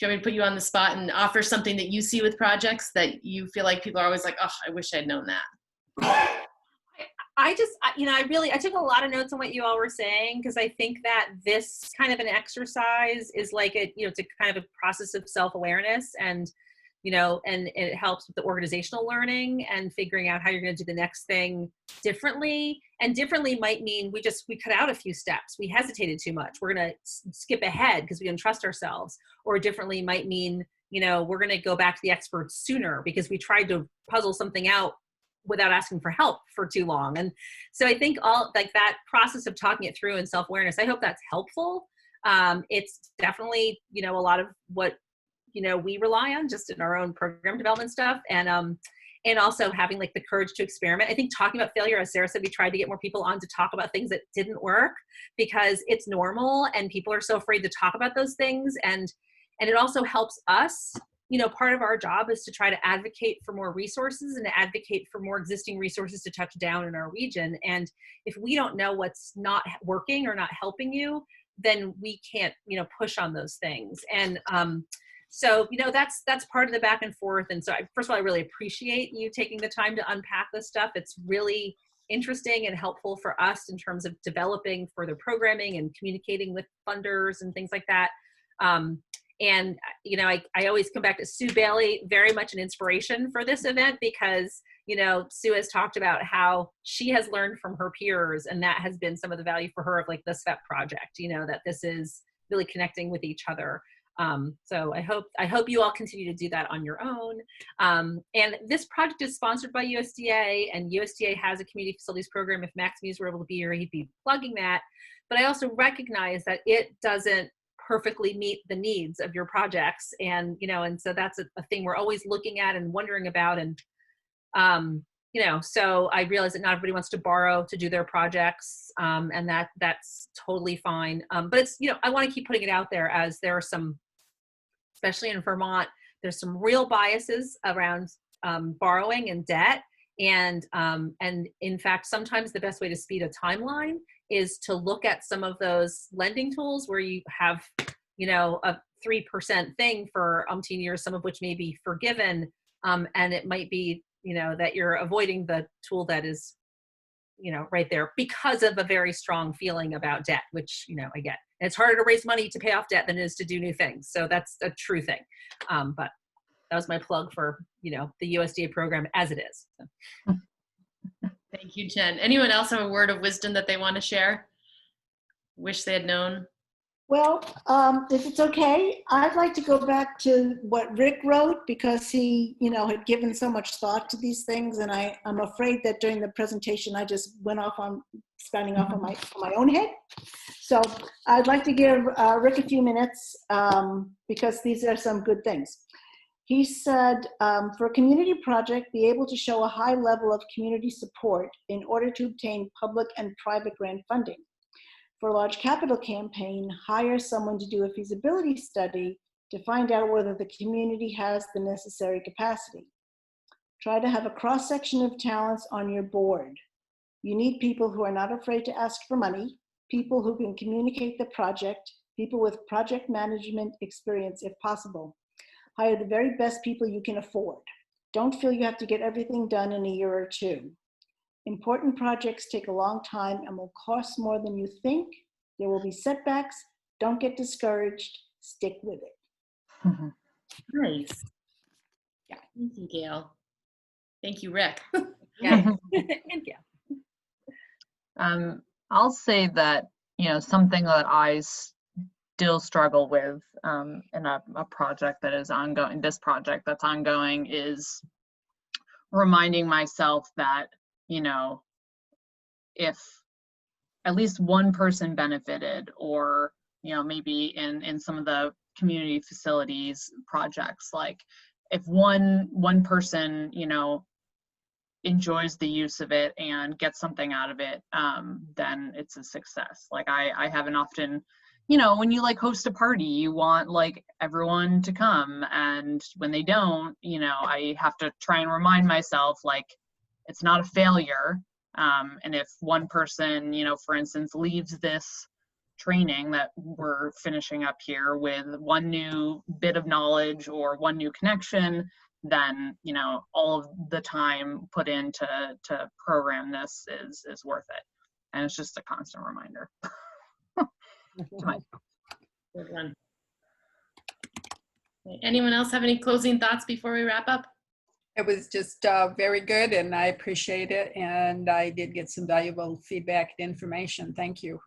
[SPEAKER 2] me to put you on the spot and offer something that you see with projects that you feel like people are always like, oh, I wish I'd known that?
[SPEAKER 3] I took a lot of notes on what you all were saying, because I think that this kind of an exercise is like it's a kind of a process of self-awareness, and it helps with the organizational learning and figuring out how you're going to do the next thing differently. And differently might mean we cut out a few steps. We hesitated too much. We're going to skip ahead because we didn't trust ourselves. Or differently might mean, we're going to go back to the experts sooner because we tried to puzzle something out without asking for help for too long. And so I think all like that process of talking it through and self-awareness, I hope that's helpful. It's definitely, a lot of what, we rely on just in our own program development stuff. And also having like the courage to experiment. I think talking about failure, as Sarah said, we tried to get more people on to talk about things that didn't work because it's normal and people are so afraid to talk about those things. And it also helps us. Part of our job is to try to advocate for more resources and to advocate for more existing resources to touch down in our region. And if we don't know what's not working or not helping you, then we can't, push on those things. And so, that's part of the back and forth. And so first of all, I really appreciate you taking the time to unpack this stuff. It's really interesting and helpful for us in terms of developing further programming and communicating with funders and things like that. And, I always come back to Sue Bailey, very much an inspiration for this event because, Sue has talked about how she has learned from her peers, and that has been some of the value for her of like the SVEP project, that this is really connecting with each other. So I hope you all continue to do that on your own. And this project is sponsored by USDA, and USDA has a community facilities program. If Max Muse were able to be here, he'd be plugging that. But I also recognize that it doesn't perfectly meet the needs of your projects. And, and so that's a thing we're always looking at and wondering about. And, so I realize that not everybody wants to borrow to do their projects. And that's totally fine. But it's, I want to keep putting it out there as there are some, especially in Vermont, there's some real biases around borrowing and debt. And in fact, sometimes the best way to speed a timeline is to look at some of those lending tools where you have, a 3% thing for umpteen years, some of which may be forgiven. And it might be, that you're avoiding the tool that is, right there because of a very strong feeling about debt, which, I get. And it's harder to raise money to pay off debt than it is to do new things. So that's a true thing. But that was my plug for, the USDA program as it is. So.
[SPEAKER 2] Thank you, Jen. Anyone else have a word of wisdom that they want to share? Wish they had known?
[SPEAKER 6] Well, if it's okay, I'd like to go back to what Rick wrote because he, had given so much thought to these things. And I'm afraid that during the presentation, I just went off on spouting off on my own head. So I'd like to give Rick a few minutes because these are some good things. He said, for a community project, be able to show a high level of community support in order to obtain public and private grant funding. For a large capital campaign, hire someone to do a feasibility study to find out whether the community has the necessary capacity. Try to have a cross-section of talents on your board. You need people who are not afraid to ask for money, people who can communicate the project, people with project management experience if possible. Hire the very best people you can afford. Don't feel you have to get everything done in a year or two. Important projects take a long time and will cost more than you think. There will be setbacks. Don't get discouraged. Stick with it.
[SPEAKER 2] Nice. Yeah. Thank you, Gail. Thank you, Rick.
[SPEAKER 3] Yeah. Thank you.
[SPEAKER 1] I'll say that, something that I still struggle with in a project that is ongoing, this project that's ongoing, is reminding myself that, if at least one person benefited, or, maybe in some of the community facilities projects, like if one person, enjoys the use of it and gets something out of it, then it's a success. Like I haven't often, when you like host a party, you want like everyone to come, and when they don't, I have to try and remind myself, like, it's not a failure. And if one person, for instance, leaves this training that we're finishing up here with one new bit of knowledge or one new connection, then, all of the time put in to program this is worth it. And it's just a constant reminder.
[SPEAKER 2] Good one. Anyone else have any closing thoughts before we wrap up?
[SPEAKER 9] It was just very good, and I appreciate it. And I did get some valuable feedback and information. Thank you.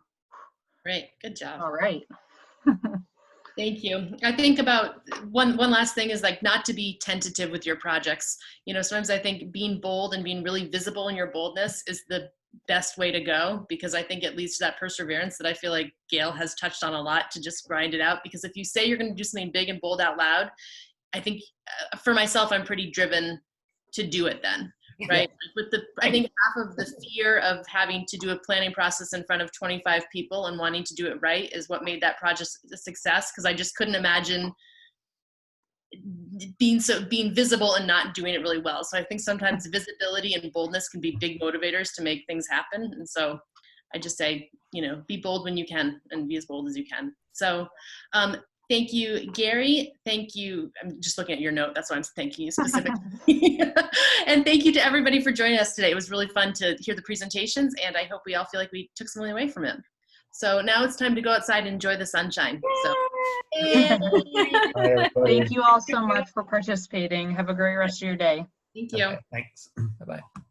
[SPEAKER 2] Great, good job.
[SPEAKER 1] All right.
[SPEAKER 2] Thank you. I think about one last thing is like not to be tentative with your projects. Sometimes I think being bold and being really visible in your boldness is the best way to go, because I think it leads to that perseverance that I feel like Gail has touched on a lot, to just grind it out. Because if you say you're going to do something big and bold out loud, I think for myself, I'm pretty driven to do it then. Right. I think half of the fear of having to do a planning process in front of 25 people and wanting to do it right is what made that project a success. Cause I just couldn't imagine being visible and not doing it really well. So I think sometimes visibility and boldness can be big motivators to make things happen. And so I just say, be bold when you can and be as bold as you can. So, thank you, Gary. Thank you. I'm just looking at your note. That's why I'm thanking you specifically. And thank you to everybody for joining us today. It was really fun to hear the presentations, and I hope we all feel like we took something away from it. So now it's time to go outside and enjoy the sunshine. So,
[SPEAKER 1] thank you all so much for participating. Have a great rest of your day.
[SPEAKER 2] Thank you.
[SPEAKER 4] Okay, thanks. Bye-bye.